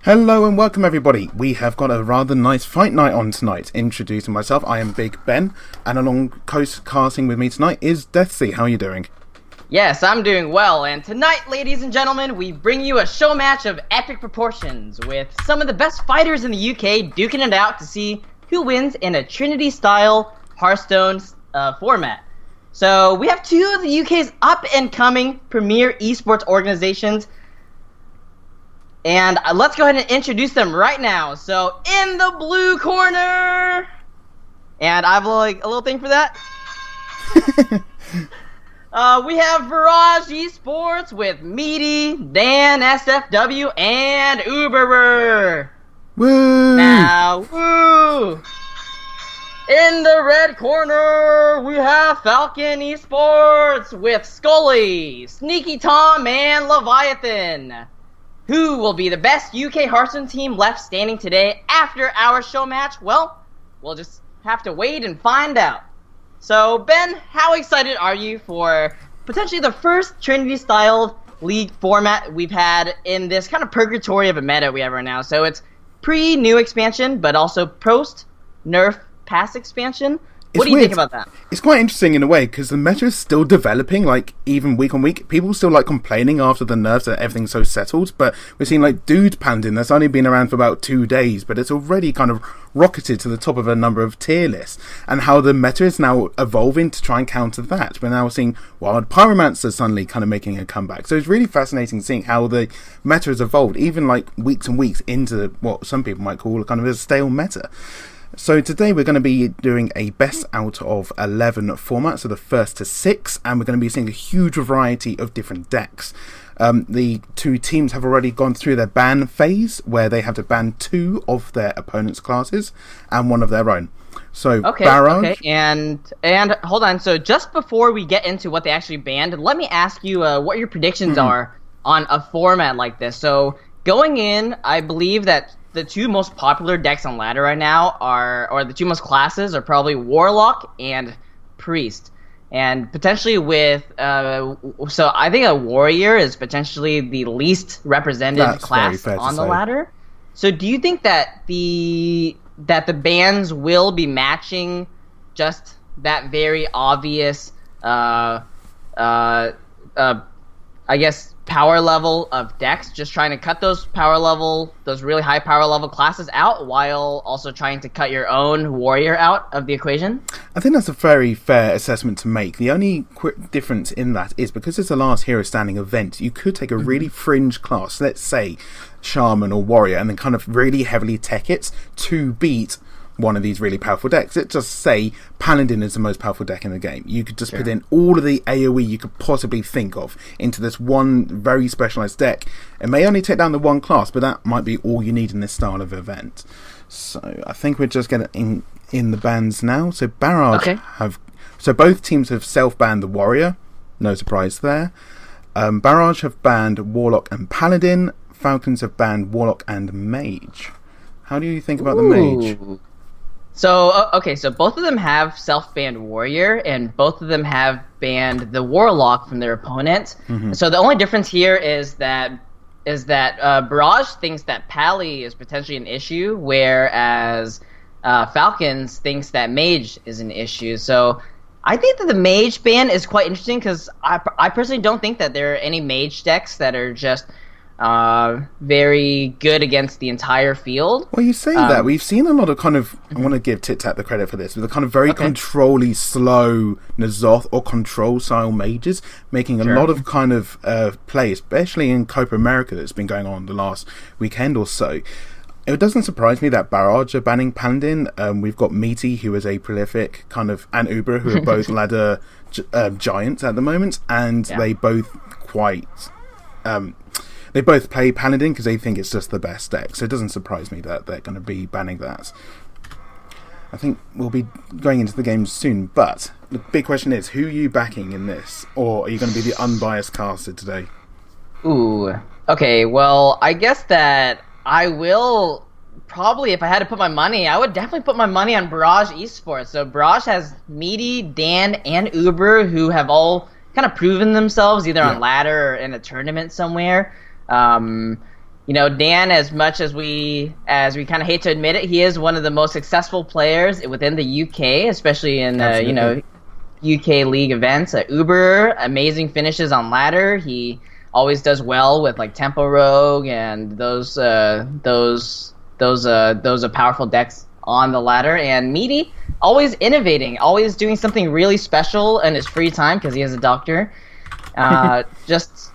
Hello and welcome everybody. We have got a rather nice fight night on tonight. Introducing myself, I am Big Ben, and along casting with me tonight is Deathsea. How are you doing? Yes, I'm doing well, and tonight, ladies and gentlemen, we bring you a show match of epic proportions with some of the best fighters in the UK duking it out to see who wins in a Trinity-style Hearthstone format. So we have two of the UK's up-and-coming premier esports organizations, and let's go ahead and introduce them right now. So in the blue corner, and I have a little thing for that. We have Barrage Esports with Meaty, Dan, SFW, and Uberer. Woo! Now, woo! In the red corner, we have Falcon Esports with Scully, Sneaky Tom, and Leviathan. Who will be the best UK Hearthstone team left standing today after our show match? Well, we'll just have to wait and find out. So, Ben, how excited are you for potentially the first Trinity-style league format we've had in this kind of purgatory of a meta we have right now? So it's pre-new expansion, but also post-nerf past expansion. What do you think about that? It's quite interesting in a way, because the meta is still developing, like, even week on week. People still, like, complaining after the nerfs that everything's so settled, but we're seeing, like, Dude Paladin that's only been around for about 2 days, but it's already kind of rocketed to the top of a number of tier lists, and how the meta is now evolving to try and counter that. We're now seeing Wild Pyromancer suddenly kind of making a comeback. So it's really fascinating seeing how the meta has evolved, even, like, weeks and weeks into what some people might call a kind of a stale meta. So today we're going to be doing a best out of 11 format, so the first to 6, and we're going to be seeing a huge variety of different decks. The two teams have already gone through their ban phase, where they have to ban 2 of their opponent's classes and 1 of their own. So Barrage... Okay, and hold on, so just before we get into what they actually banned, let me ask you what your predictions are on a format like this. So going in, I believe that the 2 most popular decks on ladder right now or the 2 most classes are probably Warlock and Priest. And potentially with, so I think a Warrior is potentially the least represented class on the ladder. So do you think that the bans will be matching just that very obvious, I guess, power level of decks, just trying to cut those really high power level classes out while also trying to cut your own warrior out of the equation? I think that's a very fair assessment to make. The only quick difference in that is because it's a last hero standing event, you could take a really fringe class, let's say Shaman or Warrior, and then kind of really heavily tech it to beat one of these really powerful decks. Let's just say Paladin is the most powerful deck in the game. You could just put in all of the AoE you could possibly think of into this one very specialized deck. It may only take down the one class, but that might be all you need in this style of event. So I think we're just getting in the bans now. So Barrage so both teams have self-banned the Warrior. No surprise there. Barrage have banned Warlock and Paladin. Falcons have banned Warlock and Mage. How do you think about the Mage? So, so both of them have self-banned Warrior, and both of them have banned the Warlock from their opponent. So the only difference here is that Barrage thinks that Pally is potentially an issue, whereas Falcons thinks that Mage is an issue. So I think that the Mage ban is quite interesting, because I personally don't think that there are any Mage decks that are just very good against the entire field. Well, you say that. We've seen a lot of kind of, I want to give Tit Tat the credit for this, with the kind of very control-y, slow N'Zoth or control-style mages, making a lot of kind of play, especially in Copa America that's been going on the last weekend or so. It doesn't surprise me that Barrage are banning Paladin. We've got Meaty, who is a prolific kind of, and Uber, who are both ladder giants at the moment, and they both they both play Paladin because they think it's just the best deck, so it doesn't surprise me that they're going to be banning that. I think we'll be going into the game soon, but the big question is, who are you backing in this? Or are you going to be the unbiased caster today? Ooh, okay, well, I guess that I will probably, if I had to put my money, I would definitely put my money on Barrage Esports. So Barrage has Meaty, Dan, and Uber, who have all kind of proven themselves either on ladder or in a tournament somewhere. Dan, as much as we kind of hate to admit it, he is one of the most successful players within the UK, especially in UK league events. Uber, amazing finishes on ladder. He always does well with like Tempo Rogue and those powerful decks on the ladder. And Meaty, always innovating, always doing something really special in his free time because he is a doctor. Just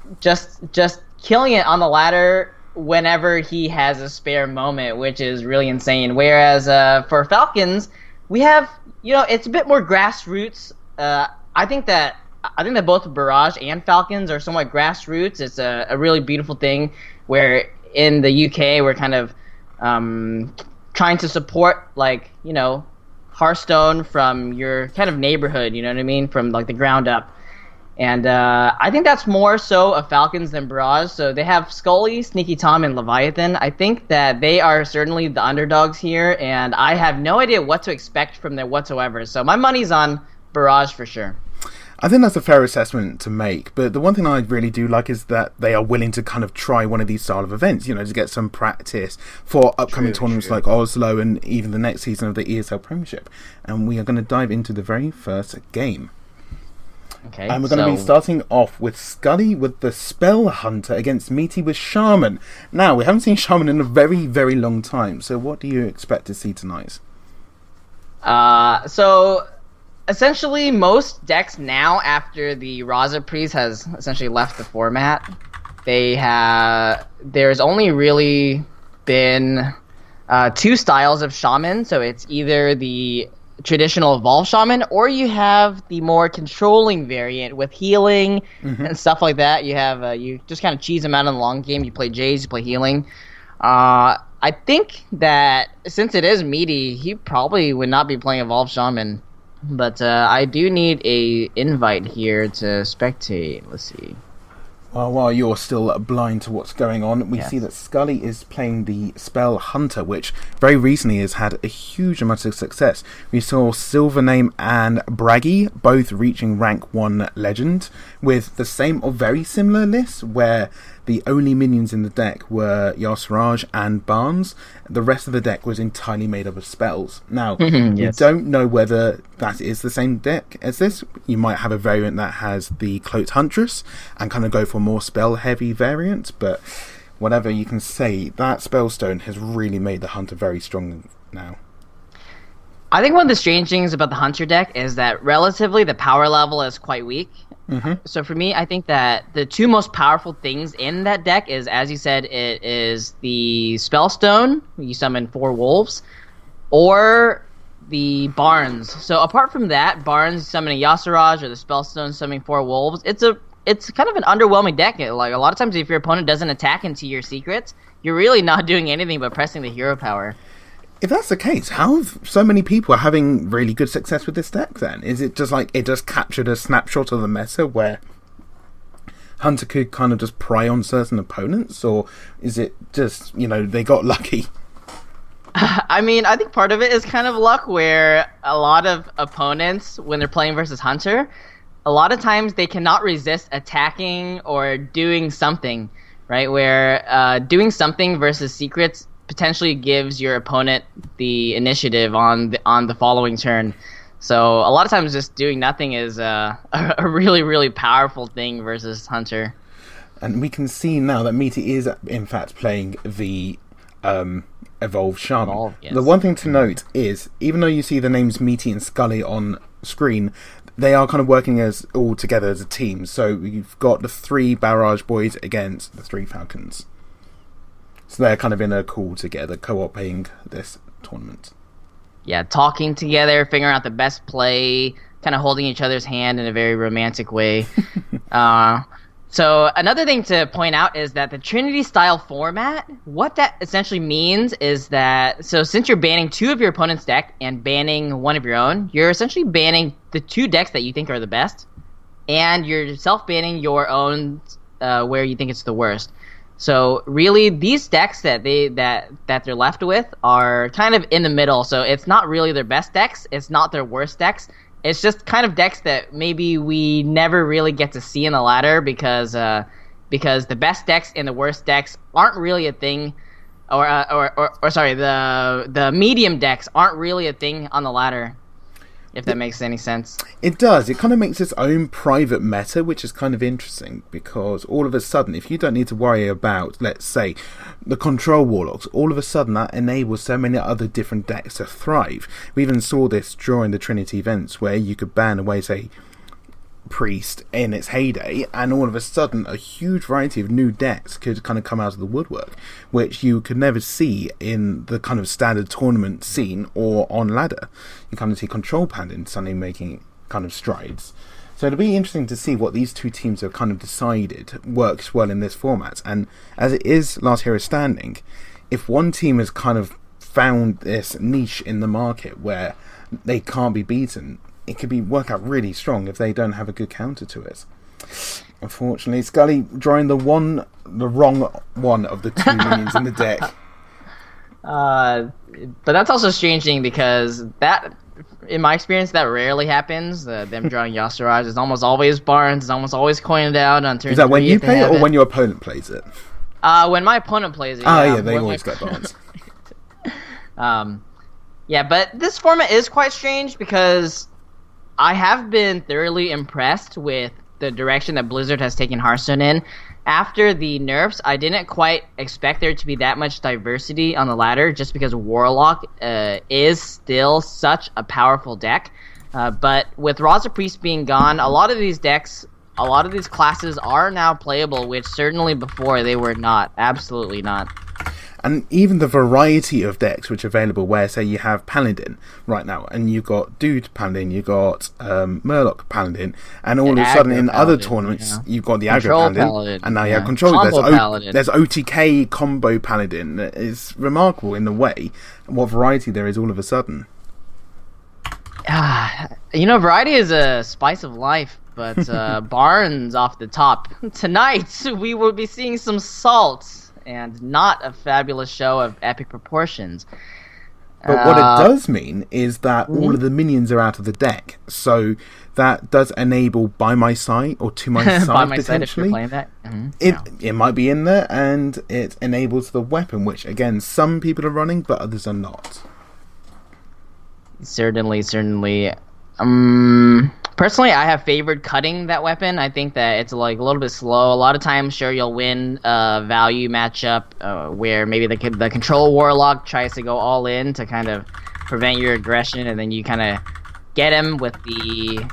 killing it on the ladder whenever he has a spare moment, which is really insane. Whereas for Falcons, we have, it's a bit more grassroots. I think that both Barrage and Falcons are somewhat grassroots. It's a really beautiful thing where in the UK we're kind of trying to support, like, Hearthstone from your kind of neighborhood, you know what I mean, from like the ground up. And I think that's more so of Falcons than Barrage. So they have Scully, Sneaky Tom, and Leviathan. I think that they are certainly the underdogs here, and I have no idea what to expect from them whatsoever. So my money's on Barrage for sure. I think that's a fair assessment to make, but the one thing I really do like is that they are willing to kind of try one of these style of events, to get some practice for upcoming tournaments like Oslo and even the next season of the ESL Premiership. And we are going to dive into the very first game. Okay, and we're going to be starting off with Scully with the Spell Hunter against Meaty with Shaman. Now, we haven't seen Shaman in a very, very long time, so what do you expect to see tonight? So essentially, most decks now, after the Raza Priest has essentially left the format, there's only really been two styles of Shaman. So it's either the traditional Evolve Shaman, or you have the more controlling variant with healing and stuff like that. You have you just kind of cheese them out in the long game. You play Jays, you play healing. I think that since it is Meaty, he probably would not be playing Evolve Shaman. But I do need a invite here to spectate. Let's see. Well, while you're still blind to what's going on, we see that Scully is playing the Spell Hunter, which very recently has had a huge amount of success. We saw Silvername and Braggy both reaching rank 1 legend with the same or very similar lists, where the only minions in the deck were Yasraj and Barnes. The rest of the deck was entirely made up of spells. Now, we don't know whether that is the same deck as this. You might have a variant that has the Cloaked Huntress and kind of go for a more spell-heavy variant, but whatever you can say, that Spellstone has really made the Hunter very strong now. I think one of the strange things about the Hunter deck is that relatively the power level is quite weak. So for me, I think that the two most powerful things in that deck is, as you said, it is the Spellstone, you summon 4 wolves, or the Barnes. So apart from that, Barnes summoning Yasiraj or the Spellstone summoning 4 wolves, it's kind of an underwhelming deck. Like, a lot of times if your opponent doesn't attack into your secrets, you're really not doing anything but pressing the hero power. If that's the case, how have so many people having really good success with this deck then? Is it just like it just captured a snapshot of the meta where Hunter could kind of just pry on certain opponents, or is it just, they got lucky? I mean, I think part of it is kind of luck, where a lot of opponents, when they're playing versus Hunter, a lot of times they cannot resist attacking or doing something, right? Where doing something versus secrets potentially gives your opponent the initiative on the following turn. So a lot of times just doing nothing is a really, really powerful thing versus Hunter. And we can see now that Meaty is in fact playing the Evolved Shaman. The one thing to note is, even though you see the names Meaty and Scully on screen, they are kind of working as all together as a team. So you've got the 3 Barrage boys against the 3 Falcons. So they're kind of in a call together, co-oping this tournament. Yeah, talking together, figuring out the best play, kind of holding each other's hand in a very romantic way. So another thing to point out is that the Trinity-style format, what that essentially means is that, so since you're banning 2 of your opponent's deck and banning 1 of your own, you're essentially banning the 2 decks that you think are the best, and you're self-banning your own where you think it's the worst. So really, these decks that they're left with are kind of in the middle. So it's not really their best decks. It's not their worst decks. It's just kind of decks that maybe we never really get to see in the ladder because because the best decks and the worst decks aren't really a thing, or sorry, the medium decks aren't really a thing on the ladder. If that makes any sense. It does. It kind of makes its own private meta, which is kind of interesting, because all of a sudden, if you don't need to worry about, let's say, the control warlocks, all of a sudden that enables so many other different decks to thrive. We even saw this during the Trinity events, where you could ban away, say, Priest in its heyday, and all of a sudden a huge variety of new decks could kind of come out of the woodwork, which you could never see in the kind of standard tournament scene or on ladder. You kind of see Control Paladin suddenly making kind of strides. So it'll be interesting to see what these two teams have kind of decided works well in this format. And as it is Last Hero Standing, if one team has kind of found this niche in the market where they can't be beaten, it could work out really strong if they don't have a good counter to it. Unfortunately, Scully drawing the wrong one of the two minions in the deck. But that's also a strange thing, because that, in my experience, that rarely happens. Them drawing Yasurai is almost always Barnes. It's almost always coined out on turn 3. Is that when you play it or when your opponent plays it? When my opponent plays it. Yeah, they always get Barnes. Yeah, but this format is quite strange, because I have been thoroughly impressed with the direction that Blizzard has taken Hearthstone in. After the nerfs, I didn't quite expect there to be that much diversity on the ladder, just because Warlock is still such a powerful deck. But with Raza Priest being gone, a lot of these decks, a lot of these classes are now playable, which certainly before they were not. Absolutely not. And even the variety of decks which are available, where, say, you have Paladin right now, and you've got Dude Paladin, you've got Murloc Paladin, and all of a sudden in other tournaments, you've got the Aggro Paladin, and now you have Control. There's OTK Combo Paladin. It's remarkable in the way what variety there is all of a sudden. Variety is a spice of life, but Barnes off the top. Tonight, we will be seeing some salt. And not a fabulous show of epic proportions. But what it does mean is that all of the minions are out of the deck. So that does enable by my side or to my side by my potentially. side if you're playing that. It might be in there, and it enables the weapon, which again some people are running, but others are not. Certainly. Personally, I have favored cutting that weapon. I think that it's like a little bit slow. A lot of times, sure, you'll win a value matchup where maybe the control warlock tries to go all in to kind of prevent your aggression, and then you kind of get him with the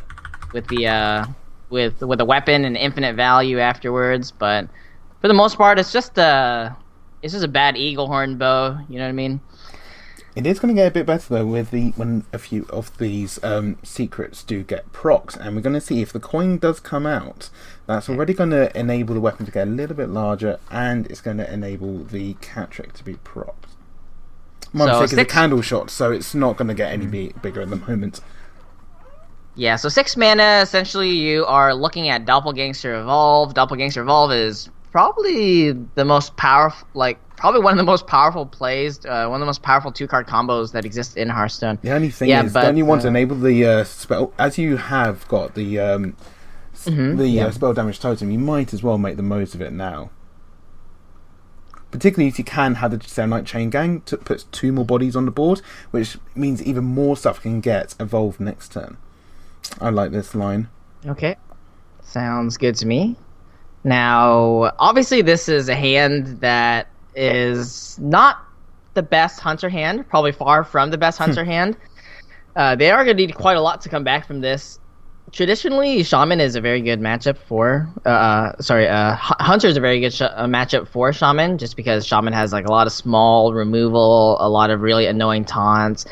weapon and infinite value afterwards. But for the most part, it's just a bad eagle horn bow. You know what I mean? It is going to get a bit better though when a few of these secrets do get procs, and we're going to see if the coin does come out. That's already going to enable the weapon to get a little bit larger, and it's going to enable the cat trick to be procced. My mistake is a candle shot, so it's not going to get any bigger at the moment. Yeah, so 6 mana, essentially you are looking at Doppelgangster Evolve. Doppelgangster Evolve is probably the most powerful, probably one of the most powerful plays, one of the most powerful 2-card combos that exist in Hearthstone. The only thing is, don't you want to enable the spell, as you have got the spell damage totem, you might as well make the most of it now. Particularly if you can have the Sound Knight Chain Gang, puts 2 more bodies on the board, which means even more stuff can get evolved next turn. I like this line. Okay, sounds good to me. Now, obviously this is a hand that is not the best Hunter hand, probably far from the best Hunter hand. They are going to need quite a lot to come back from this. Traditionally, Shaman is a very good matchup for... Hunter is a very good matchup for Shaman, just because Shaman has a lot of small removal, a lot of really annoying taunts.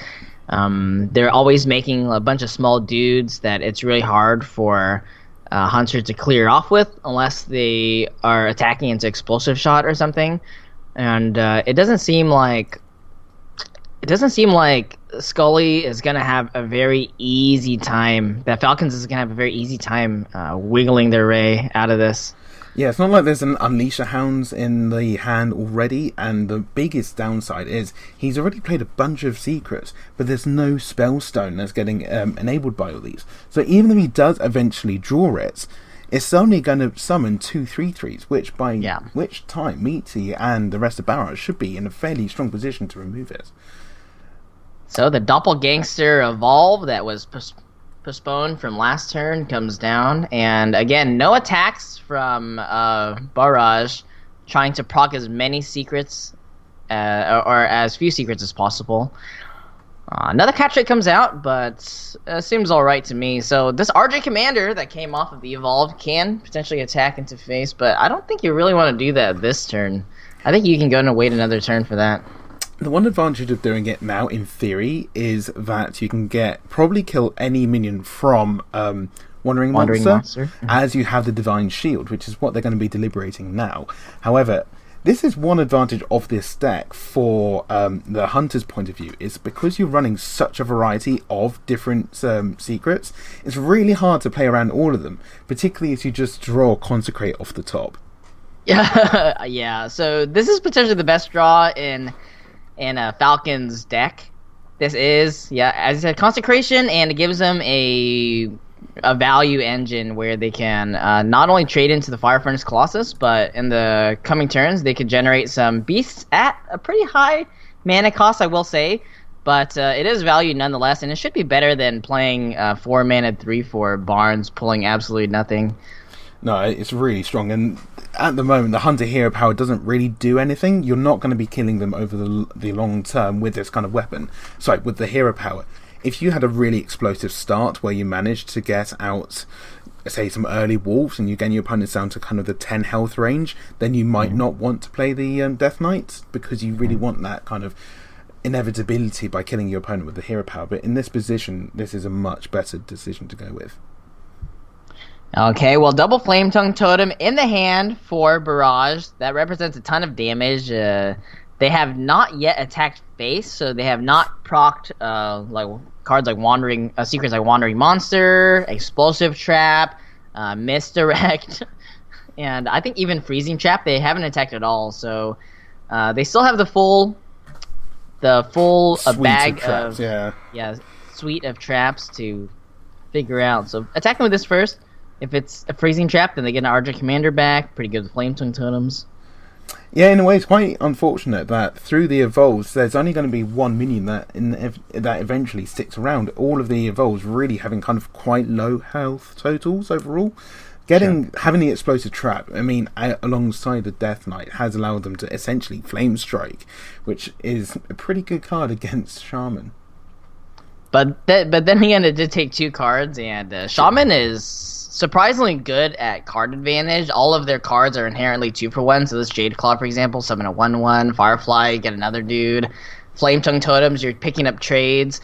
They're always making a bunch of small dudes that it's really hard for Hunter to clear off with, unless they are attacking into Explosive Shot or something. And it doesn't seem like Scully is gonna have a very easy time. That Falcons is gonna have a very easy time wiggling their way out of this. Yeah, it's not like there's an Unleasher Hounds in the hand already, and the biggest downside is he's already played a bunch of secrets, but there's no Spellstone that's getting enabled by all these. So even if he does eventually draw it, it's only going to summon 2 3/3s, which by Yeah. which time Meaty and the rest of Barrage should be in a fairly strong position to remove it. So the Doppelgangster Evolve that was postponed from last turn comes down, and again, no attacks from Barrage, trying to proc as many secrets or as few secrets as possible. Another catch rate comes out, but seems alright to me. So this RJ Commander that came off of the Evolve can potentially attack into face, but I don't think you really want to do that this turn. I think you can go and wait another turn for that. The one advantage of doing it now, in theory, is that you can probably kill any minion from Wandering Monster. As you have the Divine Shield, which is what they're going to be deliberating now. However, this is one advantage of this deck for the Hunter's point of view, is because you're running such a variety of different secrets, it's really hard to play around all of them, particularly as you just draw Consecrate off the top. Yeah, so this is potentially the best draw in Falcon's deck. This is, as I said, Consecration, and it gives them a value engine where they can not only trade into the Fire Furnace Colossus, but in the coming turns they could generate some beasts at a pretty high mana cost, I will say, but it is value nonetheless, and it should be better than playing 4 mana 3/4 Barnes pulling absolutely nothing. No, it's really strong, and at the moment the Hunter Hero Power doesn't really do anything. You're not going to be killing them over the long term with this kind of weapon. Sorry, with the Hero Power. If you had a really explosive start where you managed to get out, say, some early wolves, and you gain your opponents down to kind of the 10 health range, then you might not want to play the Death Knight, because you really want that kind of inevitability by killing your opponent with the Hero Power. But in this position, this is a much better decision to go with. Okay, well, double Flame Tongue Totem in the hand for Barrage. That represents a ton of damage. They have not yet attacked face, so they have not procced like cards like secrets like Wandering Monster, Explosive Trap, Misdirect, and I think even Freezing Trap. They haven't attacked at all, so they still have the full bag of traps, suite of traps to figure out. So attacking with this first. If it's a Freezing Trap, then they get an RJ Commander back. Pretty good with Flame Tongue Totems. Yeah, in a way, it's quite unfortunate that through the Evolves, there's only going to be one minion that eventually sticks around. All of the Evolves really having kind of quite low health totals overall. Having the Explosive Trap, I mean, alongside the Death Knight, has allowed them to essentially Flame Strike, which is a pretty good card against Shaman. But then again, it did take 2 cards, and Shaman is surprisingly good at card advantage. All of their cards are inherently 2-for-1. So this Jade Claw, for example, summon a 1/1. Firefly, get another dude. Flame Tongue Totems, you're picking up trades.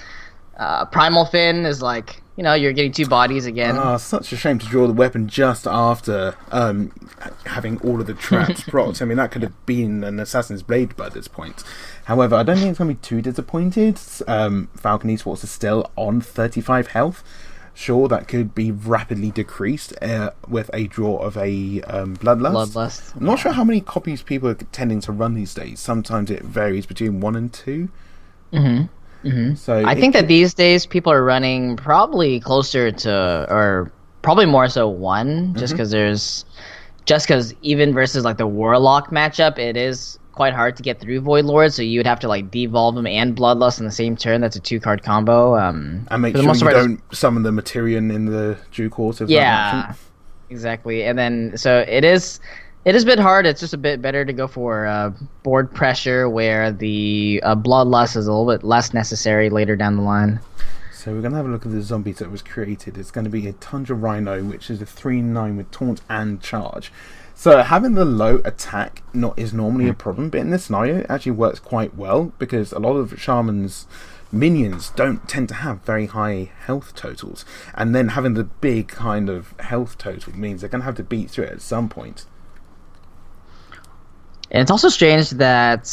Primal Fin is like, you're getting 2 bodies again. Such a shame to draw the weapon just after having all of the traps procced. I mean, that could have been an Assassin's Blade by this point. However, I don't think it's going to be too disappointed. Falcon Esports is still on 35 health. Sure, that could be rapidly decreased with a draw of a Bloodlust. I'm not sure how many copies people are tending to run these days. Sometimes it varies between 1 and 2. So I think that these days people are running probably closer to, or probably more so 1, just because even versus like the Warlock matchup, it is quite hard to get through Void Lord, so you would have to like devolve them and Bloodlust in the same turn. That's a 2-card combo. And make sure you don't summon the Materian in the due course of that action. Exactly. And then so it is a bit hard. It's just a bit better to go for board pressure, where the Bloodlust is a little bit less necessary later down the line. So we're going to have a look at the zombies that was created. It's going to be a Tundra Rhino, which is a 3/9 with Taunt and Charge. So having the low attack is normally a problem, but in this scenario it actually works quite well, because a lot of Shaman's minions don't tend to have very high health totals, and then having the big kind of health total means they're going to have to beat through it at some point. And it's also strange that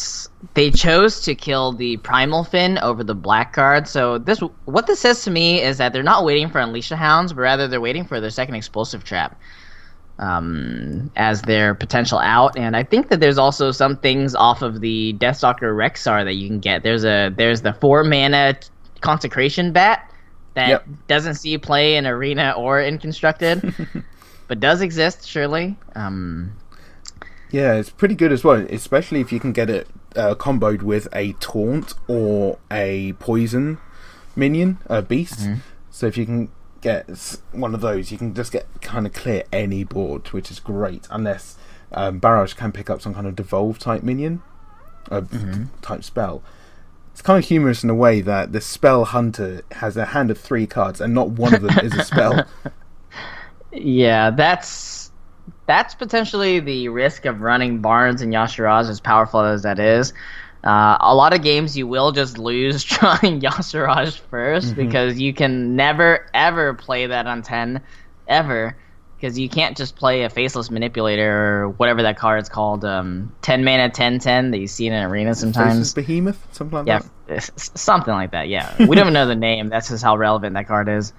they chose to kill the Primal Fin over the black card. So what this says to me is that they're not waiting for Unleash the Hounds, but rather they're waiting for their second Explosive Trap as their potential out. And I think that there's also some things off of the Deathstalker Rexar that you can get. There's the 4-mana Consecration Bat that doesn't see play in Arena or in Constructed. but does exist surely. Yeah, it's pretty good as well, especially if you can get it comboed with a taunt or a poison minion, a beast. Mm-hmm. So if you can get one of those, you can just get kind of clear any board, which is great, unless Barrage can pick up some kind of devolve type minion, type spell. It's kind of humorous in a way that the spell hunter has a hand of 3 cards and not one of them is a spell. Yeah, that's potentially the risk of running Barnes and Yashiraj, as powerful as that is. A lot of games you will just lose trying Yashiraj first because you can never, ever play that on 10, ever. Because you can't just play a Faceless Manipulator or whatever that card's called, 10 mana, 10/10 that you see in an arena sometimes. Faceless Behemoth? Something like that? Yeah, something like that, yeah. We don't even know the name. That's just how relevant that card is.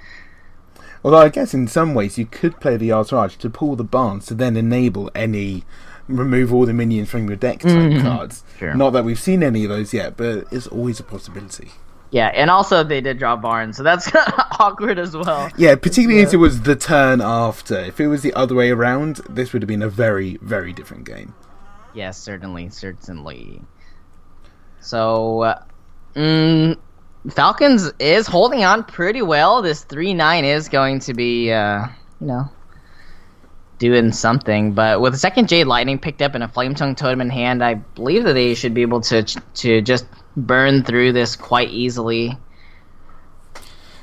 Although I guess in some ways you could play the Yashiraj to pull the Barnes to then enable any remove all the minions from your deck type cards. Sure. Not that we've seen any of those yet, but it's always a possibility. Yeah, and also they did draw Barnes, so that's kind of awkward as well. Yeah, particularly if it was the turn after. If it was the other way around, this would have been a very, very different game. Yes, certainly. So, Falcons is holding on pretty well. This 3-9 is going to be, doing something. But with the second Jade Lightning picked up and a Flame Tongue Totem in hand, I believe that they should be able to just burn through this quite easily.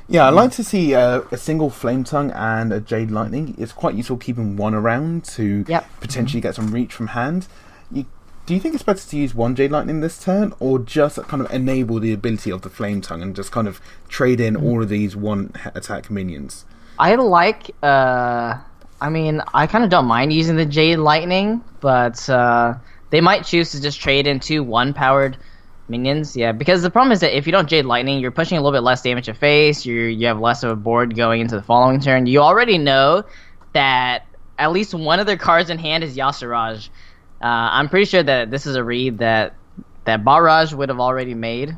Yeah, I'd like to see a single Flame Tongue and a Jade Lightning. It's quite useful keeping one around to potentially get some reach from hand. Do you think it's better to use one Jade Lightning this turn, or just kind of enable the ability of the Flame Tongue and just kind of trade in all of these one attack minions? I like, I kind of don't mind using the Jade Lightning, but they might choose to just trade in 2 1-powered minions, yeah, because the problem is that if you don't Jade Lightning, you're pushing a little bit less damage to face, you have less of a board going into the following turn. You already know that at least one of their cards in hand is Yashiraj. I'm pretty sure that this is a read that Barrage would have already made.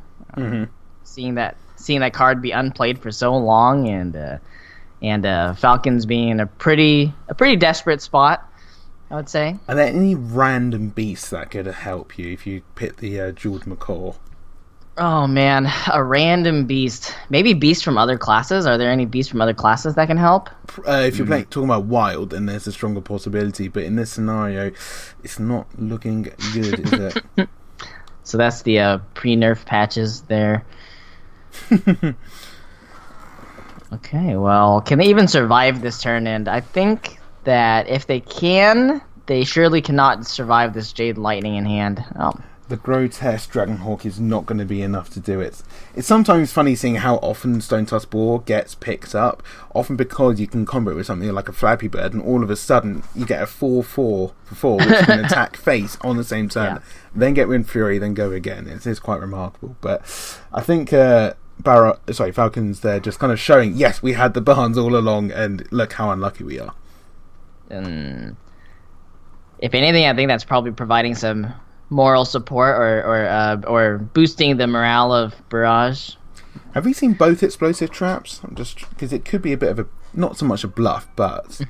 Seeing that card be unplayed for so long, and Falcons being in a pretty desperate spot, I would say. Are there any random beasts that could help you if you pick the Jeweled Macaw? Oh man, a random beast. Maybe beasts from other classes. Are there any beasts from other classes that can help? If you're talking about wild, then there's a stronger possibility. But in this scenario, it's not looking good, is it? So that's the pre-nerf patches there. Okay, well, can they even survive this turn? And I think that if they can, they surely cannot survive this Jade Lightning in hand. Oh. The grotesque Dragonhawk is not going to be enough to do it. It's sometimes funny seeing how often Stone Tusk Boar gets picked up, often because you can combo it with something like a Flappy Bird, and all of a sudden you get a 4/4 for 4, which can attack face on the same turn, then get Wind Fury, then go again. It is quite remarkable. But I think Falcons, they're just kind of showing, yes, we had the Barnes all along, and look how unlucky we are. If anything, I think that's probably providing some moral support or boosting the morale of Barrage. Have we seen both explosive traps? Because it could be a bit of a, not so much a bluff, but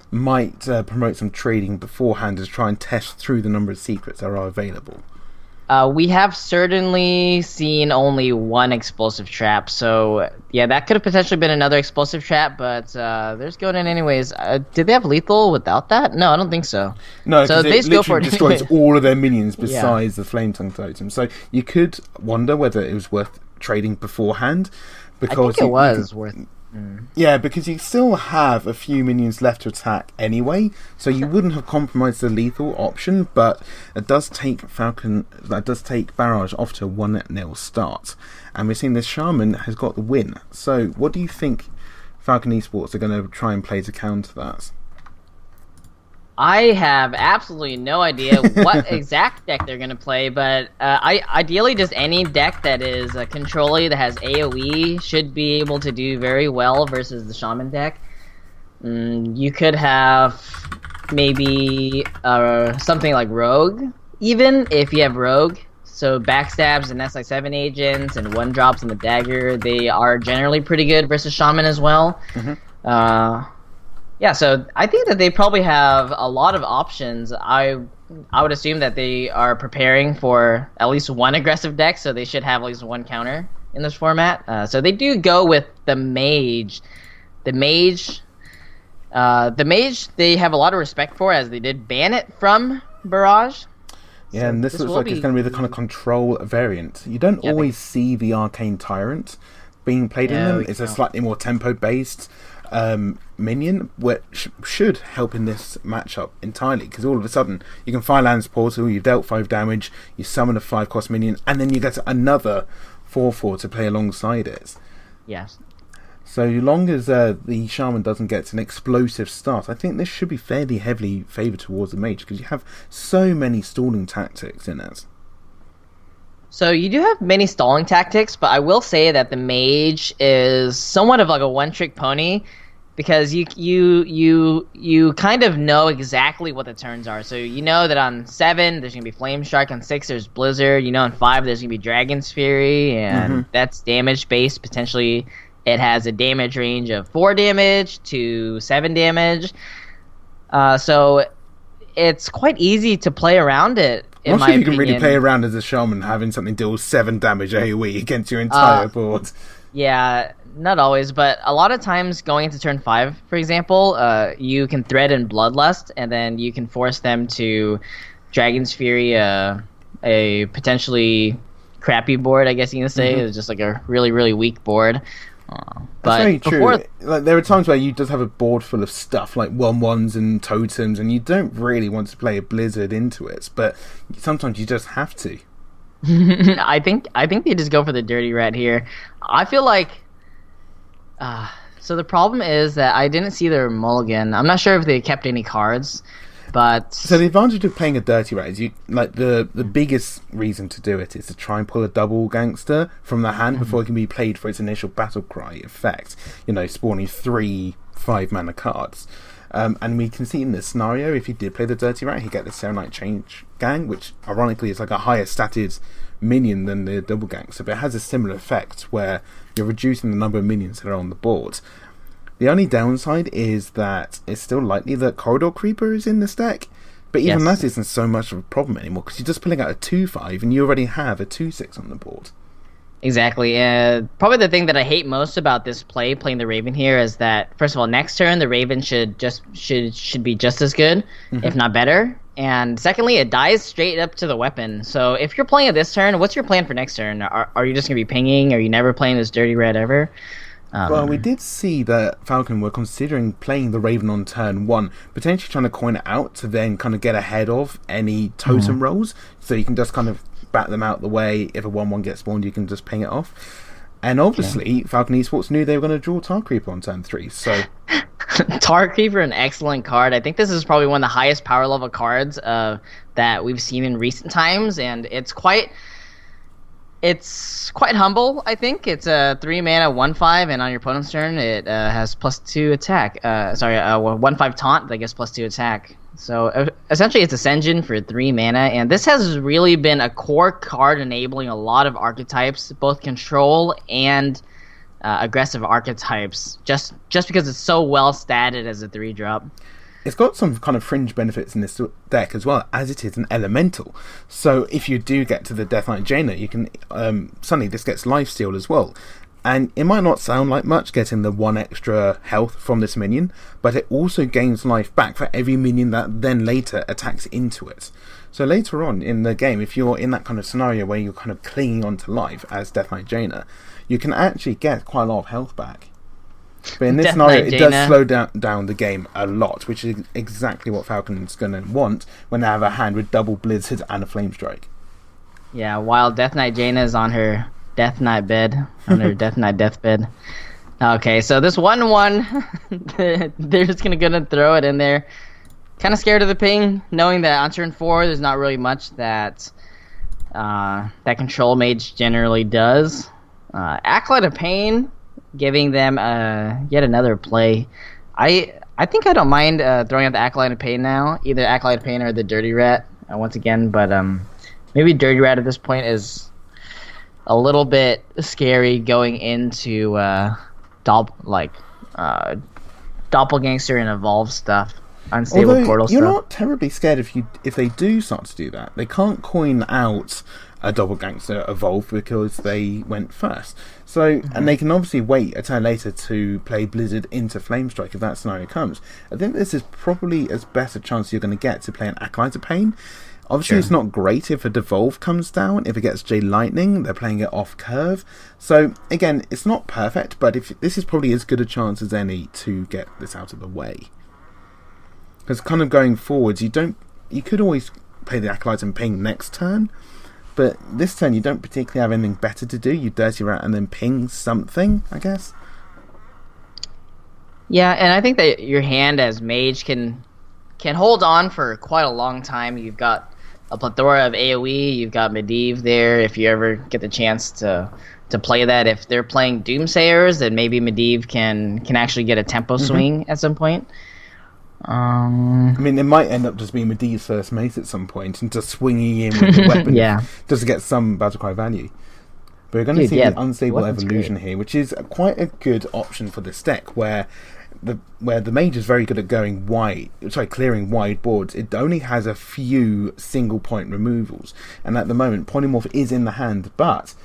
might promote some trading beforehand to try and test through the number of secrets that are available. We have certainly seen only one explosive trap, so yeah, that could have potentially been another explosive trap, but there's going in anyways. Did they have lethal without that? No, I don't think so. No, so they just go for it destroys anyway. all of their minions besides the Flame Tongue Totem. So you could wonder whether it was worth trading beforehand. Because I think it was worth. Yeah, because you still have a few minions left to attack anyway, so you wouldn't have compromised the lethal option, but it does take Barrage off to a 1-0 start. And we're seeing this Shaman has got the win. So what do you think Falcon Esports are going to try and play to counter that? I have absolutely no idea what exact deck they're going to play, but ideally just any deck that is control-y, that has AoE, should be able to do very well versus the Shaman deck. You could have maybe something like Rogue, even if you have Rogue. So backstabs and SI7 agents and 1-drops and the dagger, they are generally pretty good versus Shaman as well. Yeah, Yeah, so I think that they probably have a lot of options. I would assume that they are preparing for at least one aggressive deck, so they should have at least one counter in this format. So they do go with the mage. The mage they have a lot of respect for, as they did ban it from Barrage. Yeah, so and this looks like it's going to be the kind of control variant. You don't always see the Arcane Tyrant being played in them. It's a slightly more tempo-based minion, which should help in this matchup entirely, because all of a sudden you can Firelands Portal, you've dealt 5 damage, you summon a 5-cost minion, and then you get another 4/4 to play alongside it. Yes. So long as the Shaman doesn't get an explosive start, I think this should be fairly heavily favoured towards the Mage, because you have so many stalling tactics in it. So you do have many stalling tactics, but I will say that the Mage is somewhat of like a one-trick pony, because you kind of know exactly what the turns are. So you know that on 7 there's gonna be Flame Strike, on 6 there's Blizzard. You know on 5 there's gonna be Dragon's Fury, and that's damage based. Potentially, it has a damage range of 4 damage to 7 damage. So it's quite easy to play around it. I'm not sure you can really play around as a Shaman having something deal 7 damage AoE against your entire board. Yeah, not always, but a lot of times going into turn 5, for example, you can Thread and Bloodlust, and then you can force them to Dragon's Fury, a potentially crappy board, I guess you can say. It's just like a really, really weak board. That's very true. Like, there are times where you just have a board full of stuff like 1/1s and totems, and you don't really want to play a Blizzard into it, but sometimes you just have to. I think they just go for the Dirty Rat here. I feel like so the problem is that I didn't see their mulligan. I'm not sure if they kept any cards, but so the advantage of playing a Dirty Rat is the biggest reason to do it is to try and pull a double gangster from the hand before it can be played for its initial battle cry effect. Spawning 3 5-mana cards. And we can see in this scenario, if he did play the Dirty Rat, he'd get the Serenite Change Gang, which ironically is like a higher statted minion than the double gangster, but it has a similar effect where you're reducing the number of minions that are on the board. The only downside is that it's still likely that Corridor Creeper is in this deck, but even that isn't so much of a problem anymore, because you're just pulling out a 2/5 and you already have a 2/6 on the board. Exactly. Probably the thing that I hate most about this playing the Raven here, is that first of all, next turn the Raven should be just as good, if not better. And secondly, it dies straight up to the weapon. So if you're playing it this turn, what's your plan for next turn? Are you just gonna be pinging? Are you never playing this Dirty Red ever? Well, we did see that Falcon were considering playing the Raven on turn 1, potentially trying to coin it out to then kind of get ahead of any totem rolls, so you can just kind of bat them out the way. If a 1/1 gets spawned, you can just ping it off. And obviously, Falcon Esports knew they were going to draw Tar Creeper on turn 3, so... Tar Creeper, an excellent card. I think this is probably one of the highest power level cards that we've seen in recent times, and it's quite humble, I think. It's a 3-mana 1/5, and on your opponent's turn, it has +2 attack. 1/5 taunt, I guess +2 attack. So essentially, it's Ascension for 3 mana, and this has really been a core card enabling a lot of archetypes, both control and aggressive archetypes, just because it's so well statted as a 3-drop. It's got some kind of fringe benefits in this deck as well, as it is an elemental. So if you do get to the Death Knight Jaina, you can suddenly this gets lifesteal as well. And it might not sound like much getting the 1 extra health from this minion, but it also gains life back for every minion that then later attacks into it. So later on in the game, if you're in that kind of scenario where you're kind of clinging onto life as Death Knight Jaina, you can actually get quite a lot of health back. But in this scenario, it does slow down the game a lot, which is exactly what Falcon's going to want when they have a hand with double Blizzard and a Flame Strike. Yeah, while Death Knight Jaina is on her Death Knight bed, on her Death Knight deathbed. Okay, so this 1/1, they're just gonna throw it in there. Kind of scared of the ping, knowing that on turn 4, there's not really much that that Control Mage generally does. Acolyte of Pain, giving them yet another play. I think I don't mind throwing out the Acolyte of Pain now, either Acolyte of Pain or the Dirty Rat once again, but maybe Dirty Rat at this point is a little doppelgangster and evolve stuff, unstable Although portal you're stuff. not terribly scared if they do start to do that. They can't coin out a doppelgangster evolve because they went first. So and they can obviously wait a turn later to play Blizzard into Flamestrike if that scenario comes. I think this is probably as best a chance you're going to get to play an Acolyte of Pain. Obviously, It's not great if a Devolve comes down. If it gets J Lightning, they're playing it off curve. So, again, it's not perfect, but if this is probably as good a chance as any to get this out of the way. Because kind of going forwards, you could always play the Acolyte and Ping next turn, but this turn you don't particularly have anything better to do. You Dirty Rat and then ping something, I guess. Yeah, and I think that your hand as Mage can hold on for quite a long time. You've got a plethora of AoE. You've got Medivh there. If you ever get the chance to play that, if they're playing Doomsayers, then maybe Medivh can actually get a tempo swing at some point. I mean, it might end up just being Medivh's first mate at some point and just swinging in with the weapon just to get some Battlecry value. But we're going to see the Unstable Evolution here, which is quite a good option for this deck, where the mage is very good at going wide, clearing wide boards. It only has a few single point removals, and at the moment Polymorph is in the hand, but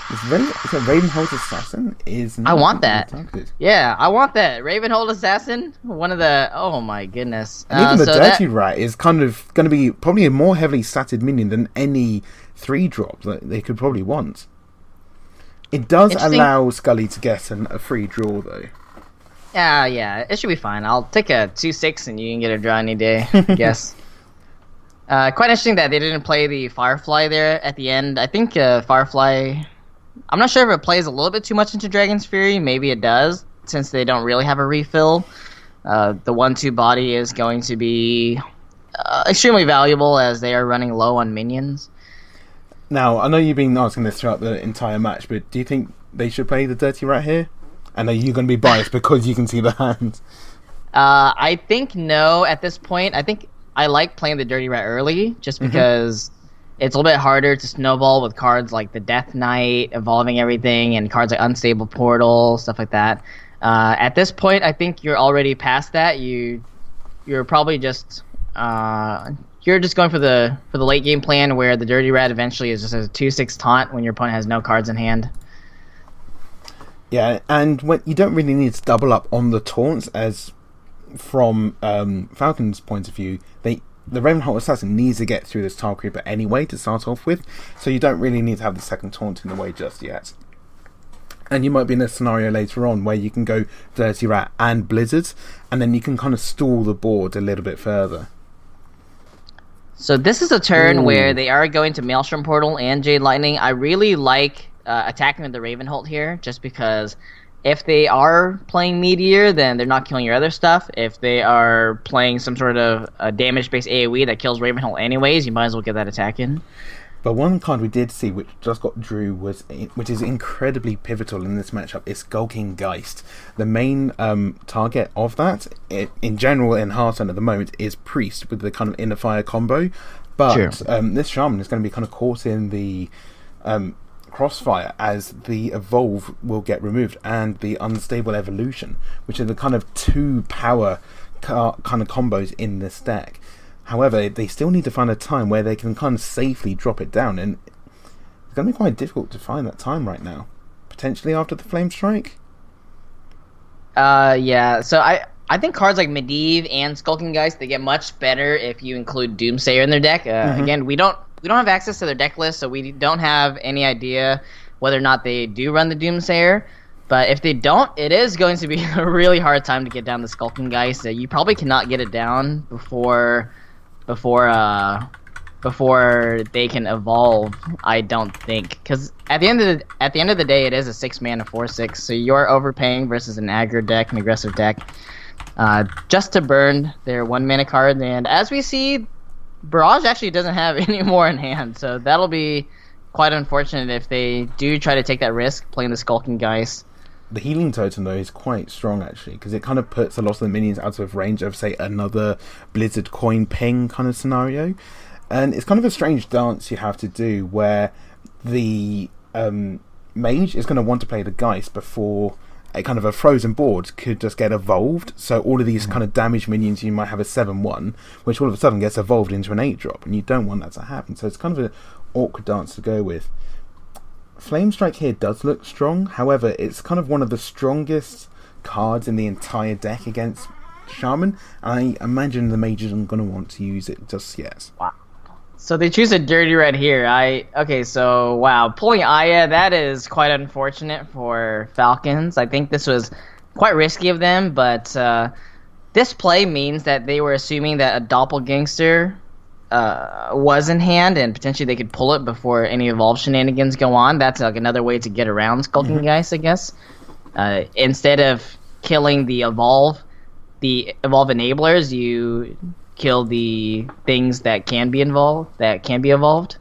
it's a Ravenhold Assassin is not I want that. targeted. Yeah, I want that. Ravenhold Assassin, one of the oh my goodness. And even the Dirty Rat is kind of going to be probably a more heavily statted minion than any 3-drop that they could probably want. It does allow Scully to get a free draw though. Yeah, it should be fine. I'll take a 2/6 and you can get a draw any day, I guess. Quite interesting that they didn't play the Firefly there at the end. I think Firefly, I'm not sure if it plays a little bit too much into Dragon's Fury. Maybe it does, since they don't really have a refill. The 1/2 body is going to be extremely valuable as they are running low on minions. Now, I know you've been asking this throughout the entire match, but do you think they should play the Dirty Rat here? And are you going to be biased because you can see the hand? I think no at this point. I think I like playing the Dirty Rat early just because it's a little bit harder to snowball with cards like the Death Knight, evolving everything, and cards like Unstable Portal, stuff like that. At this point, I think you're already past that. You're probably just you're just going for the late game plan where the Dirty Rat eventually is just a 2/6 taunt when your opponent has no cards in hand. Yeah, and when you don't really need to double up on the taunts, as from Falcon's point of view, the Ravenhold Assassin needs to get through this Tile Creeper anyway to start off with, so you don't really need to have the second taunt in the way just yet. And you might be in a scenario later on where you can go Dirty Rat and Blizzard, and then you can kind of stall the board a little bit further. So this is a turn where they are going to Maelstrom Portal and Jade Lightning. I really like attacking with the Ravenhold here, just because if they are playing Meteor, then they're not killing your other stuff. If they are playing some sort of damage-based AoE that kills Ravenhold anyways, you might as well get that attack in. But one card we did see, which just got drew, which is incredibly pivotal in this matchup, is Skulking Geist. The main target of that, in general in Hearthstone at the moment, is Priest with the kind of Inner Fire combo. But this Shaman is going to be kind of caught in the crossfire as the Evolve will get removed and the Unstable Evolution, which are the kind of 2 power kind of combos in this deck. However, they still need to find a time where they can kind of safely drop it down, and it's going to be quite difficult to find that time right now. Potentially after the Flame Strike? Yeah, so I think cards like Medivh and Skulking Geist, they get much better if you include Doomsayer in their deck. Again, we don't have access to their deck list, so we don't have any idea whether or not they do run the Doomsayer. But if they don't, it is going to be a really hard time to get down the Skulking Geist. You probably cannot get it down before they can evolve, I don't think, because at the end of the day, it is a 6-mana 4/6, so you're overpaying versus an aggro deck, an aggressive deck, just to burn their 1-mana card. And as we see, Barrage actually doesn't have any more in hand, so that'll be quite unfortunate if they do try to take that risk playing the Skulking Geist. The Healing Totem, though, is quite strong, actually, because it kind of puts a lot of the minions out of range of, say, another Blizzard coin ping kind of scenario. And it's kind of a strange dance you have to do, where the Mage is going to want to play the Geist before a kind of a frozen board could just get evolved. So all of these kind of damaged minions, you might have a 7/1, which all of a sudden gets evolved into an 8-drop, and you don't want that to happen. So it's kind of an awkward dance to go with. Flame Strike here does look strong. However, it's kind of one of the strongest cards in the entire deck against Shaman. I imagine the Mages aren't going to want to use it just yet. Wow. So they choose a dirty red here. Okay, so wow, pulling Aya, that is quite unfortunate for Falcons. I think this was quite risky of them, but this play means that they were assuming that a doppelgangster was in hand, and potentially they could pull it before any evolve shenanigans go on. That's like another way to get around Skulking Geist, I guess. Instead of killing the evolve enablers, you kill the things that can be evolved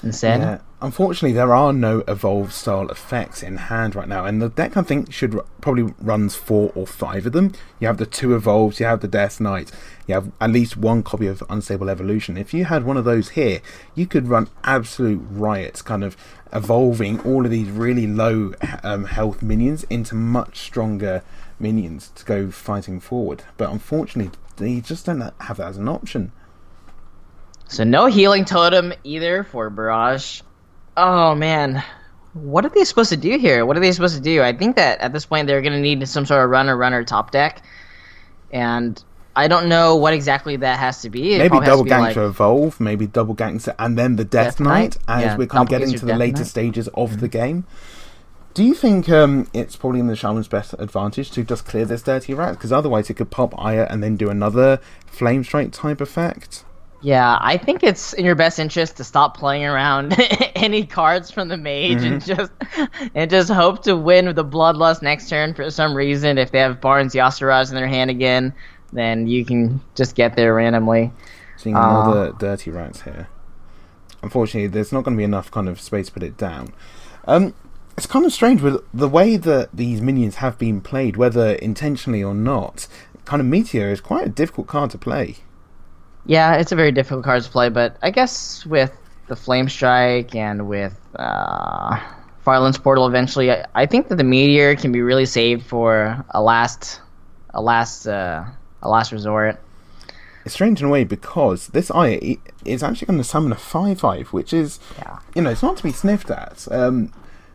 instead. Yeah. Unfortunately, there are no evolved style effects in hand right now, and the deck I think probably runs 4 or 5 of them. You have the 2 evolves, you have the Death Knight, you have at least 1 copy of Unstable Evolution. If you had one of those here, you could run absolute riots, kind of evolving all of these really low health minions into much stronger minions to go fighting forward. But unfortunately, they just don't have that as an option. So no healing totem either for Barrage. Oh man, what are they supposed to do here? I think that at this point they're going to need some sort of runner top deck, and I don't know what exactly that has to be. Maybe double gangster evolve, maybe double gangster, and then the Death Knight as we're kind of getting to the later stages of the game. Do you think it's probably in the Shaman's best advantage to just clear this dirty rat? Because otherwise it could pop Aya and then do another Flame Strike type effect. Yeah, I think it's in your best interest to stop playing around any cards from the Mage and just hope to win with the Bloodlust next turn for some reason. If they have Barnes Yasiraj in their hand again, then you can just get there randomly. Seeing another dirty rats here. Unfortunately, there's not going to be enough kind of space to put it down. It's kind of strange with the way that these minions have been played, whether intentionally or not. Kind of Meteor is quite a difficult card to play. Yeah, it's a very difficult card to play, but I guess with the Flame Strike and with Fireland's Portal eventually, I think that the Meteor can be really saved for a last resort. It's strange in a way because this Aya is actually going to summon a 5/5, which is, it's not to be sniffed at.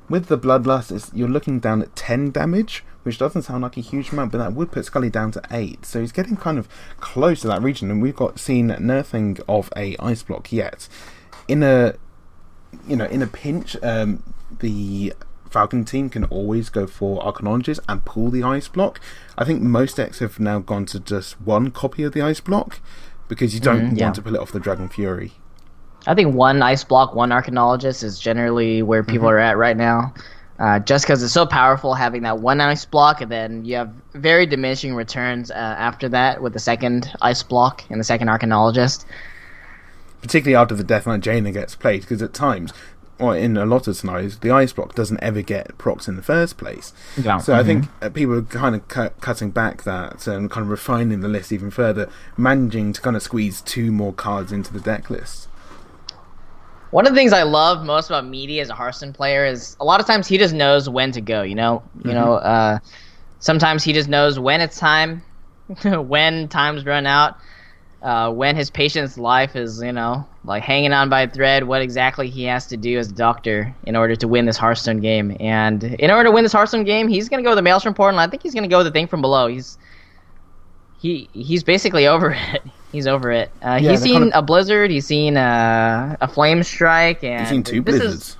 With the Bloodlust, you're looking down at 10 damage, which doesn't sound like a huge amount, but that would put Scully down to 8. So he's getting kind of close to that region, and we've seen nothing of a ice block yet. In a pinch, the Falcon team can always go for Archanologist and pull the ice block. I think most decks have now gone to just 1 copy of the ice block because you don't want to pull it off the Dragon Fury. I think 1 ice block, 1 Archanologist is generally where people are at right now. Just because it's so powerful having that 1 ice block, and then you have very diminishing returns after that with the 2nd ice block and the 2nd Archanologist. Particularly after the Death Knight Jaina gets played, because at times, or in a lot of scenarios, the ice block doesn't ever get procs in the first place. Yeah. So I think people are kind of cutting back that and kind of refining the list even further, managing to kind of squeeze 2 more cards into the deck list. One of the things I love most about Meaty as a Hearthstone player is a lot of times he just knows when to go. Sometimes he just knows when it's time, when time's run out, when his patient's life is like hanging on by a thread. What exactly he has to do as a doctor in order to win this Hearthstone game. And in order to win this Hearthstone game, he's gonna go with the Maelstrom Portal. And I think he's gonna go with the thing from below. He's basically over it. He's over it. He's seen a Blizzard. He's seen a Flame Strike, and he's seen 2 Blizzards.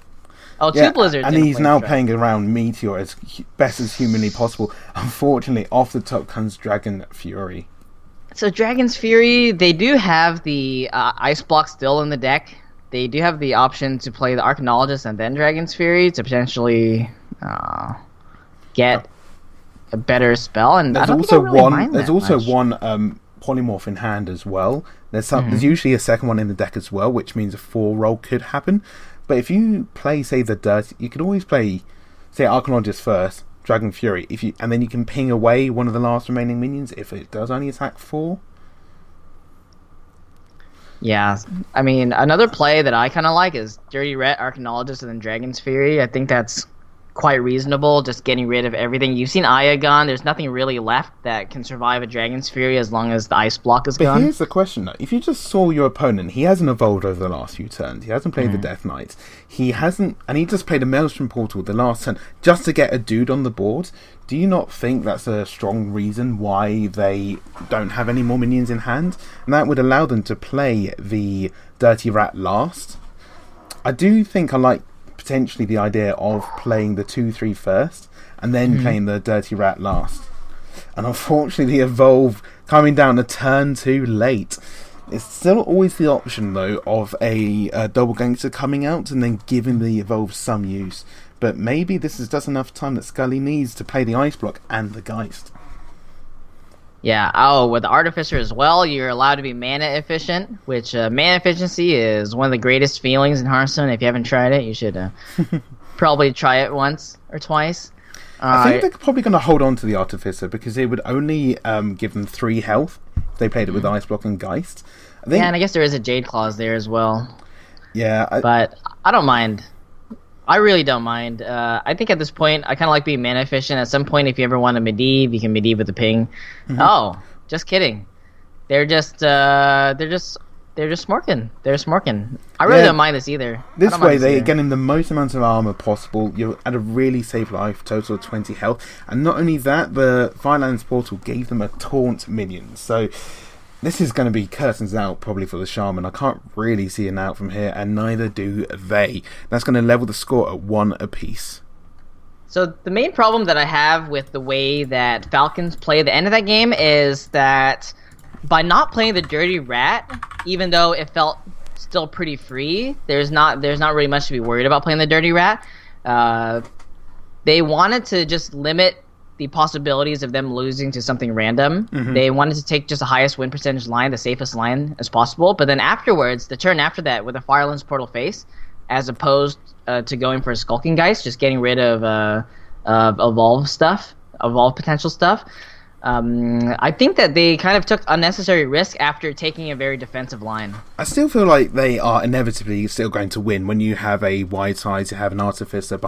Two Blizzards. And he's now playing around Meteor as best as humanly possible. Unfortunately, off the top comes Dragon Fury. So Dragon's Fury, they do have the Ice Block still in the deck. They do have the option to play the Archanologist and then Dragon's Fury to potentially get a better spell. And there's also one polymorph in hand as well. There's usually a second one in the deck as well, which means a 4 roll could happen. But if you play, say, the Dirt, you could always play, say, Archanologist first, Dragon Fury, and then you can ping away one of the last remaining minions if it does only attack 4. Yeah, I mean, another play that I kind of like is Dirty Ret, Archanologist, and then Dragon's Fury. I think that's quite reasonable, just getting rid of everything. You've seen Aya gone. There's nothing really left that can survive a Dragon's Fury as long as the ice block is gone. But here's the question, though. If you just saw your opponent, he hasn't evolved over the last few turns. He hasn't played the Death Knights. He hasn't... And he just played a Maelstrom Portal the last turn just to get a dude on the board. Do you not think that's a strong reason why they don't have any more minions in hand? And that would allow them to play the Dirty Rat last. I do think I like potentially the idea of playing the 2-3 first and then playing the Dirty Rat last. And unfortunately, the Evolve coming down a turn too late. It's still always the option, though, of a double gangster coming out and then giving the Evolve some use. But maybe this is just enough time that Scully needs to play the Ice Block and the Geist. Yeah, with the Artificer as well, you're allowed to be mana efficient, which mana efficiency is one of the greatest feelings in Hearthstone. If you haven't tried it, you should probably try it once or twice. I think they're probably going to hold on to the Artificer because it would only give them 3 health if they played it with Ice Block and Geist. Yeah, and I guess there is a Jade Clause there as well. Yeah. But I don't mind. I really don't mind. I think at this point, I kind of like being mana efficient. At some point, if you ever want to Medivh, you can Medivh with the ping. Oh, just kidding. They're just smorking. They're smorking. I really don't mind this either. This way, they're getting the most amount of armor possible. You're at a really safe life, total of 20 health. And not only that, the Firelands Portal gave them a taunt minion. So this is going to be curtains out probably for the Shaman. I can't really see an out from here, and neither do they. That's going to level the score at 1 apiece. So the main problem that I have with the way that Falcons play the end of that game is that by not playing the Dirty Rat, even though it felt still pretty free, there's not really much to be worried about playing the Dirty Rat. They wanted to just limit the possibilities of them losing to something random. They wanted to take just the highest win percentage line, the safest line as possible. But then afterwards, the turn after that, with a Firelands Portal face, as opposed to going for a Skulking Geist, just getting rid of evolve potential stuff. I think that they kind of took unnecessary risk after taking a very defensive line. I still feel like they are inevitably still going to win when you have a wide side, you have an Artificer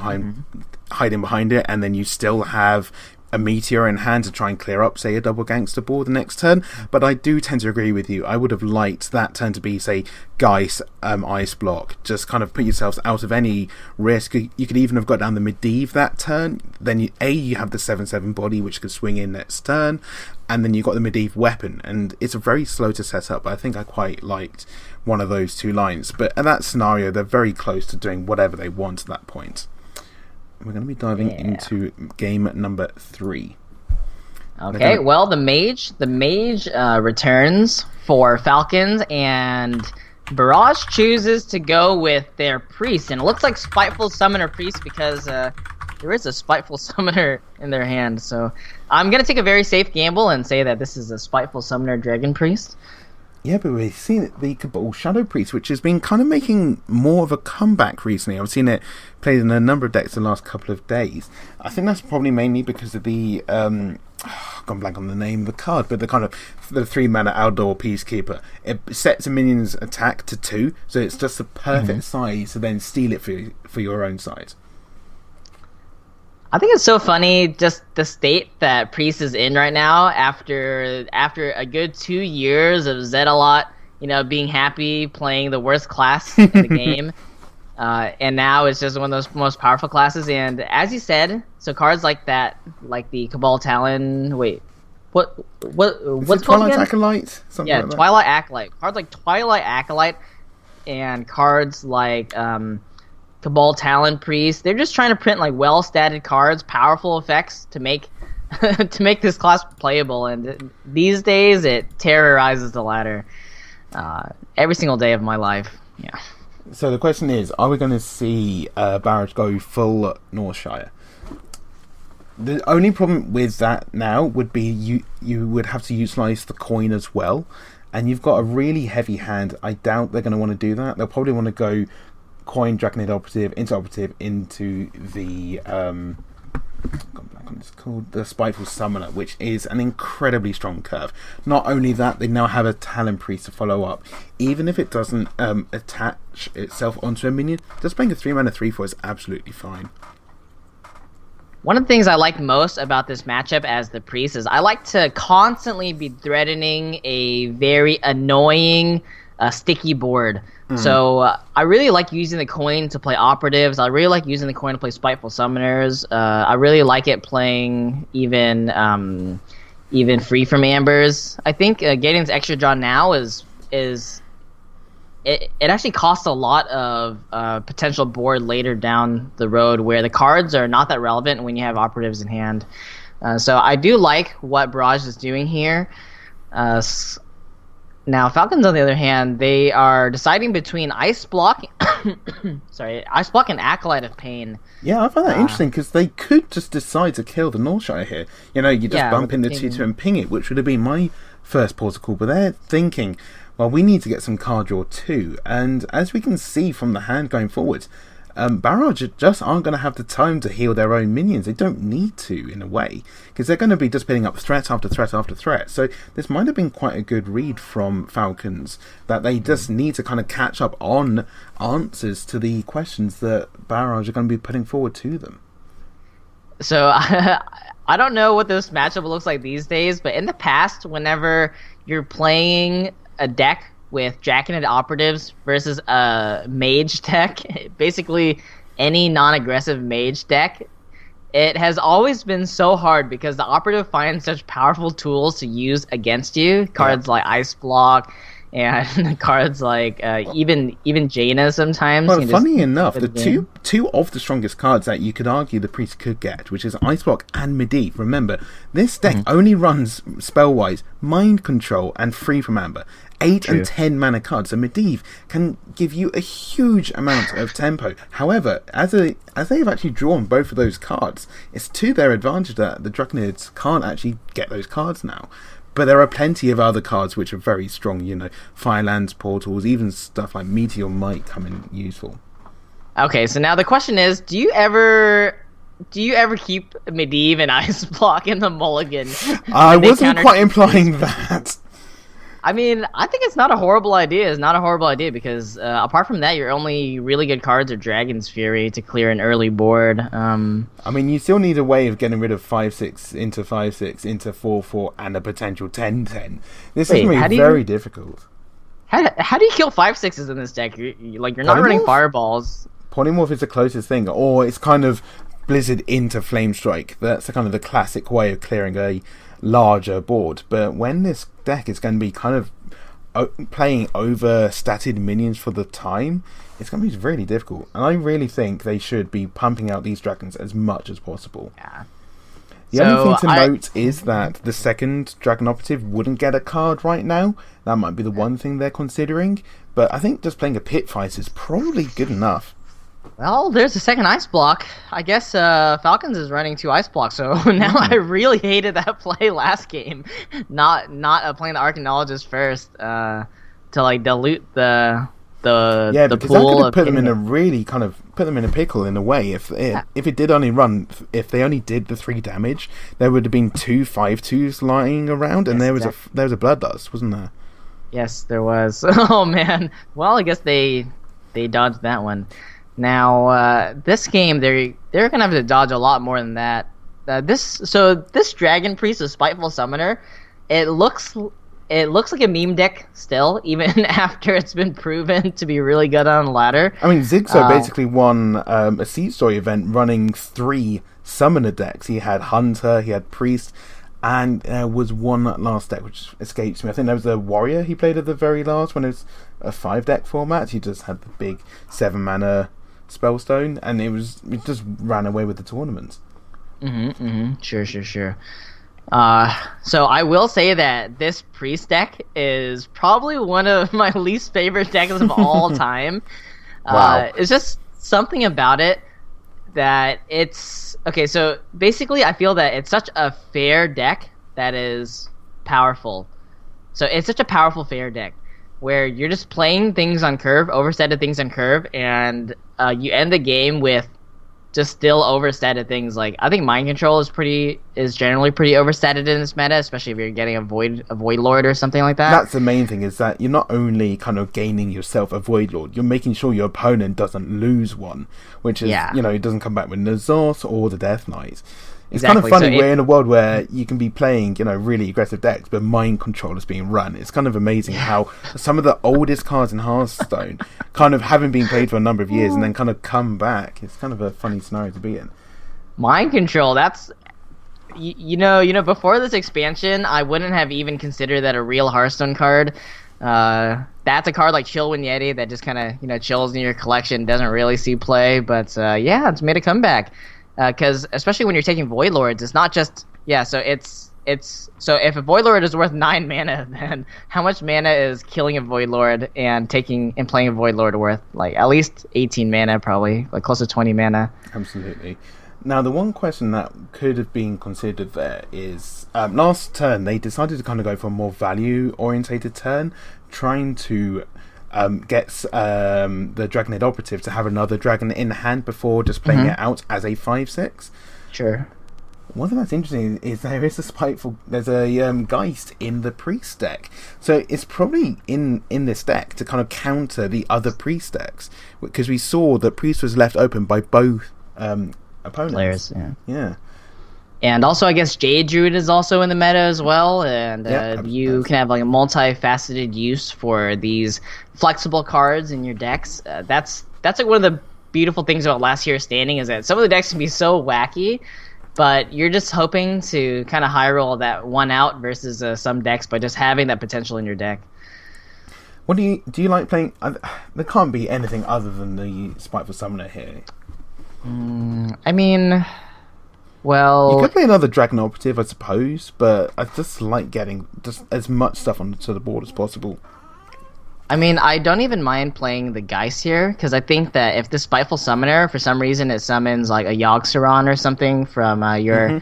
hiding behind it, and then you still have a Meteor in hand to try and clear up, say, a double gangster board the next turn. But I do tend to agree with you. I would have liked that turn to be, say, Geist, Ice Block. Just kind of put yourselves out of any risk. You could even have got down the Medivh that turn. Then you have the 7/7 body, which could swing in next turn. And then you've got the Medivh weapon. And it's very slow to set up, but I think I quite liked one of those 2 lines. But in that scenario, they're very close to doing whatever they want at that point. We're going to be diving into game number 3. Okay, well, the mage returns for Falcons, and Barrage chooses to go with their priest, and it looks like Spiteful Summoner Priest because there is a Spiteful Summoner in their hand. So I'm going to take a very safe gamble and say that this is a Spiteful Summoner Dragon Priest. Yeah, but we've seen the Cabal Shadow Priest, which has been kind of making more of a comeback recently. I've seen it played in a number of decks the last couple of days. I think that's probably mainly because of the I've gone blank on the name of the card, but the kind of the 3-mana outdoor Peacekeeper. It sets a minion's attack to 2, so it's just the perfect size to then steal it for your own side. I think it's so funny just the state that Priest is in right now after a good 2 years of Zedalot, being happy playing the worst class in the game. And now it's just one of those most powerful classes. And as you said, so cards like that, like the Cabal Talon, what's Twilight Acolyte? Yeah, like Twilight Acolyte. Cards like Twilight Acolyte and cards like Cabal Talon Priest. They're just trying to print like well-statted cards, powerful effects to make this class playable. And these days, it terrorizes the ladder every single day of my life. Yeah. So the question is, are we going to see Barrage go full Northshire? The only problem with that now would be you would have to utilise the coin as well, and you've got a really heavy hand. I doubt they're going to want to do that. They'll probably want to go coin, Draconid Operative into the it's called the Spiteful Summoner, which is an incredibly strong curve. Not only that, they now have a Talon Priest to follow up. Even if it doesn't attach itself onto a minion, just playing a 3-mana 3/4 is absolutely fine. One of the things I like most about this matchup as the priest is I like to constantly be threatening a very annoying sticky board. So I really like using the coin to play operatives. I really like using the coin to play spiteful summoners. I really like it playing even free from ambers. I think getting this extra draw now is it actually costs a lot of potential board later down the road where the cards are not that relevant when you have operatives in hand. So I do like what Barrage is doing here. Now, Falcons, on the other hand, they are deciding between Ice Block, Ice Block and Acolyte of Pain. Yeah, I find that interesting because they could just decide to kill the Northshire here. You know, you just bump into 2/2 and ping it, which would have been my first port of call. But they're thinking, well, we need to get some card draw too. And as we can see from the hand going forward, Barrage just aren't going to have the time to heal their own minions. They don't need to, in a way, because they're going to be just putting up threat after threat after threat. So this might have been quite a good read from Falcons, that they just need to kind of catch up on answers to the questions that Barrage are going to be putting forward to them. So I don't know what this matchup looks like these days, but in the past, whenever you're playing a deck with Jacketed Operatives versus a Mage deck, basically any non-aggressive Mage deck, it has always been so hard because the Operative finds such powerful tools to use against you. Cards like Ice Block and cards like even Jaina sometimes. Well, funny enough, the two of the strongest cards that you could argue the priest could get, which is Ice Block and Medivh. Remember, this deck only runs spell-wise Mind Control and Free from Amber. 8 and 10 mana cards, so Medivh can give you a huge amount of tempo. However, as they've actually drawn both of those cards, it's to their advantage that the Draconids can't actually get those cards now. But there are plenty of other cards which are very strong, you know, Firelands, Portals, even stuff like Meteor might come in useful. Okay, so now the question is, do you ever keep Medivh and Ice Block in the mulligan? I wasn't quite implying that. I mean, I think it's not a horrible idea. It's not a horrible idea because apart from that, your only really good cards are Dragon's Fury to clear an early board. I mean, you still need a way of getting rid of 5/6 into 5/6 into 4/4 and a potential 10/10. This is going to be very difficult. How do you kill 5/6s in this deck? You're not running fireballs. Polymorph is the closest thing, or it's kind of Blizzard into Flame Strike. That's kind of the classic way of clearing a larger board. But when this deck is going to be kind of playing over statted minions for the time, it's going to be really difficult. And I really think they should be pumping out these dragons as much as possible. Yeah. The only thing to note is that the second Dragon Operative wouldn't get a card right now. That might be the one thing they're considering. But I think just playing a Pit Fight is probably good enough. Well, there's the second Ice Block. I guess Falcons is running 2 Ice Blocks, so now I really hated that play last game. Not playing the Archaeologist first to like dilute the pool. Yeah, because that could have put them in a really kind of put them in a pickle in a way. If it did only run, if they only did the 3 damage, there would have been 2 5/2s lying around, and there was a Bloodlust, wasn't there? Yes, there was. Oh man. Well, I guess they dodged that one. Now, this game, they're gonna have to dodge a lot more than that. This Dragon Priest, a Spiteful Summoner, it looks like a meme deck still, even after it's been proven to be really good on the ladder. I mean, Zigzo basically won a Seed Story event running 3 Summoner decks. He had Hunter, he had Priest, and there was one last deck which escapes me. I think there was a Warrior he played at the very last when it was a 5-deck format. He just had the big 7 mana Spellstone, and it just ran away with the tournament. Sure. So I will say that this Priest deck is probably one of my least favorite decks of all time. Wow. It's just something about it that it's... Okay, so basically I feel that it's such a fair deck that is powerful. So it's such a powerful fair deck where you're just playing things on curve, overstated things on curve, and you end the game with just still overstated things. Like, I think Mind Control is pretty is generally pretty overstated in this meta, especially if you're getting a Void Lord or something like that. That's the main thing, is that you're not only kind of gaining yourself a Void Lord, you're making sure your opponent doesn't lose one, which is, it doesn't come back with Nazos or the Death Knight. It's kind of funny, we're in a world where you can be playing, really aggressive decks, but mind control is being run. It's kind of amazing how some of the oldest cards in Hearthstone kind of haven't been played for a number of years and then kind of come back. It's kind of a funny scenario to be in. Mind control, that's... before this expansion, I wouldn't have even considered that a real Hearthstone card. That's a card like Chillwind Yeti that just kind of, chills in your collection, doesn't really see play, but it's made a comeback. Because especially when you're taking Void Lords, it's not just so if a Void Lord is worth 9 mana, then how much mana is killing a Void Lord and playing a Void Lord worth? Like at least 18 mana, probably like close to 20 mana. Absolutely. Now the one question that could have been considered there is last turn they decided to kind of go for a more value orientated turn, trying to get the Dragonhead Operative to have another dragon in hand before just playing it out as a 5/6. Sure. One thing that's interesting is there's a Geist in the Priest deck. So it's probably in this deck to kind of counter the other Priest decks, because we saw that Priest was left open by both opponents. Players, yeah. And also, I guess Jade Druid is also in the meta as well, and you can have like a multifaceted use for these flexible cards in your decks. That's like one of the beautiful things about last year's standing, is that some of the decks can be so wacky, but you're just hoping to kind of high roll that one out versus some decks by just having that potential in your deck. What do you like playing? There can't be anything other than the Spiteful Summoner here. I mean, well, you could play another Dragon Operative, I suppose, but I just like getting just as much stuff onto the board as possible. I mean, I don't even mind playing the Geist here, because I think that if the Spiteful Summoner, for some reason, it summons like a Yogg-Saron or something from your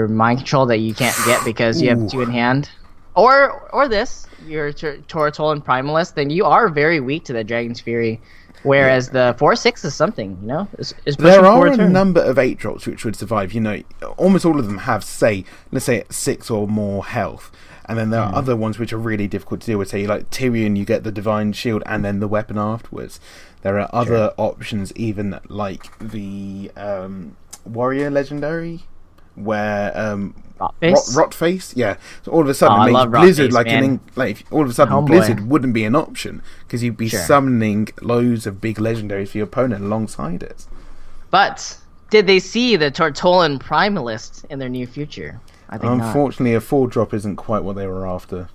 mind control that you can't get because you have 2 in hand, or this your Toratol and Primalist, then you are very weak to the Dragon's Fury. Whereas the 4/6 is something, is there are a number of 8-drops which would survive. Almost all of them have, let's say 6 or more health, and then there are other ones which are really difficult to deal with. Say like Tyrion, you get the Divine Shield and then the weapon afterwards. There are other options, even like the Warrior Legendary, where Rotface, yeah. So all of a sudden, it makes Blizzard all of a sudden Blizzard wouldn't be an option, because you'd be summoning loads of big legendaries for your opponent alongside it. But did they see the Tortolan Primalist in their near future? I think unfortunately, a 4-drop isn't quite what they were after.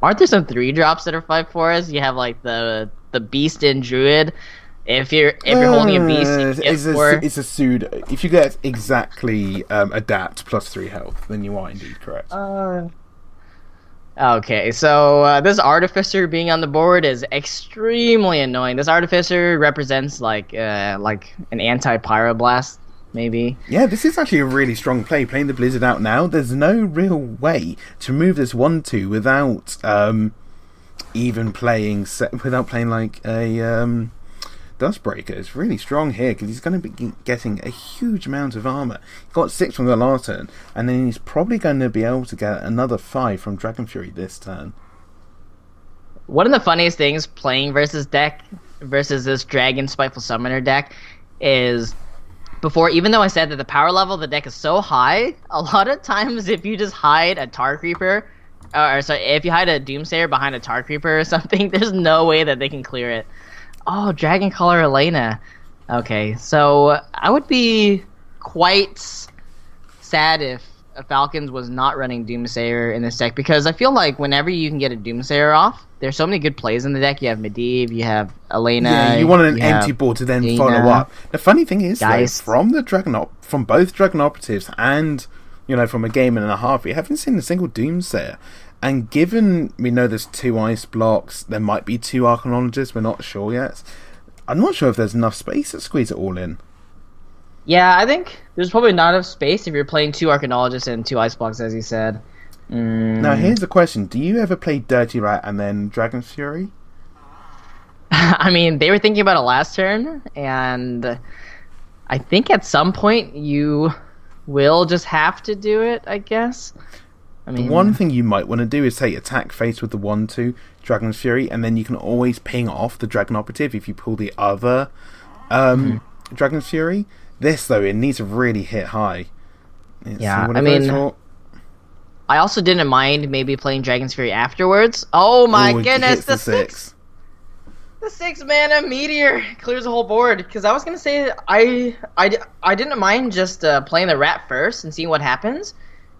Aren't there some 3-drops that are 5/4s? You have like the Beast and Druid. If you're holding a beast, it's a pseudo. If you get exactly adapt plus 3 health, then you are indeed correct. Okay, so this Artificer being on the board is extremely annoying. This Artificer represents like an anti-Pyroblast, maybe. Yeah, this is actually a really strong play. Playing the Blizzard out now, there's no real way to move this 1/2 without even playing like a Dustbreaker. Is really strong here, because he's going to be getting a huge amount of armor. He got 6 from the last turn, and then he's probably going to be able to get another 5 from Dragon Fury this turn. One of the funniest things playing versus this Dragon Spiteful Summoner deck is, before, even though I said that the power level of the deck is so high, a lot of times if you just hide a Tar Creeper, if you hide a Doomsayer behind a Tar Creeper or something, there's no way that they can clear it. Oh, Dragon Caller Elena. Okay, so I would be quite sad if Falcons was not running Doomsayer in this deck, because I feel like whenever you can get a Doomsayer off, there's so many good plays in the deck. You have Medivh, you have Elena. Yeah, you want an empty board to then follow up. The funny thing is, though, from both Dragon Operatives and from a game and a half, we haven't seen a single Doomsayer. And given we know there's 2 ice blocks, there might be 2 Archaeologists, we're not sure yet. I'm not sure if there's enough space to squeeze it all in. Yeah, I think there's probably not enough space if you're playing 2 Archaeologists and 2 ice blocks, as you said. Now, here's the question. Do you ever play Dirty Rat and then Dragon Fury? I mean, they were thinking about it last turn, and I think at some point you will just have to do it, I guess. I mean, one thing you might want to do is say attack face with the 1/2 Dragon's Fury, and then you can always ping off the Dragon Operative if you pull the other Dragon's Fury. This, though, it needs to really hit high. Yeah, I mean, I also didn't mind maybe playing Dragon's Fury afterwards. Oh my goodness, the 6! The 6-mana Meteor clears the whole board. Because I was going to say, I didn't mind just playing the Rat first and seeing what happens.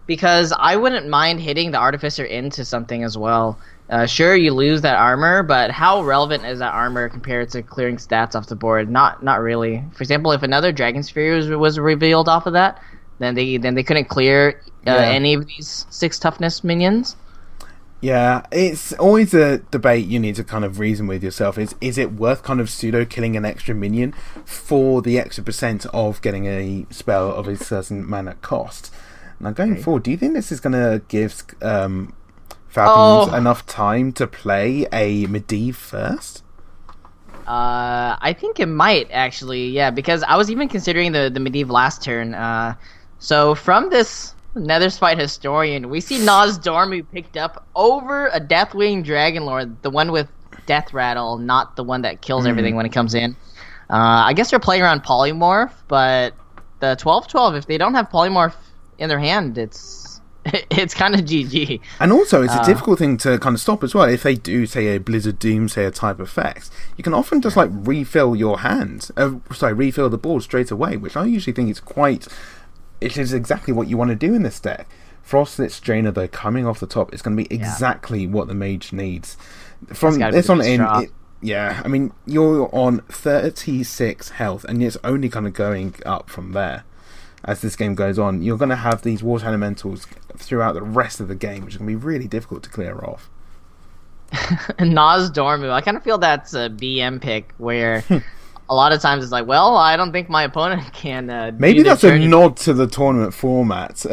Because I wouldn't mind hitting the Artificer into something as well. Sure, you lose that armor, but how relevant is that armor compared to clearing stats off the board? Not really. For example, if another Dragon's Fury was revealed off of that, then they couldn't clear any of these 6 toughness minions. Yeah, it's always a debate you need to kind of reason with yourself. Is it worth kind of pseudo killing an extra minion for the extra % of getting a spell of a certain mana cost? Now going forward, do you think this is going to give Falcons enough time to play a Medivh first? I think it might actually, yeah, because I was even considering the Medivh last turn. So from this Netherspite Historian, we see Naz Dormu picked up over a Deathwing Dragonlord, the one with Death Rattle, not the one that kills everything when it comes in. I guess they're playing around Polymorph, but the 12/12, if they don't have Polymorph in their hand, it's kind of GG. And also, it's a difficult thing to kind of stop as well. If they do, say, a Blizzard Doomsayer type effects, you can often just like refill your hand, refill the board straight away, which I usually think is it is exactly what you want to do in this deck. Frostlit Drainer, though, coming off the top, is going to be exactly what the mage needs. From this on in, I mean, you're on 36 health, and it's only kind of going up from there. As this game goes on, you're going to have these water elementals throughout the rest of the game, which is going to be really difficult to clear off. Naz Dormu, I kind of feel that's a BM pick where a lot of times it's like, well, I don't think my opponent can. Maybe that's a nod to the tournament format,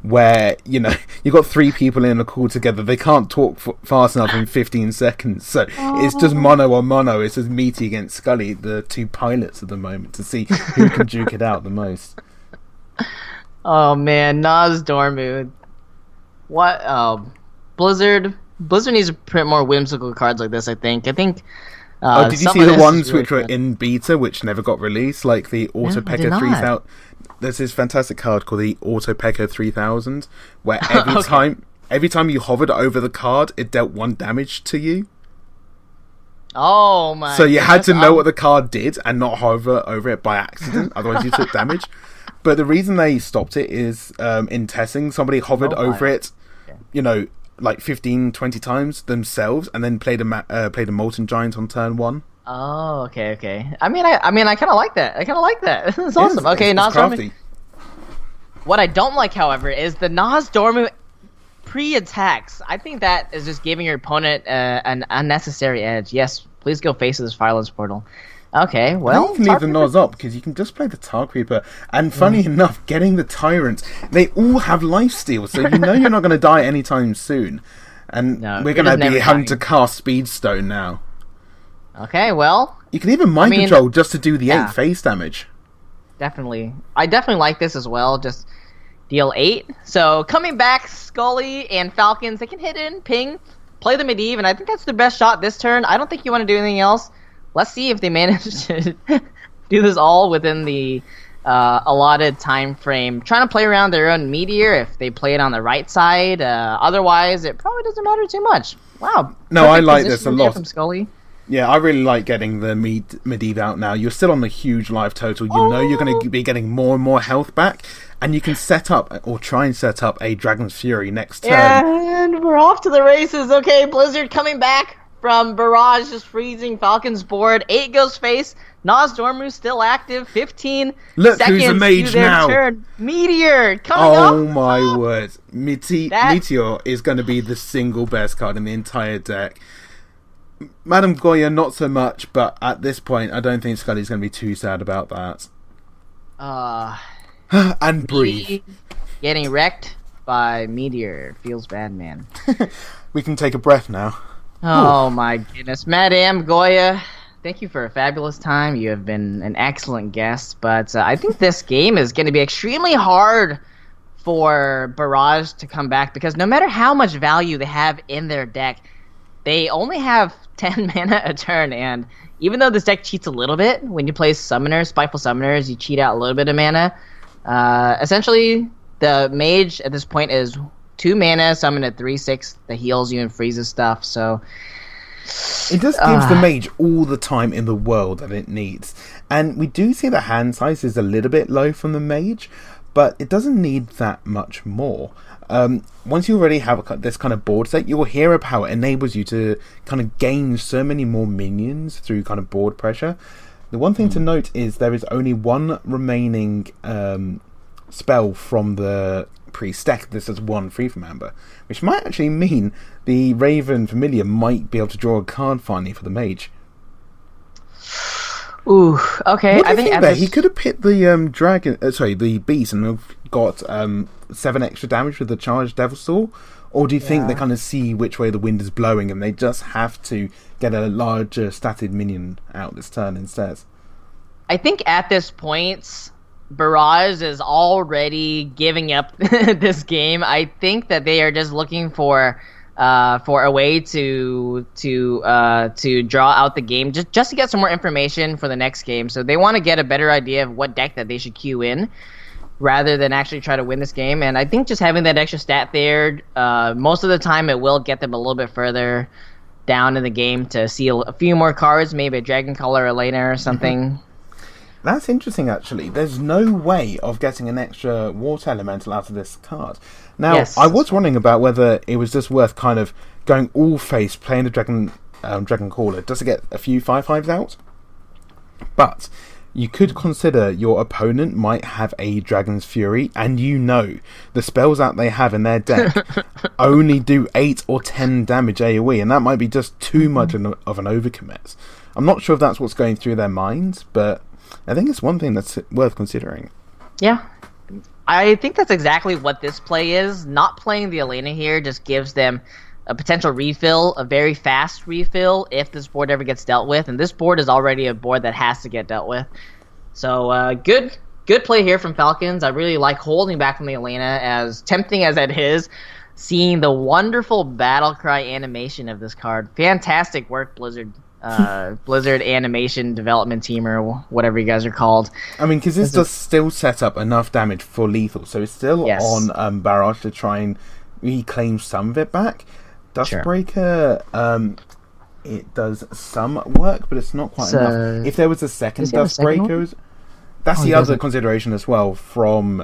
where you've got 3 people in a call together. They can't talk fast enough in 15 seconds, so it's just mono on mono. It's just Meaty against Scully, the 2 pilots at the moment, to see who can duke it out the most. Oh man, Naz Dormu. What? Blizzard needs to print more whimsical cards like this. I think. Did you see the ones which were in beta, which never got released, like the Auto P.E.K.K.A. 3000? There's this fantastic card called the Auto P.E.K.K.A. 3000, where every time you hovered over the card, it dealt 1 damage to you. Oh my! So you had to know what the card did and not hover over it by accident, otherwise you took damage. But the reason they stopped it is in testing, somebody hovered over it, like 15, 20 times themselves, and then played a Molten Giant on turn 1. Oh, okay. I mean, I kind of like that. It's awesome. Naz Dormu. What I don't like, however, is the Naz Dormu pre-attacks. I think that is just giving your opponent an unnecessary edge. Yes, please go face this Violence Portal. Okay, well, you can leave the Naz up because you can just play the Tar Creeper. And funny enough, getting the Tyrant, they all have lifesteal, so you're not going to die anytime soon. And we're going to be having to cast Speedstone now. Okay, well, you can even mind control just to do the 8 face damage. Definitely, I definitely like this as well. Just deal 8. So coming back, Scully and Falcons, they can hit in, ping, play the Medivh, and I think that's their best shot this turn. I don't think you want to do anything else. Let's see if they manage to do this all within the allotted time frame. Trying to play around their own Meteor if they play it on the right side. Otherwise, it probably doesn't matter too much. Wow. No, I like this a lot. From Scully. Yeah, I really like getting the Medivh out now. You're still on the huge life total. You're going to be getting more and more health back. And you can set up, or try and set up, a Dragon's Fury next turn. And we're off to the races. Okay, Blizzard coming back from Barrage, just freezing Falcon's board. 8 goes face. Naz Dormu still active. 15 Look seconds who's a mage to their now. turn. Meteor coming up. Oh my word. Meteor is going to be the single best card in the entire deck. Madame Goya, not so much, but at this point, I don't think Scully's going to be too sad about that. And breathe. Getting wrecked by Meteor. Feels bad, man. We can take a breath now. Oh my goodness. Madame Goya. thank you for a fabulous time. You have been an excellent guest, but I think this game is going to be extremely hard for Barrage to come back because no matter how much value they have in their deck, they only have 10 mana a turn, and even though this deck cheats a little bit, when you play Summoners, Spiteful Summoners, you cheat out a little bit of mana. Essentially, the Mage at this point is 2 mana, summon a 3/6 that heals you and freezes stuff, so... It just gives the Mage all the time in the world that it needs. And we do see the hand size is a little bit low from the Mage, but it doesn't need that much more. Once you already have this kind of board set, you will hear of how it enables you to kind of gain so many more minions through kind of board pressure. The one thing to note is there is only one remaining spell from the pre-stack. This is 1 free from Amber, which might actually mean the Raven Familiar might be able to draw a card finally for the Mage. Ooh, okay. What do you think there? He could have picked the dragon, the beast, and have got 7 extra damage with the charged Devil Saw. Or do you think they kind of see which way the wind is blowing, and they just have to get a larger statted minion out this turn instead? I think at this point, Barrage is already giving up this game. I think that they are just looking for a way to draw out the game, just to get some more information for the next game. So they want to get a better idea of what deck that they should queue in, rather than actually try to win this game. And I think just having that extra stat there, most of the time it will get them a little bit further down in the game to see a few more cards, maybe a Dragon Color Elena or something. That's interesting, actually. There's no way of getting an extra Water Elemental out of this card. Now, yes, I was wondering about whether it was just worth kind of going all face, playing the Dragon Caller, just to get a few 5/5s out. But you could consider your opponent might have a Dragon's Fury, and the spells that they have in their deck only do 8 or 10 damage AoE, and that might be just too much of an overcommit. I'm not sure if that's what's going through their minds, but I think it's one thing that's worth considering. Yeah. I think that's exactly what this play is. Not playing the Elena here just gives them a potential refill, a very fast refill, if this board ever gets dealt with. And this board is already a board that has to get dealt with. So, good play here from Falcons. I really like holding back from the Elena, as tempting as that is. Seeing the wonderful battle cry animation of this card. Fantastic work, Blizzard. Blizzard animation development team, or whatever you guys are called. I mean, because this does still set up enough damage for lethal, so it's still on Barrage to try and reclaim some of it back. Dustbreaker, it does some work, but it's not quite enough. If there was a second Dustbreaker, that's the other consideration as well from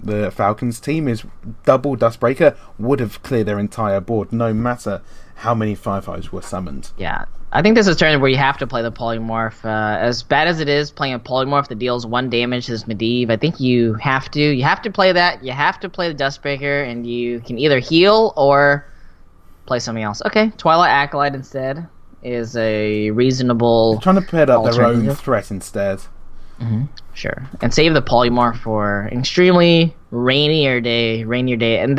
the Falcons team, is double Dustbreaker would have cleared their entire board, no matter how many 5/5s were summoned. Yeah. I think this is a turn where you have to play the Polymorph. As bad as it is, playing a Polymorph that deals 1 damage to this Medivh, I think you have to play that. You have to play the Dustbreaker, and you can either heal or play something else. Okay, Twilight Acolyte instead is a reasonable... They're trying to put up their own threat instead. Mm-hmm. Sure. And save the Polymorph for an extremely rainier day. And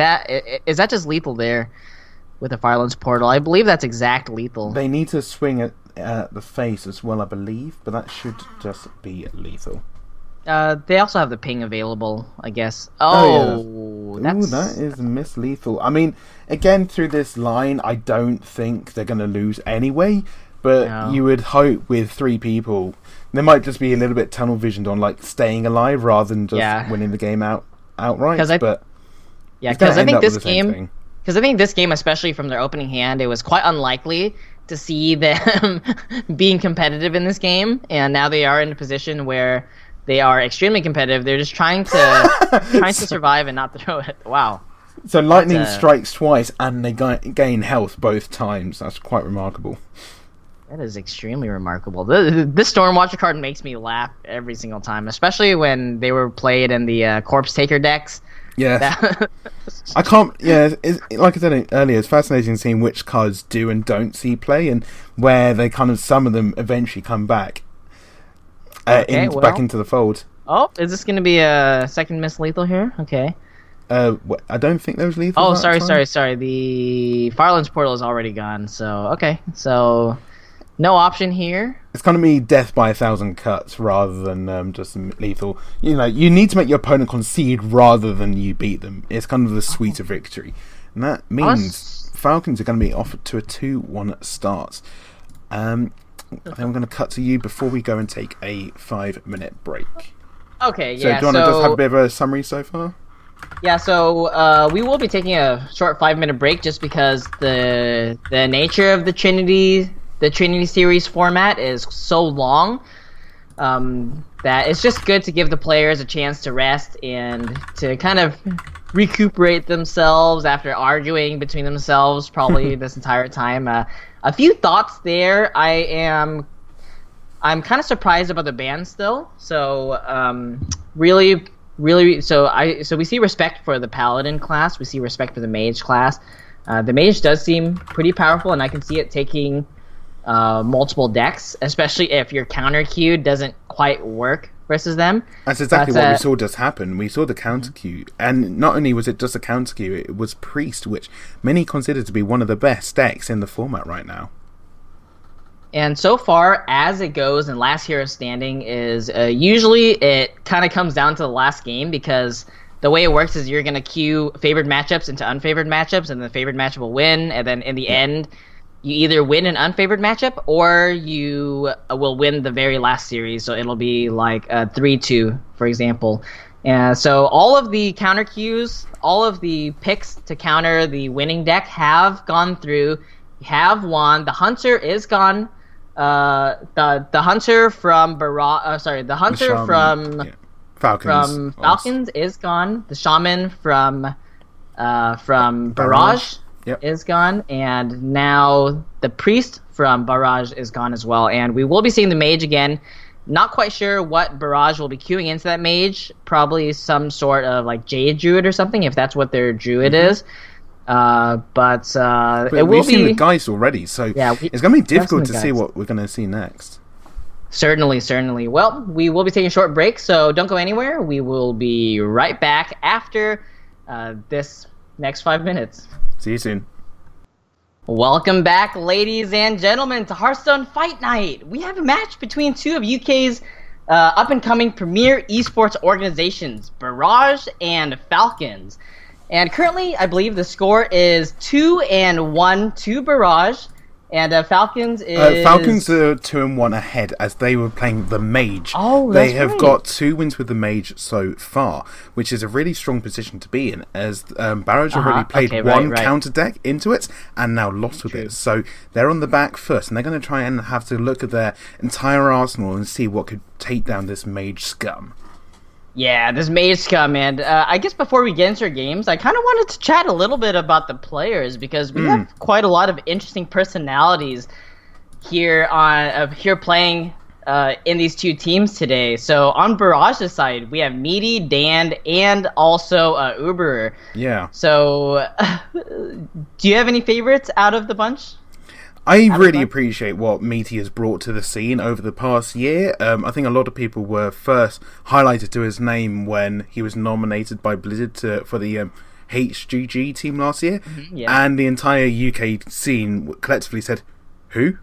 is that just lethal there? With the Firelands Portal. I believe that's exact lethal. They need to swing at the face as well, I believe, but that should just be lethal. They also have the ping available, I guess. That is miss lethal. I mean, again, through this line, I don't think they're going to lose anyway, but you would hope with 3 people, they might just be a little bit tunnel visioned on like staying alive rather than just winning the game outright. Because I think this game... Because I think this game, especially from their opening hand, it was quite unlikely to see them being competitive in this game. And now they are in a position where they are extremely competitive. They're just trying to survive and not throw it. Wow. So lightning strikes twice and they gain health both times. That's quite remarkable. That is extremely remarkable. This Stormwatcher card makes me laugh every single time, especially when they were played in the Corpse Taker decks. Yeah, I can't. Yeah, like I said earlier, it's fascinating seeing which cards do and don't see play, and where they kind of some of them eventually come back back into the fold. Oh, is this going to be a second miss lethal here? Okay. I don't think there was lethal. Oh, sorry. The Firelands Portal is already gone. So okay, so no option here. It's going to be death by 1,000 cuts rather than just lethal. You know, you need to make your opponent concede rather than you beat them. It's kind of the sweeter victory. And that means Falcons are going to be off to a 2-1 start. I think I'm going to cut to you before we go and take a 5-minute break. Okay, So do you want to just have a bit of a summary so far? Yeah, so we will be taking a short 5-minute break just because the nature of the Trinity series format is so long that it's just good to give the players a chance to rest and to kind of recuperate themselves after arguing between themselves probably this entire time. A few thoughts there. I'm kind of surprised about the ban still. So really, so we see respect for the Paladin class. We see respect for the Mage class. The Mage does seem pretty powerful, and I can see it taking multiple decks, especially if your counter queue doesn't quite work versus them. That's exactly what we saw just happen. We saw the counter queue, and not only was it just a counter queue, it was Priest, which many consider to be one of the best decks in the format right now. And so far, as it goes, and last hero standing is usually it kind of comes down to the last game, because the way it works is you're going to queue favored matchups into unfavored matchups, and the favored matchup will win, and then in the end, you either win an unfavored matchup or you will win the very last series. So it'll be like 3-2, for example. And so all of the counter queues, all of the picks to counter the winning deck have gone through, have won. The Hunter is gone. The Hunter from Barrage, the Hunter from Falcons is gone. The Shaman from Barrage. Yep. Is gone, and now the Priest from Barrage is gone as well, and we will be seeing the Mage again. Not quite sure what Barrage will be queuing into that Mage, probably some sort of like Jade Druid or something, if that's what their Druid is. But it will we've seen the Geist already, so yeah, it's going to be difficult to see what we're going to see next. Certainly. Well, we will be taking a short break, so don't go anywhere. We will be right back after this next 5 minutes. See you soon. Welcome back, ladies and gentlemen, to Hearthstone Fight Night. We have a match between two of UK's up-and-coming premier esports organizations, Barrage and Falcons. And currently, I believe the score is 2-1 to Barrage, and Falcons is... Falcons are 2-1 ahead as they were playing the Mage. Oh, they have got 2 wins with the Mage so far, which is a really strong position to be in, as Barrage already played one counter deck into it and now lost with it. So they're on the back first, and they're going to try and have to look at their entire arsenal and see what could take down this Mage scum. Yeah, this Mage scum, and I guess before we get into our games, I kind of wanted to chat a little bit about the players, because we have quite a lot of interesting personalities here playing in these two teams today. So on Barrage's side, we have Meaty, Dan, and also Uberer. Yeah. So do you have any favorites out of the bunch? I really appreciate what Meaty has brought to the scene over the past year. I think a lot of people were first highlighted to his name when he was nominated by Blizzard for the HGG team last year, and the entire UK scene collectively said, "Who?"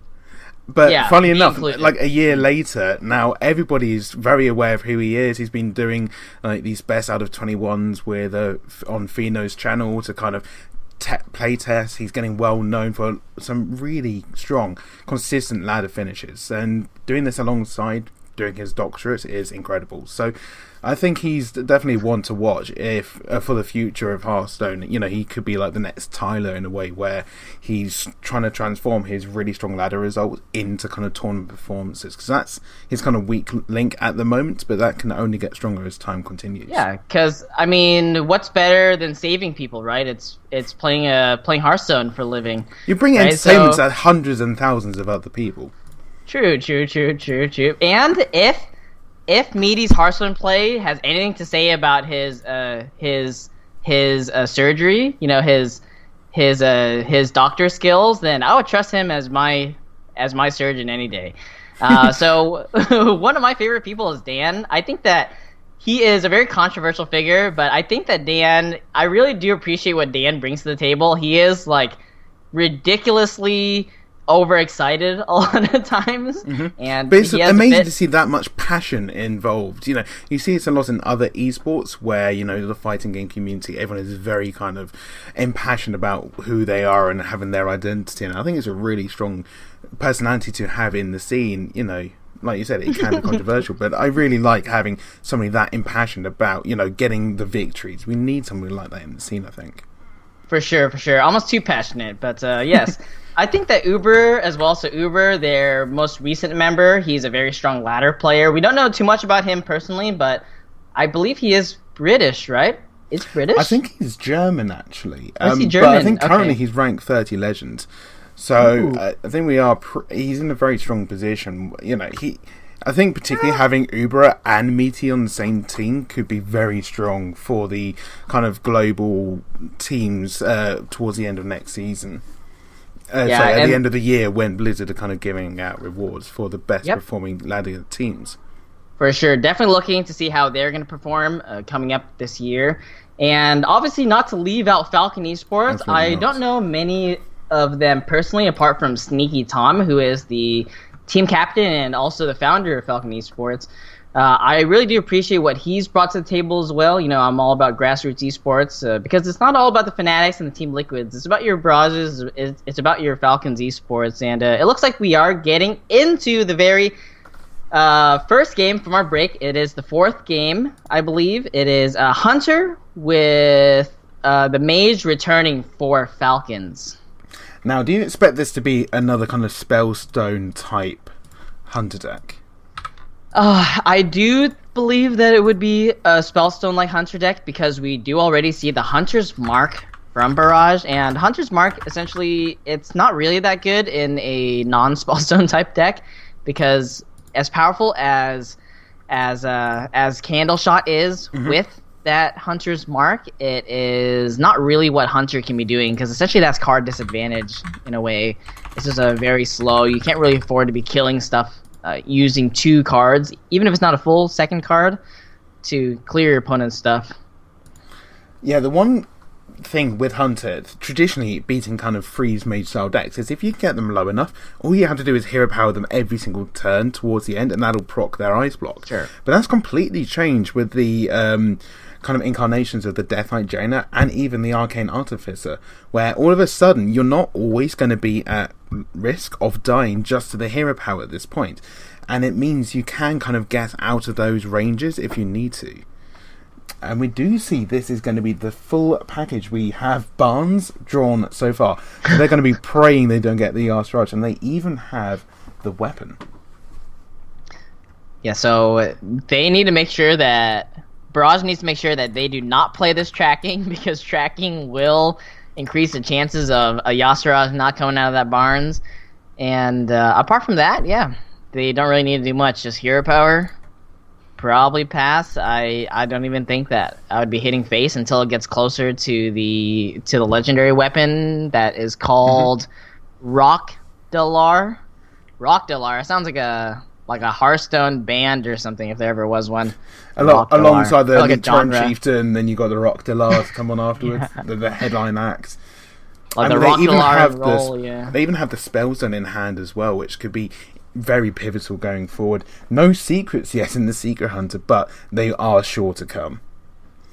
But funny enough, like a year later, now everybody's very aware of who he is. He's been doing like these best out of 21s with on Fino's channel to kind of play tests. He's getting well known for some really strong, consistent ladder finishes, and doing this alongside doing his doctorate is incredible. So I think he's definitely one to watch if for the future of Hearthstone. You know, he could be like the next Tyler in a way, where he's trying to transform his really strong ladder results into kind of tournament performances, because that's his kind of weak link at the moment, but that can only get stronger as time continues. Yeah, because I mean, what's better than saving people, right? It's playing Hearthstone for a living. You bring entertainment to hundreds and thousands of other people. True. And if Meaty's Hearthstone play has anything to say about his surgery, you know, his doctor skills, then I would trust him as my surgeon any day. So one of my favorite people is Dan. I think that he is a very controversial figure, but I think that I really do appreciate what Dan brings to the table. He is like ridiculously overexcited a lot of times, and But it's he has amazing to see that much passion involved. You know, you see it's a lot in other esports where, you know, the fighting game community, everyone is very kind of impassioned about who they are and having their identity. And I think it's a really strong personality to have in the scene. You know, like you said, it can be controversial, but I really like having somebody that impassioned about, you know, getting the victories. We need somebody like that in the scene, I think. For sure. Almost too passionate, but yes. I think that Uber as well. So Uber, their most recent member, he's a very strong ladder player. We don't know too much about him personally, but I believe he is British, right? Is British? I think he's German, actually. Is he German? But I think currently he's ranked 30 Legends. So I think he's in a very strong position. You know, I think particularly having Uber and Meaty on the same team could be very strong for the kind of global teams towards the end of next season. At the end of the year when Blizzard are kind of giving out rewards for the best performing ladder teams. For sure. Definitely looking to see how they're going to perform coming up this year. And obviously not to leave out Falcon Esports. I don't know many of them personally apart from Sneaky Tom, who is the team captain and also the founder of Falcon Esports. I really do appreciate what he's brought to the table as well. You know, I'm all about grassroots esports because it's not all about the Fanatics and the Team Liquids. It's about your Barrages. It's about your Falcons esports. And it looks like we are getting into the very first game from our break. It is the fourth game, I believe. It is Hunter with the Mage returning for Falcons. Now, do you expect this to be another kind of Spellstone type Hunter deck? I do believe that it would be a Spellstone-like Hunter deck because we do already see the Hunter's Mark from Barrage, and Hunter's Mark, essentially, it's not really that good in a non-Spellstone type deck because as powerful as Candle Shot is with that Hunter's Mark, it is not really what Hunter can be doing because essentially that's card disadvantage in a way. It's just a very slow. You can't really afford to be killing stuff using two cards, even if it's not a full second card, to clear your opponent's stuff. Yeah, the one thing with Hunter, traditionally beating kind of freeze mage style decks, is if you get them low enough, all you have to do is hero power them every single turn towards the end, and that'll proc their ice block. Sure. But that's completely changed with the kind of incarnations of the Death Knight Jaina and even the Arcane Artificer, where all of a sudden you're not always going to be at risk of dying just to the hero power at this point, and it means you can kind of get out of those ranges if you need to. And we do see this is going to be the full package. We have Barnes drawn so far, so they're going to be praying they don't get the Arstrage, and they even have the weapon. Yeah, so they need to make sure that Barrage needs to make sure that they do not play this tracking, because tracking will increase the chances of a Yasiraj not coming out of that Barnes. And apart from that, yeah, they don't really need to do much. Just hero power, probably pass. I don't even think that I would be hitting face until it gets closer to the legendary weapon that is called Rock Delar. Rock Delar. It sounds like a Hearthstone band or something, if there ever was one. Alongside the like Torrent Chieftain, then you got the Rock Delar to come on afterwards, the headline acts. Like the Rock Delar roll, yeah. They even have the Spellstone in hand as well, which could be very pivotal going forward. No secrets yet in the Secret Hunter, but they are sure to come.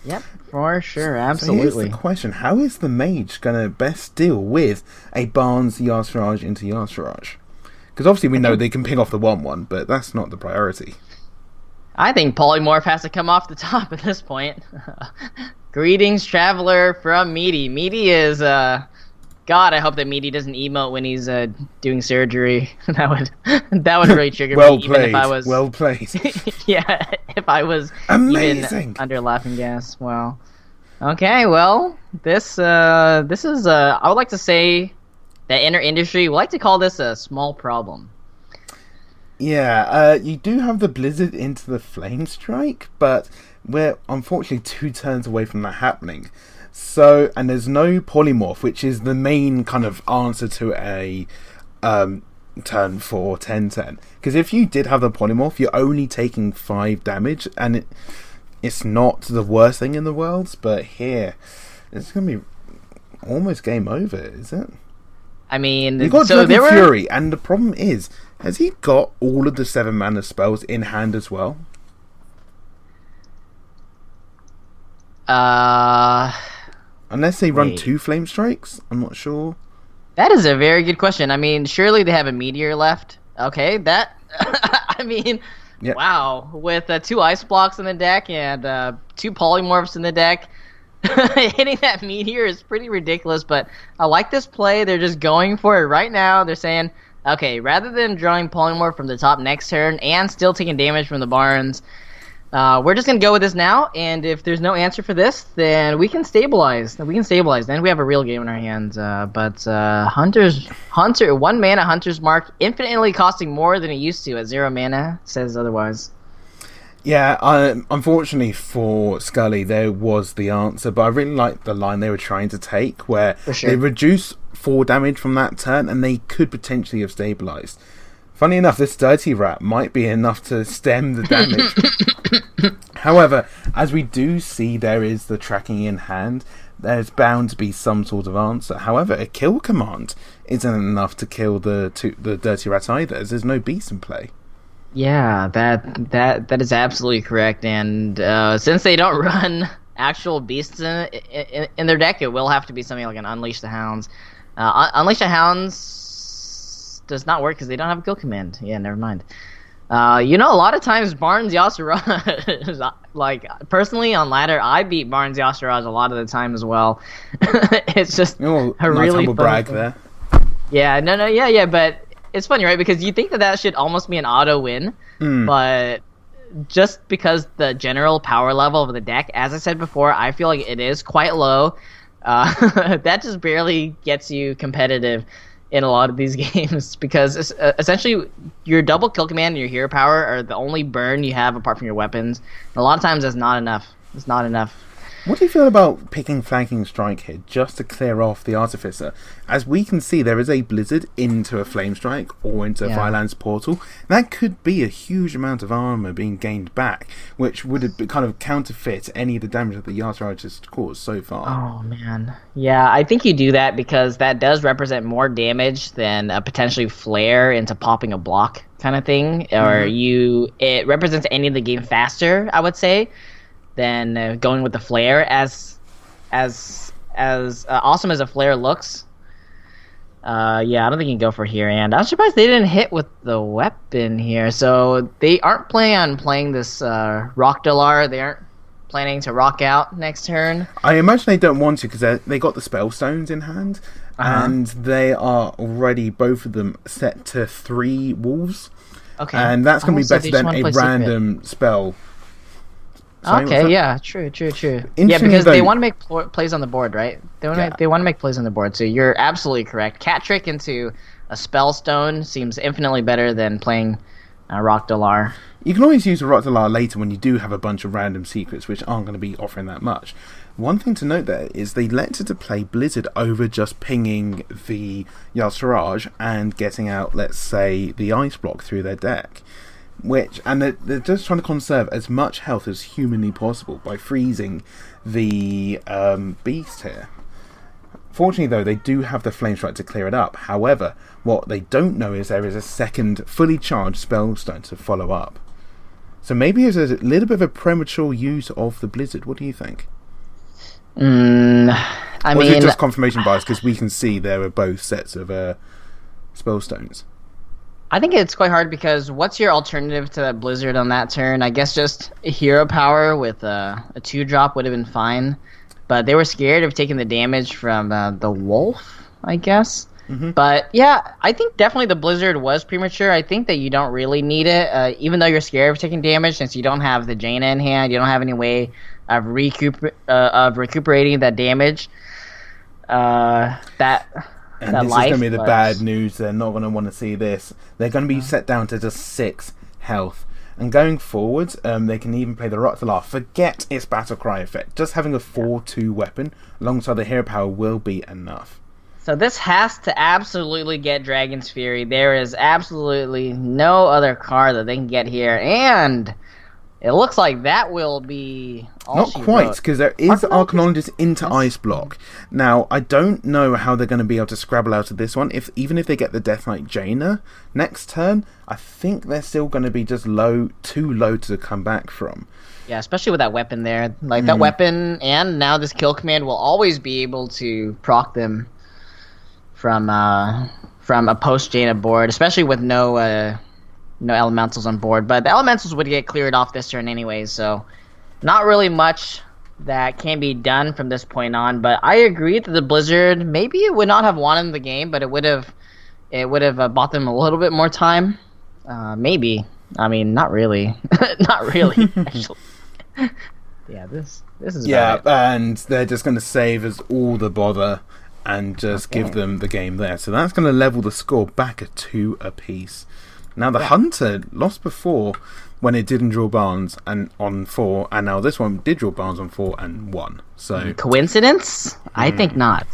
Yep, for sure, absolutely. So here's the question: how is the Mage going to best deal with a Barnes Yasiraj into Yasiraj? Because obviously we know they can ping off the 1/1, but that's not the priority. I think Polymorph has to come off the top at this point. Greetings, Traveler from Meaty. Meaty is, God, I hope that Meaty doesn't emote when he's doing surgery. That would really trigger me, even if I was... Well played. Yeah, if I was even under laughing gas. Well, okay, well, this is, I would like to say that in our industry, we like to call this a small problem. Yeah, you do have the Blizzard into the Flame Strike, but we're unfortunately 2 turns away from that happening. So, and there's no Polymorph, which is the main kind of answer to a turn 4 10-10. Because if you did have the Polymorph, you're only taking 5 damage, and it's not the worst thing in the world, but here, it's going to be almost game over, is it? I mean, You got so Dragon Fury, and the problem is, has he got all of the 7-mana spells in hand as well? Unless they run 2 Flame Strikes, I'm not sure. That is a very good question. I mean, surely they have a Meteor left. Okay, that... I mean, wow. With 2 Ice Blocks in the deck and 2 Polymorphs in the deck, hitting that Meteor is pretty ridiculous, but I like this play. They're just going for it right now. They're saying, okay, rather than drawing Polymorph from the top next turn and still taking damage from the Barns, we're just going to go with this now, and if there's no answer for this, then we can stabilize. Then we have a real game in our hands. But Hunter, 1 mana Hunter's Mark, infinitely costing more than it used to at 0 mana, says otherwise. Yeah, unfortunately for Scully, there was the answer, but I really liked the line they were trying to take, where they reduce 4 damage from that turn, and they could potentially have stabilized. Funny enough, this Dirty Rat might be enough to stem the damage. However, as we do see there is the tracking in hand, there's bound to be some sort of answer. However, a kill command isn't enough to kill the Dirty Rat either, as there's no beast in play. Yeah, that is absolutely correct, and since they don't run actual beasts in their deck, it will have to be something like an Unleash the Hounds. Unleash the Hounds does not work because they don't have a kill command. Yeah, never mind. A lot of times Barnes Yasiraj, like, personally on ladder, I beat Barnes Yasiraj a lot of the time as well. It's just a really fun brag there. Yeah, yeah, but it's funny, right? Because you think that should almost be an auto win, but just because the general power level of the deck, as I said before, I feel like it is quite low. That just barely gets you competitive in a lot of these games, because essentially your double kill command and your hero power are the only burn you have apart from your weapons. And a lot of times that's not enough. It's not enough. What do you feel about picking Flanking Strike here just to clear off the Artificer? As we can see, there is a Blizzard into a Flame Strike or into a Firelands Portal. That could be a huge amount of armor being gained back, which would have kind of counterfeit any of the damage that the Yasiraj has caused so far. Oh, man. Yeah, I think you do that because that does represent more damage than a potentially Flare into popping a block kind of thing. Or it represents ending the game faster, I would say, than going with the Flare. As awesome as a Flare looks, I don't think you can go for here. And I'm surprised they didn't hit with the weapon here. So they aren't planning on playing this Rock Dalar. They aren't planning to rock out next turn. I imagine they don't want to, because they got the Spellstones in hand, and they are already, both of them, set to 3 Wolves. Okay. And that's going to be better than a random spell. Okay, yeah, true. Yeah, because they want to make plays on the board, right? They want to make plays on the board, so you're absolutely correct. Cat Trick into a Spellstone seems infinitely better than playing Rock Dalar. You can always use a Rock Dalar later when you do have a bunch of random secrets, which aren't going to be offering that much. One thing to note there is they elected to play Blizzard over just pinging the Yasiraj and getting out, let's say, the Ice Block through their deck. They're just trying to conserve as much health as humanly possible by freezing the beast here. Fortunately, though, they do have the Flame Strike to clear it up. However, what they don't know is there is a second fully charged Spellstone to follow up. So maybe it's a little bit of a premature use of the Blizzard. What do you think? I mean, is it just confirmation bias because we can see there are both sets of Spellstones? I think it's quite hard because what's your alternative to that Blizzard on that turn? I guess just a hero power with a 2-drop would have been fine. But they were scared of taking the damage from the Wolf, I guess. But yeah, I think definitely the Blizzard was premature. I think that you don't really need it, even though you're scared of taking damage, since you don't have the Jaina in hand. You don't have any way of recuperating that damage. And this is going to be the bad news. They're not going to want to see this. They're going to be set down to just 6 health. And going forward, they can even play the Rock Dalar. Forget its Battle Cry effect. Just having a 4-2 weapon alongside the hero power will be enough. So this has to absolutely get Dragon's Fury. There is absolutely no other card that they can get here. And It looks like that will be all Not she quite, wrote. because there is Archanologist into Ice Block. Now, I don't know how they're going to be able to scrabble out of this one. Even if they get the Death Knight Jaina next turn, I think they're still going to be just too low to come back from. Yeah, especially with that weapon there. Like, that weapon and now this kill command will always be able to proc them from a post-Jaina board, especially with no elementals on board. But the elementals would get cleared off this turn anyways, so not really much that can be done from this point on. But I agree that the Blizzard, maybe it would not have won the game, but it would have bought them a little bit more time. Maybe. I mean, not really. Not really, actually. Yeah, this is about it. And they're just going to save us all the bother and just give them the game there. So that's going to level the score back at 2 apiece. Now the Hunter lost before when it didn't draw barns and on 4, and now this one did draw barns on 4 and 1. So coincidence? I think not.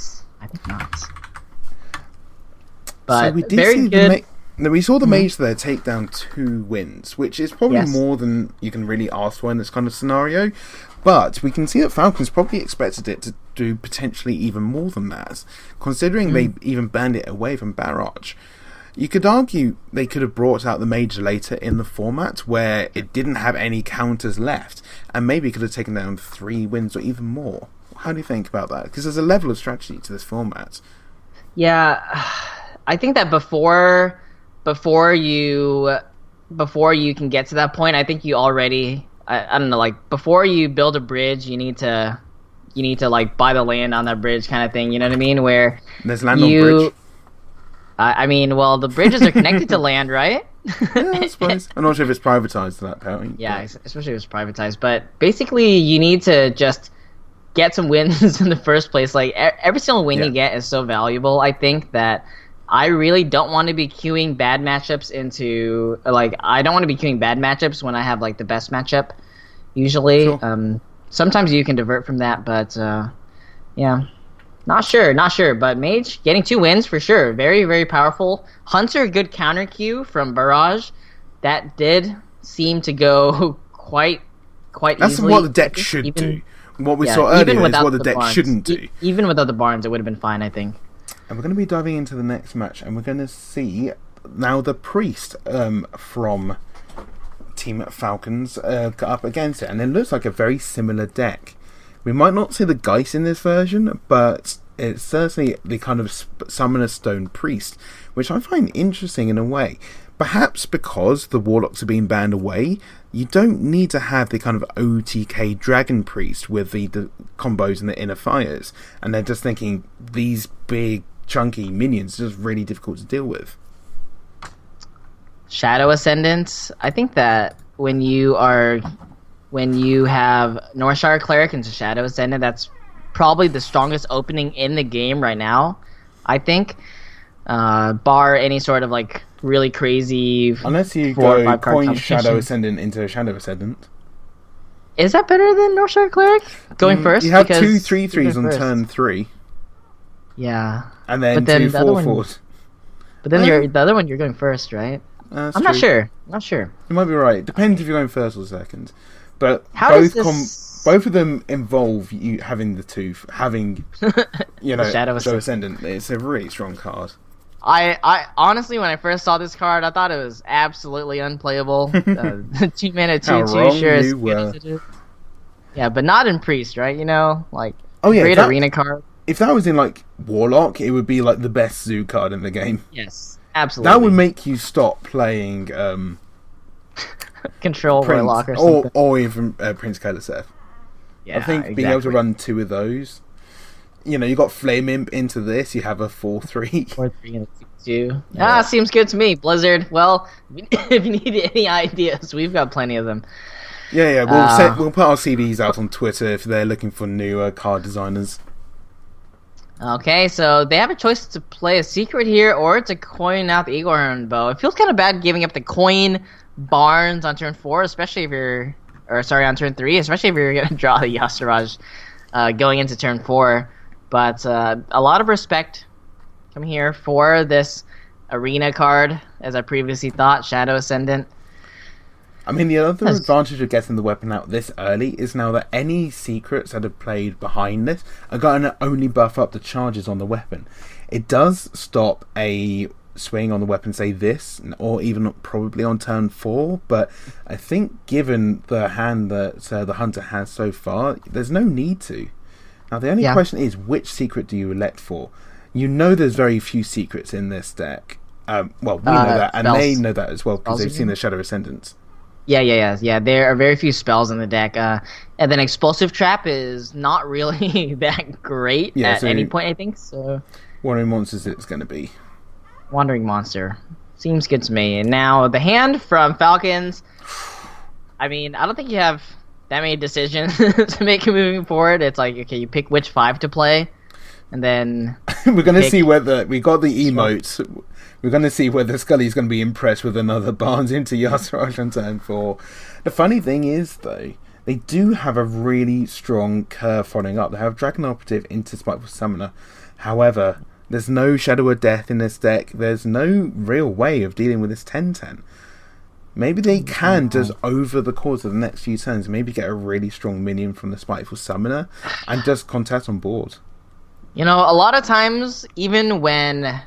But so we did very see good. We saw the mage there take down 2 wins, which is probably more than you can really ask for in this kind of scenario. But we can see that Falcons probably expected it to do potentially even more than that, considering they even banned it away from Barrage. You could argue they could have brought out the mage later in the format where it didn't have any counters left, and maybe could have taken down 3 wins or even more. How do you think about that? Because there's a level of strategy to this format. Yeah, I think that before you can get to that point, I think you already, I don't know, like before you build a bridge, you need to like buy the land on that bridge kind of thing. You know what I mean? Where there's land on bridge. I mean, well, the bridges are connected to land, right? Yeah, I suppose. I'm not sure if it's privatized to that point. Yeah, especially if it's privatized. But basically, you need to just get some wins in the first place. Like every single win you get is so valuable. I think that I really don't want to be queuing bad matchups into I don't want to be queuing bad matchups when I have like the best matchup. Usually, sure. Sometimes you can divert from that, but yeah. Not sure, but Mage getting 2 wins for sure. Very, very powerful. Hunter, good counter queue from Barrage. That did seem to go quite That's easily. That's what the deck should do. What we saw earlier is what the deck shouldn't do. Even without the Barnes, it would have been fine, I think. And we're going to be diving into the next match, and we're going to see now the Priest from Team Falcons up against it. And it looks like a very similar deck. We might not see the Geist in this version, but it's certainly the kind of Summoner Stone Priest, which I find interesting in a way. Perhaps because the Warlocks are being banned away, you don't need to have the kind of OTK Dragon Priest with the combos and the Inner Fires, and they're just thinking these big, chunky minions are just really difficult to deal with. Shadow Ascendant, I think that when you have Northshire Cleric and Shadow Ascendant, that's probably the strongest opening in the game right now, I think. Bar any sort of like really crazy... Unless you go coin Shadow Ascendant into Shadow Ascendant. Is that better than Northshire Cleric? Going first? You have 2 3/3s on turn 3. Yeah. And then 2 4/4s. But then the other one you're going first, right? I'm not sure. You might be right. Depends if you're going first or second. But both of them involve you having the tooth, having Shadow Ascendant. It's a really strong card. I honestly, when I first saw this card, I thought it was absolutely unplayable. 2 mana 2/2 sure is good. Yeah, but not in Priest, right? Great arena card. If that was in like Warlock, it would be like the best zoo card in the game. Yes, absolutely. That would make you stop playing Control Prince, Warlock or something. Or even Prince Kailasev. Yeah, I think being able to run 2 of those. You got Flame Imp into this, you have a 4/3. 4/3 and 2/2. Yeah. Seems good to me, Blizzard. Well, if you need any ideas, we've got plenty of them. Yeah, we'll put our CVs out on Twitter if they're looking for new card designers. Okay, so they have a choice to play a secret here or to coin out the Eaglehorn Bow. It feels kind of bad giving up the coin Barnes on turn 4, especially if on turn 3, especially if you're going to draw the Yasiraj going into turn 4. But a lot of respect coming here for this arena card, as I previously thought, Shadow Ascendant. I mean, the other advantage of getting the weapon out this early is now that any secrets that have played behind this are going to only buff up the charges on the weapon. It does stop a swing on the weapon, say this, or even probably on turn 4, but I think given the hand that the hunter has so far, there's no need to. Now, the only question is, which secret do you elect for? You know there's very few secrets in this deck. Well, we know that, and they know that as well, because they've seen the Shadow Ascendants. Yeah. There are very few spells in the deck. And then Explosive Trap is not really that great at any point, I think. So Wandering Monsters it's going to be. Wandering Monster. Seems good to me. And now, the hand from Falcons. I mean, I don't think you have that many decisions to make moving forward. It's like, okay, you pick which 5 to play, and then... We're going to see whether... We got the emotes... We're going to see whether Scully's going to be impressed with another Barnes into Yasiraj on turn 4. The funny thing is, though, they do have a really strong curve following up. They have Dragon Operative into Spiteful Summoner. However, there's no Shadow of Death in this deck. There's no real way of dealing with this 10-10. Maybe they can, just over the course of the next few turns, maybe get a really strong minion from the Spiteful Summoner and just contest on board. You know, a lot of times, even when...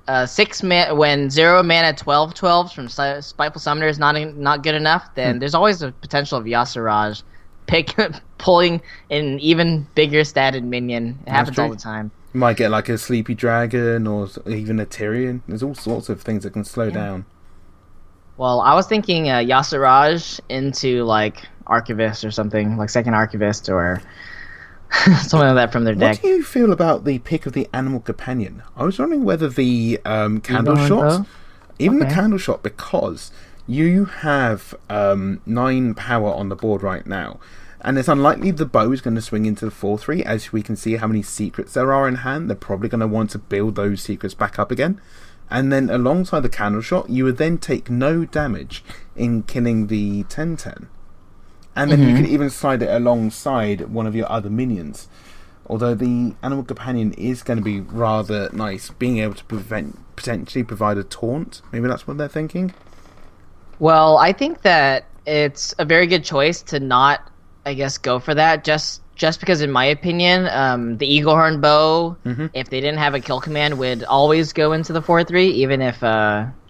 when 0 mana 12/12s from Spiteful Summoner is not good enough, then there's always a potential of Yasiraj pulling an even bigger statted minion. It happens all the time. You might get like a Sleepy Dragon or even a Tyrion. There's all sorts of things that can slow down. Well, I was thinking Yasiraj into like Archivist or something, like second Archivist or something like that from their deck. What do you feel about the pick of the Animal Companion? I was wondering whether the Candle Shot, the Candle Shot, because you have 9 power on the board right now, and it's unlikely the bow is going to swing into the 4/3. As we can see how many secrets there are in hand, they're probably going to want to build those secrets back up again. And then alongside the Candle Shot, you would then take no damage in killing the 10-10. And then you can even slide it alongside one of your other minions. Although the Animal Companion is going to be rather nice, being able to potentially provide a taunt. Maybe that's what they're thinking. Well, I think that it's a very good choice to not, I guess, go for that. Just because, in my opinion, the Eaglehorn Bow, if they didn't have a kill command, would always go into the 4/3,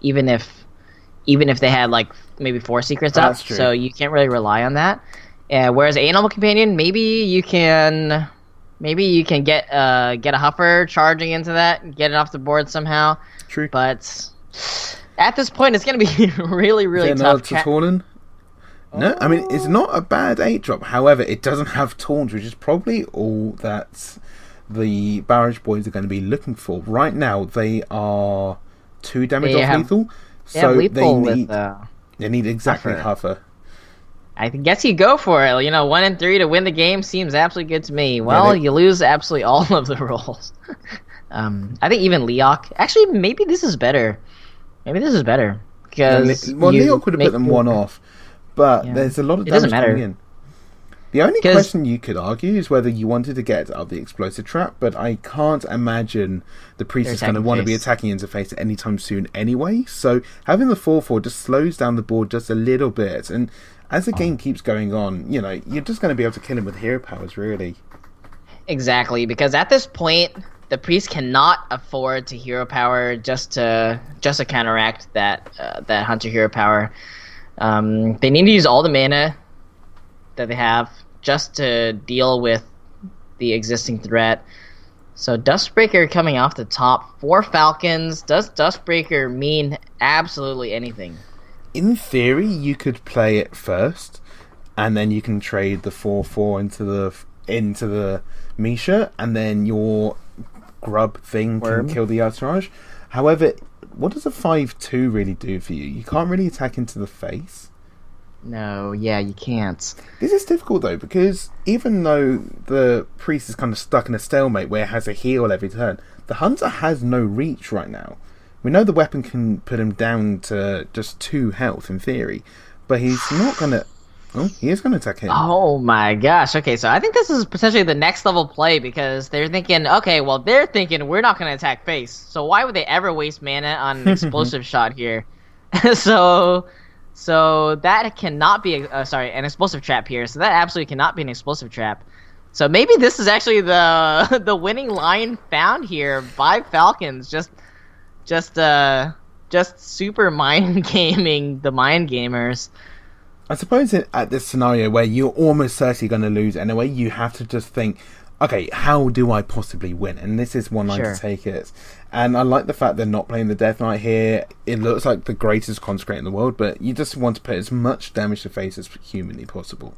even if they had like maybe 4 secrets up. So you can't really rely on that. Whereas Animal Companion, maybe you can get a Huffer charging into that and get it off the board somehow. True. But at this point, it's going to be really, really tough. No, I mean, it's not a bad 8-drop. However, it doesn't have taunt, which is probably all that the Barrage boys are going to be looking for. Right now, they are 2 damage off lethal. So they need exactly Huffer. I guess you go for it. You know, 1 and 3 to win the game seems absolutely good to me. Well, you lose absolutely all of the rolls. I think even Leok. Actually, maybe this is better. Because Leok would have put them 1 off. But there's a lot of damage coming in. The only question you could argue is whether you wanted to get out the Explosive Trap, but I can't imagine the Priest is going to want to be attacking interface anytime soon anyway, so having the 4/4 just slows down the board just a little bit, and as the game keeps going on, you know, you're just going to be able to kill him with hero powers, really. Exactly, because at this point, the Priest cannot afford to hero power just to counteract that Hunter hero power. They need to use all the mana that they have just to deal with the existing threat. So Dustbreaker coming off the top for Falcons. Does Dustbreaker mean absolutely anything? In theory, you could play it first, and then you can trade the 4/4 into the Misha, and then your grub thing can kill the Yasiraj. However, what does a 5/2 really do for you? You can't really attack into the face. No, yeah, you can't. This is difficult though, because even though the Priest is kind of stuck in a stalemate where it has a heal every turn, the Hunter has no reach right now. We know the weapon can put him down to just 2 health in theory, but he's not going to... Oh, he is going to attack him. Oh my gosh, okay, so I think this is potentially the next level play, because they're thinking, we're not going to attack face, so why would they ever waste mana on an explosive shot here? So... So that cannot be an explosive trap here. So that absolutely cannot be an explosive trap. So maybe this is actually the the winning line found here by Falcons. Just super mind gaming the mind gamers. I suppose at this scenario where you're almost certainly going to lose anyway, you have to just think, okay, how do I possibly win? And this is one line to take it. And I like the fact they're not playing the Death Knight here. It looks like the greatest consecrate in the world, but you just want to put as much damage to face as humanly possible.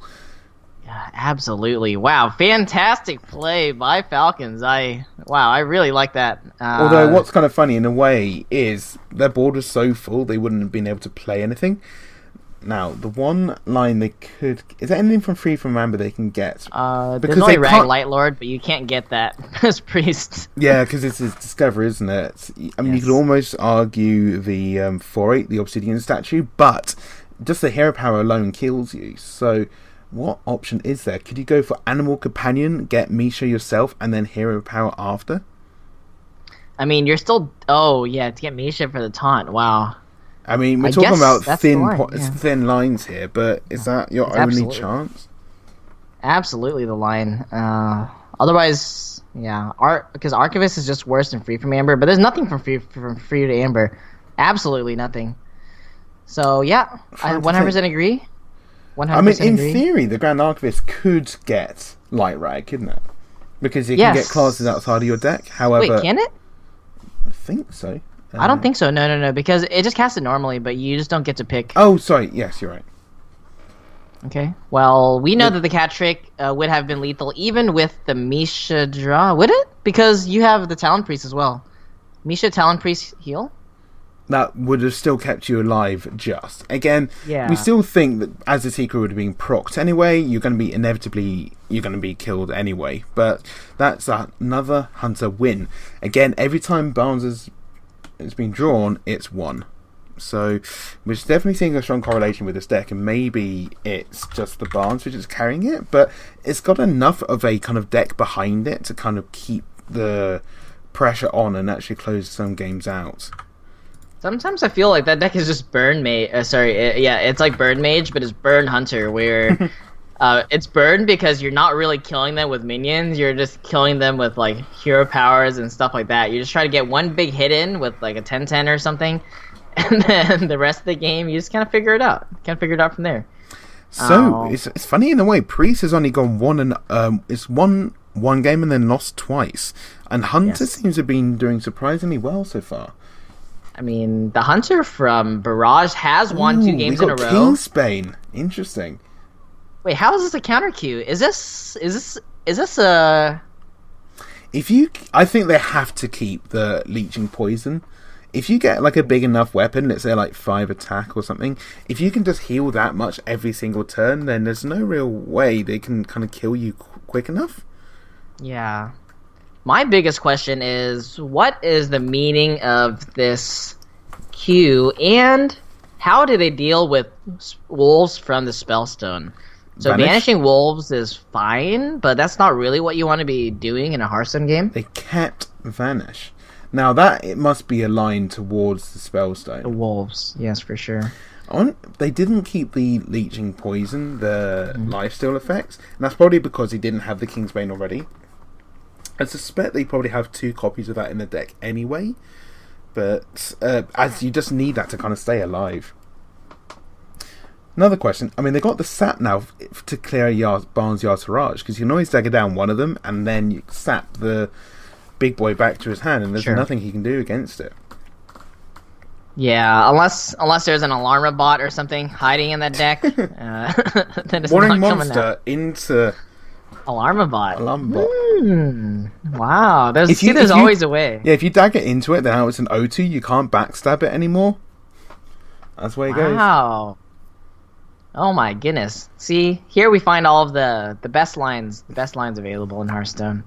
Yeah, absolutely. Wow, fantastic play by Falcons. I really like that. Although what's kind of funny in a way is their board was so full they wouldn't have been able to play anything. Now, the one line they could... Is there anything from Free From Amber they can get? There's only Rag Light Lord, but you can't get that as Priest. Yeah, because it's his Discovery, isn't it? I mean, you could almost argue the 4-8, the Obsidian statue, but just the hero power alone kills you. So, what option is there? Could you go for Animal Companion, get Misha yourself, and then hero power after? I mean, you're still... Oh, yeah, to get Misha for the taunt. Wow. I mean, we're talking about thin lines here, but is that your only chance? Absolutely the line. Otherwise, yeah, because Archivist is just worse than Free From Amber, but there's nothing from Free to Amber. Absolutely nothing. So, yeah, I 100% agree. 100% I mean, in agree. theory, the Grand Archivist could get Light Rag, couldn't it? Because you can get classes outside of your deck. However, wait, can it? I think so. I don't think so. No, because it just casts it normally, but you just don't get to pick. Oh, sorry. Yes, you're right. Okay. Well, we know that the cat trick would have been lethal even with the Misha draw, would it? Because you have the Talon Priest as well. Misha Talon Priest heal? That would have still kept you alive just. Again, we still think that as the Seeker would have been procced anyway, you're going to be killed anyway. But that's another Hunter win. Again, every time Barnes has been drawn, it's won. So we're definitely seeing a strong correlation with this deck, and maybe it's just the Barnes which is carrying it, but it's got enough of a kind of deck behind it to kind of keep the pressure on and actually close some games out. Sometimes I feel like that deck is just Burn Mage. It's like Burn Mage, but it's Burn Hunter, where it's Burn because you're not really killing them with minions. You're just killing them with like hero powers and stuff like that. You just try to get one big hit in with like a 10-10 or something, and then the rest of the game you just kind of figure it out. From there. So it's funny in a way. Priest has only gone it's won one game and then lost twice, and Hunter seems to have been doing surprisingly well so far. I mean, the Hunter from Barrage has won 2 games in a row. Kingsbane, interesting. Wait, how is this a counter queue? Is this a? I think they have to keep the leeching poison. If you get like a big enough weapon, let's say like 5 attack or something, if you can just heal that much every single turn, then there's no real way they can kind of kill you quick enough. Yeah. My biggest question is, what is the meaning of this queue, and how do they deal with wolves from the Spellstone? So banishing wolves is fine, but that's not really what you want to be doing in a Hearthstone game. They kept Vanish. Now that it must be aligned towards the Spellstone. The wolves, yes, for sure. They didn't keep the leeching poison, the lifesteal effects, and that's probably because he didn't have the Kingsbane already. I suspect they probably have 2 copies of that in the deck anyway, but as you just need that to kind of stay alive. Another question, I mean, they got the sap now to clear Barnes Yartarage, because you can always dagger down one of them, and then you sap the big boy back to his hand, and there's nothing he can do against it. Yeah, unless there's an Alarma bot or something hiding in that deck, then it's Warring not monster coming out. Into Alarma bot. Wow, There's always a way. Yeah, if you dagger into it, then now it's an O2, you can't backstab it anymore. That's the way it goes. Wow. Oh my goodness. See, here we find all of the best lines available in Hearthstone.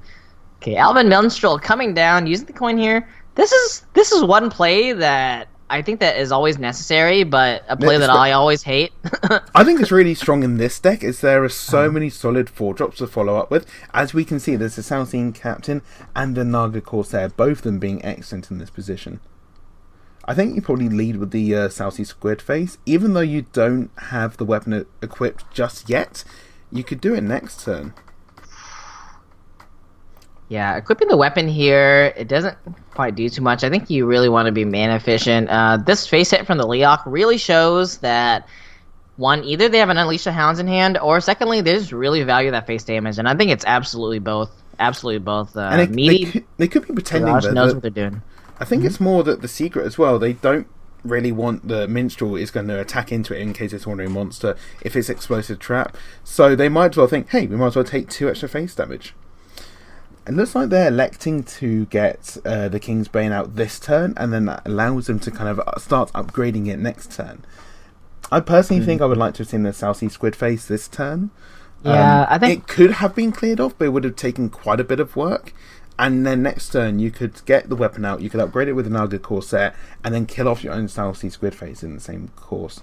Okay, Alvin Minstrel coming down, using the coin here. This is one play that I think that is always necessary, but a play that I always hate. I think it's really strong in this deck, is there are so many solid 4-drops to follow up with. As we can see, there's the Southern Captain and the Naga Corsair, both of them being excellent in this position. I think you probably lead with the South Sea Squid Face. Even though you don't have the weapon equipped just yet, you could do it next turn. Yeah, equipping the weapon here, it doesn't quite do too much. I think you really want to be mana efficient. This face hit from the Leok really shows that, one, either they have an Unleash the Hounds in hand, or secondly, they just really value that face damage. And I think it's absolutely both. Absolutely both. And they could be pretending Barrage that knows what they're doing. I think it's more that the secret as well. They don't really want the minstrel is going to attack into it in case it's a wandering monster if it's explosive trap. So they might as well think, hey, we might as well take 2 extra face damage. It looks like they're electing to get the King's Bane out this turn, and then that allows them to kind of start upgrading it next turn. I personally think I would like to have seen the South Sea Squid Face this turn. Yeah, I think it could have been cleared off, but it would have taken quite a bit of work. And then next turn, you could get the weapon out, you could upgrade it with an Naga Corset, and then kill off your own South Sea Squid Face in the same course.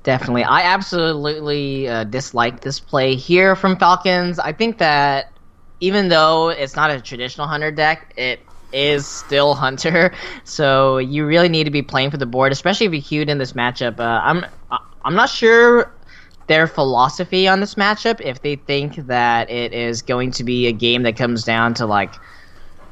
Definitely. I absolutely dislike this play here from Falcons. I think that even though it's not a traditional Hunter deck, it is still Hunter. So you really need to be playing for the board, especially if you queued in this matchup. I'm not sure their philosophy on this matchup, if they think that it is going to be a game that comes down to, like,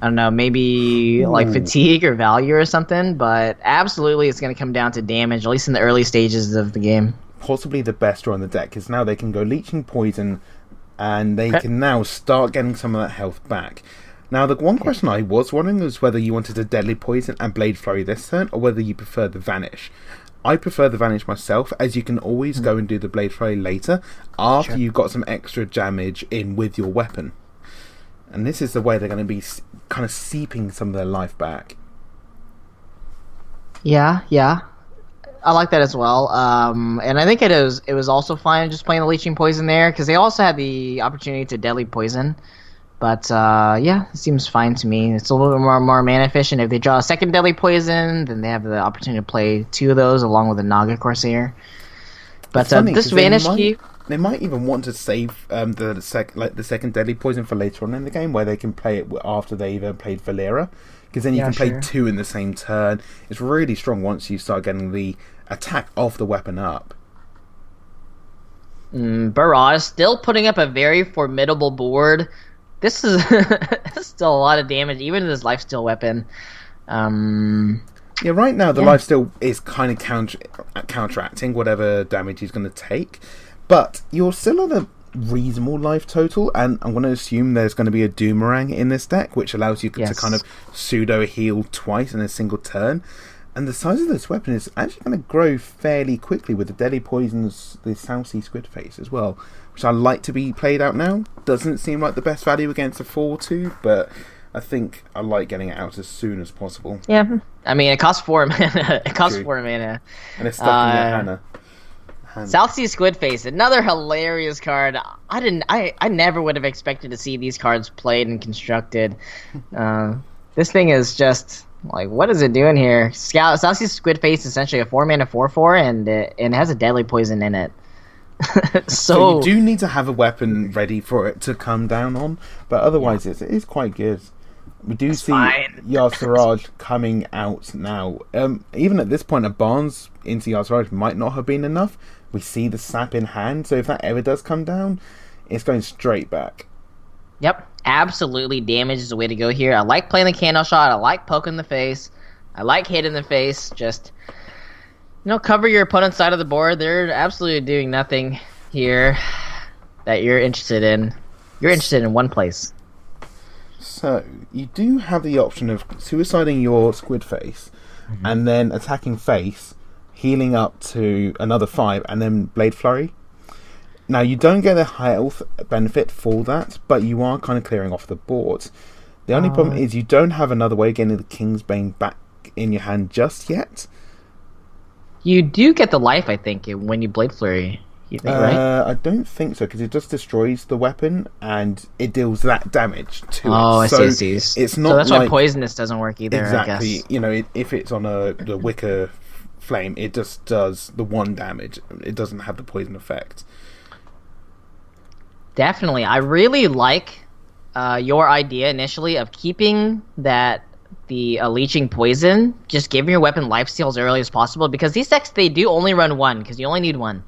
I don't know, maybe like fatigue or value or something, but absolutely it's going to come down to damage, at least in the early stages of the game. Possibly the best draw on the deck, because now they can go Leeching Poison, and they can now start getting some of that health back. Now, the one question I was wondering was whether you wanted a Deadly Poison and Blade Flurry this turn, or whether you prefer the Vanish. I prefer the Vanish myself, as you can always go and do the Blade Flurry later, after you've got some extra damage in with your weapon. And this is the way they're going to be kind of seeping some of their life back. Yeah. I like that as well. And I think it was also fine just playing the Leeching Poison there, because they also had the opportunity to Deadly Poison. But, yeah, it seems fine to me. It's a little bit more mana efficient. If they draw a second Deadly Poison, then they have the opportunity to play 2 of those along with a Naga Corsair. But funny, this Vanish Key... They might even want to save the second Deadly Poison for later on in the game, where they can play it after they've played Valera. Because then you can play 2 in the same turn. It's really strong once you start getting the attack of the weapon up. Barrage still putting up a very formidable board. This is still a lot of damage, even in this lifesteal weapon. Yeah, right now the lifesteal is kind of counteracting whatever damage he's going to take. But you're still at a reasonable life total, and I'm going to assume there's going to be a Doomerang in this deck, which allows you to kind of pseudo heal twice in a single turn. And the size of this weapon is actually going to grow fairly quickly with the Deadly Poisons, the South Sea Squid Face as well, which I like to be played out now. Doesn't seem like the best value against a 4/2, but I think I like getting it out as soon as possible. Yeah, I mean, it costs 4 mana. It costs 4 mana. And it's stuck in your hand. South Sea Squid Face, another hilarious card. I never would have expected to see these cards played and constructed. This thing is just like, what is it doing here? South Sea Squid Face is essentially a 4-mana 4/4, and it has a Deadly Poison in it. So you do need to have a weapon ready for it to come down on, but otherwise it is quite good. We do see Barrage coming out now. Even at this point, a Barnes into Barrage might not have been enough. We see the sap in hand, so if that ever does come down, it's going straight back. Yep, absolutely. Damage is the way to go here. I like playing the candle shot. I like poking the face. I like hitting the face. Just, cover your opponent's side of the board. They're absolutely doing nothing here that you're interested in. You're interested in one place. So, you do have the option of suiciding your Squid Face, and then attacking face, healing up to another 5, and then Blade Flurry. Now, you don't get a health benefit for that, but you are kind of clearing off the board. The only problem is you don't have another way of getting the King's Bane back in your hand just yet. You do get the life, I think, when you Blade Flurry. You think, right? I don't think so, because it just destroys the weapon and it deals that damage to it. Oh, I so see. It's not so that's why poisonous doesn't work either. Exactly. I guess. If it's on the Wicker Flame, it just does the 1 damage. It doesn't have the poison effect. Definitely. I really like your idea initially of keeping that the leeching poison, just giving your weapon lifesteal as early as possible, because these decks, they do only run one, because you only need one.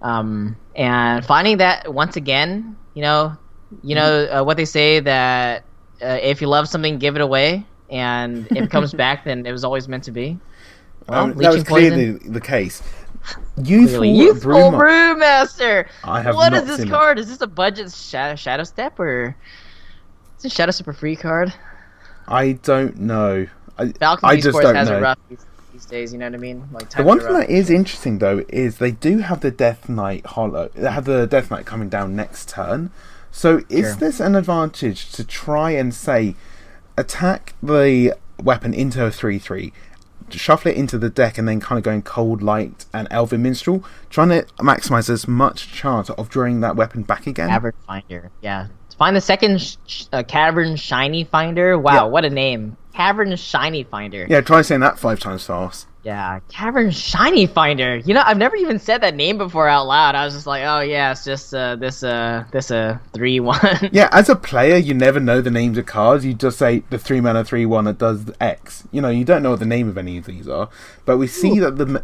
And finding that, once again, what they say, that if you love something, give it away, and if it comes back, then it was always meant to be. Well, that was clearly the case. Youthful Brewmaster! What is this card? Is this a budget Shadow Step, or is it a Shadow Step or free card? I don't know. Falcon Esports has it rough these days, you know what I mean? Like, the one thing that is interesting, though, is they do have the Death Knight Hollow. They have the Death Knight coming down next turn. So is this an advantage to try and, say, attack the weapon into a 3/3, shuffle it into the deck, and then kind of going Cold Light and Elven Minstrel, trying to maximise as much chance of drawing that weapon back again? Cavern Finder, yeah. Find the second Cavern Shiny Finder. Wow, what a name. Cavern Shiny Finder. Yeah, try saying that 5 times fast. Yeah, Cavern Shiny Finder. You know, I've never even said that name before out loud. I was just like, oh yeah, it's just this 3/1. Yeah, as a player, you never know the names of cards. You just say the 3-mana 3/1 that does X. You know, you don't know what the name of any of these are. But we see that the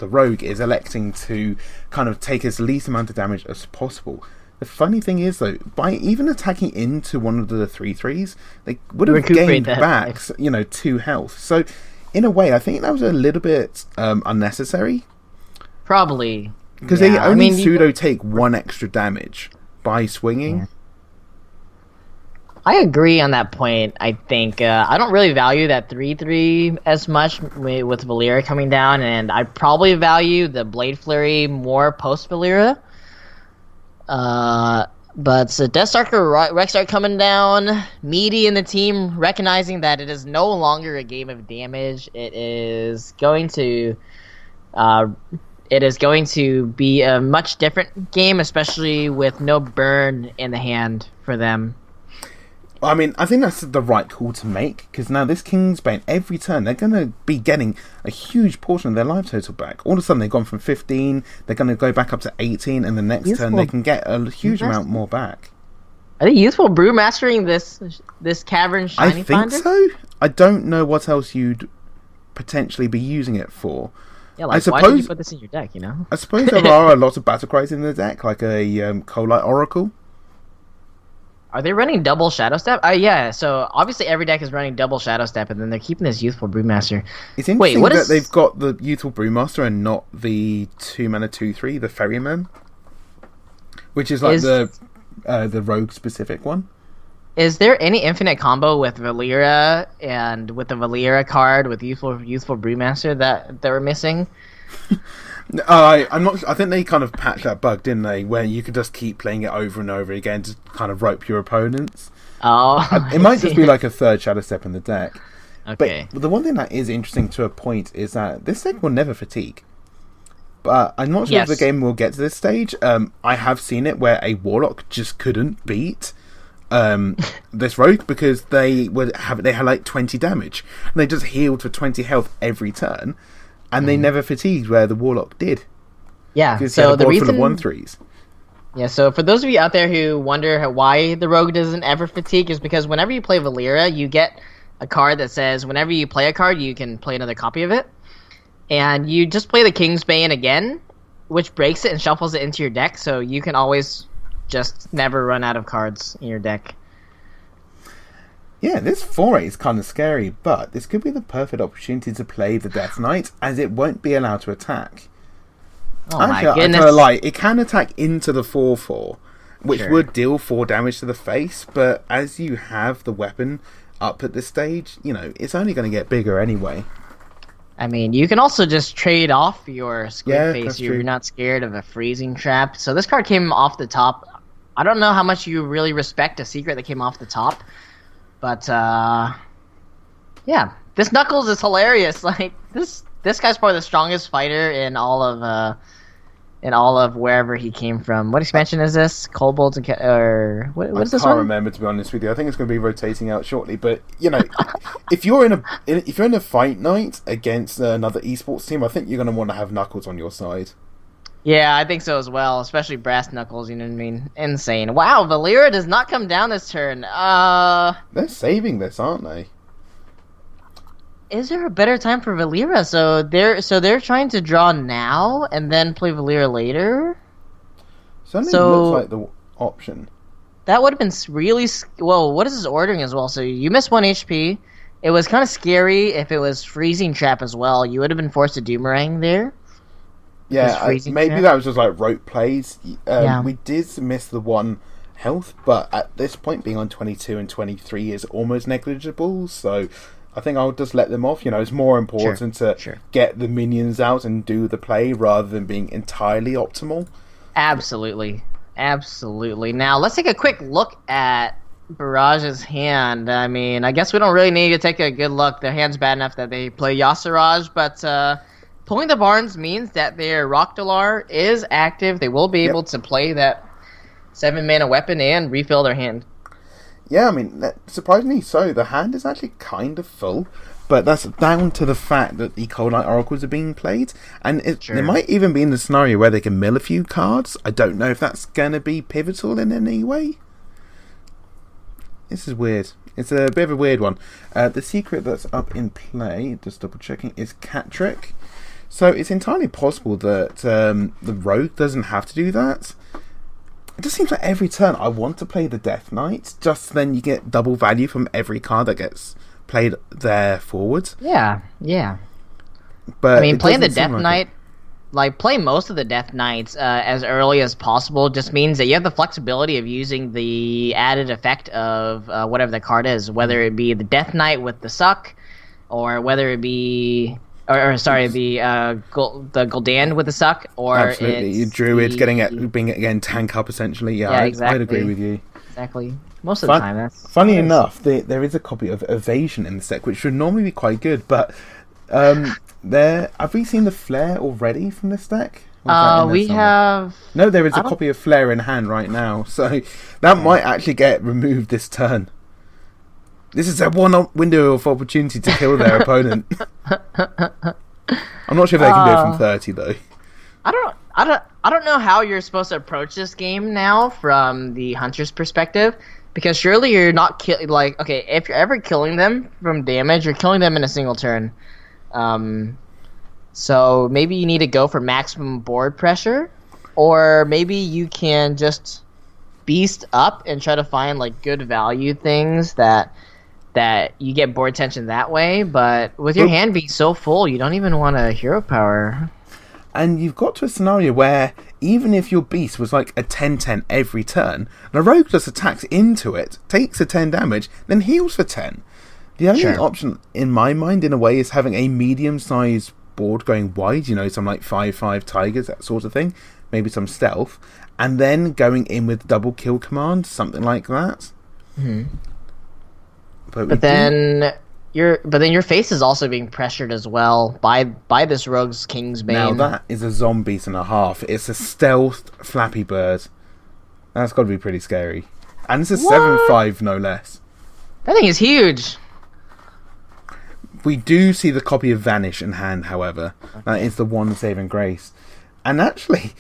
rogue is electing to kind of take as least amount of damage as possible. The funny thing is, though, by even attacking into one of the 3/3s, they would have gained back, 2 health. So, in a way, I think that was a little bit unnecessary. Probably. Because they only pseudo take 1 extra damage by swinging. Yeah. I agree on that point. I think I don't really value that 3/3 as much with Valeera coming down, and I probably value the Blade Flurry more post Valeera. But Death Stalker Rexart coming down, Meaty and the team recognizing that it is no longer a game of damage. It is going to be a much different game, especially with no burn in the hand for them. I mean, I think that's the right call to make, because now this Kingsbane, every turn, they're going to be getting a huge portion of their life total back. All of a sudden, they've gone from 15, they're going to go back up to 18, and the next turn, they can get a huge amount more back. Are they Youthful Brewmastering this Cavern Shiny Finder? I think so. I don't know what else you'd potentially be using it for. Yeah, like, why did you put this in your deck, you know? I suppose there are a lot of battle cries in the deck, like a Cold-Light Oracle. Are they running double Shadow Step? Yeah, so obviously every deck is running double Shadow Step, and then they're keeping this Youthful Brewmaster. It's interesting that they've got the Youthful Brewmaster and not the 2-mana 2/3, the Ferryman, which is like the rogue specific one. Is there any infinite combo with Valeera and with the Valeera card with Youthful Brewmaster that we're missing? I'm not. I think they kind of patched that bug, didn't they? Where you could just keep playing it over and over again to kind of rope your opponents. Oh, it might just be like a third Shadow Step in the deck. Okay. But the one thing that is interesting to a point is that this deck will never fatigue. But I'm not sure if the game will get to this stage. I have seen it where a Warlock just couldn't beat this rogue because they had like 20 damage and they just healed for 20 health every turn. And they never fatigued where the Warlock did. Yeah, because so the reason... full of 1/3s. Yeah, so for those of you out there who wonder why the Rogue doesn't ever fatigue, is because whenever you play Valeera, you get a card that says whenever you play a card, you can play another copy of it. And you just play the Kingsbane again, which breaks it and shuffles it into your deck, so you can always just never run out of cards in your deck. Yeah, this foray is kind of scary, but this could be the perfect opportunity to play the Death Knight, as it won't be allowed to attack. Oh my goodness. I lie. It can attack into the 4/4, which would deal 4 damage to the face, but as you have the weapon up at this stage, it's only going to get bigger anyway. I mean, you can also just trade off your Squid Face. You're not scared of a freezing trap. So this card came off the top. I don't know how much you really respect a secret that came off the top. But, yeah, this Knuckles is hilarious. Like, this guy's probably the strongest fighter in all of wherever he came from. What expansion is this? Kobolds and or what is this one? I can't remember, to be honest with you. I think it's going to be rotating out shortly. But if you're in a fight night against another esports team, I think you're going to want to have Knuckles on your side. Yeah, I think so as well, especially Brass Knuckles, you know what I mean? Insane. Wow, Valera does not come down this turn. They're saving this, aren't they? Is there a better time for Valera? So they're trying to draw now and then play Valera later? Certainly looks like the option. That would have been really... Well, what is his ordering as well? So you missed 1 HP. It was kind of scary if it was Freezing Trap as well. You would have been forced to Doomerang there. Yeah, maybe that was just like rote plays. We did miss the 1 health, but at this point, being on 22 and 23 is almost negligible, so I think I'll just let them off. You know, it's more important to get the minions out and do the play rather than being entirely optimal. Absolutely. Now, let's take a quick look at Barrage's hand. I mean, I guess we don't really need to take a good look. Their hand's bad enough that they play Yasiraj, but pulling the Barnes means that their Rockdalar is active. They will be able to play that 7-mana weapon and refill their hand. Yeah, I mean, surprisingly so. The hand is actually kind of full, but that's down to the fact that the Cold Light Oracles are being played, and there might even be in the scenario where they can mill a few cards. I don't know if that's going to be pivotal in any way. This is weird. It's a bit of a weird one. The secret that's up in play, just double checking, is Cat Trick. So it's entirely possible that the Rogue doesn't have to do that. It just seems like every turn I want to play the Death Knight, just then you get double value from every card that gets played there forward. Yeah. But I mean, playing the Death Knight, play most of the Death Knights as early as possible just means that you have the flexibility of using the added effect of whatever the card is, whether it be the Death Knight with the Suck, or whether it be... the Gul'dan with the Suck, or absolutely, your Druid being again tank up essentially. Yeah, exactly. I'd agree with you. Exactly. Most of the time, that's... Funny enough, there is a copy of Evasion in the deck, which should normally be quite good, but have we seen the Flare already from this deck? We have... No, there is a copy of Flare in hand right now, so that might actually get removed this turn. This is a one window of opportunity to kill their opponent. I'm not sure if they can do it from 30 though. I don't know how you're supposed to approach this game now from the hunter's perspective, because surely you're not if you're ever killing them from damage, you're killing them in a single turn. So maybe you need to go for maximum board pressure, or maybe you can just beast up and try to find good value things that you get board tension that way, but with your hand being so full, you don't even want a hero power. And you've got to a scenario where even if your beast was like a 10-10 every turn, the rogue just attacks into it, takes a 10 damage, then heals for 10. The only option in my mind, in a way, is having a medium-sized board going wide, some 5/5 tigers, that sort of thing, maybe some stealth, and then going in with double kill command, something like that. Mm-hmm. But then your face is also being pressured as well by this Rogue's Kingsbane. Now that is a zombie and a half. It's a stealth Flappy Bird. That's got to be pretty scary. And it's a 7/5 no less. That thing is huge. We do see the copy of Vanish in hand, however. Okay. That is the one saving grace. And actually,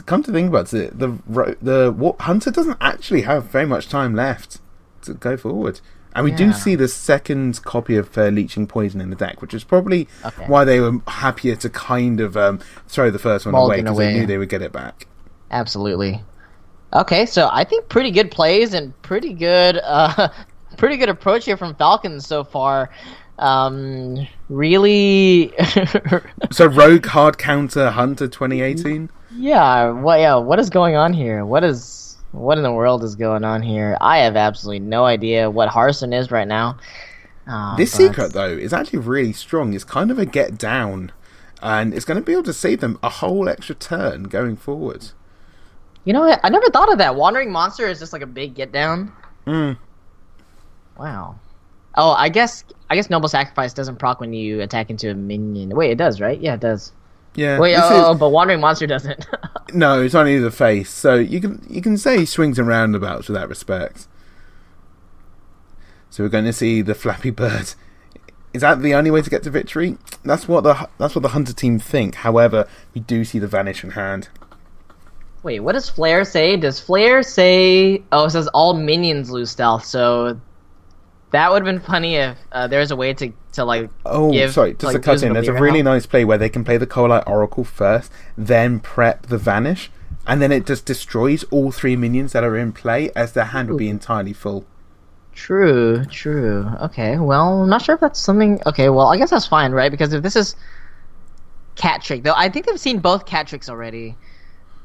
come to think about it, the Hunter doesn't actually have very much time left to go forward. And we do see the second copy of Leeching Poison in the deck, which is probably why they were happier to kind of throw the first one away, because they knew they would get it back. Absolutely. Okay, so I think pretty good plays and pretty good approach here from Falcon so far. Really. So Rogue hard counter Hunter 2018. What is going on here? What in the world is going on here? I have absolutely no idea what Hearthstone is right now. This secret, though, is actually really strong. It's kind of a get down, and it's going to be able to save them a whole extra turn going forward. You know what? I never thought of that. Wandering Monster is just like a big get down. Wow. Oh, I guess Noble Sacrifice doesn't proc when you attack into a minion. Wait, it does, right? Yeah, it does. Yeah. Wait, but Wandering Monster doesn't. No, it's only the face. So you can say swings and roundabouts with that respect. So we're going to see the Flappy Bird. Is that the only way to get to victory? That's what the Hunter team think. However, we do see the Vanish in hand. Wait, what does Flare say? Does Flare say... Oh, it says all minions lose stealth, so... That would have been funny if there's a way to like give... Sorry, just to cut in. There's a really nice play where they can play the Coalite Oracle first, then prep the Vanish, and then it just destroys all 3 minions that are in play as their hand would be entirely full. True. Okay, well, I'm not sure if that's something... Okay, well, I guess that's fine, right? Because if this is Cat Trick, though, I think I've seen both Cat Tricks already.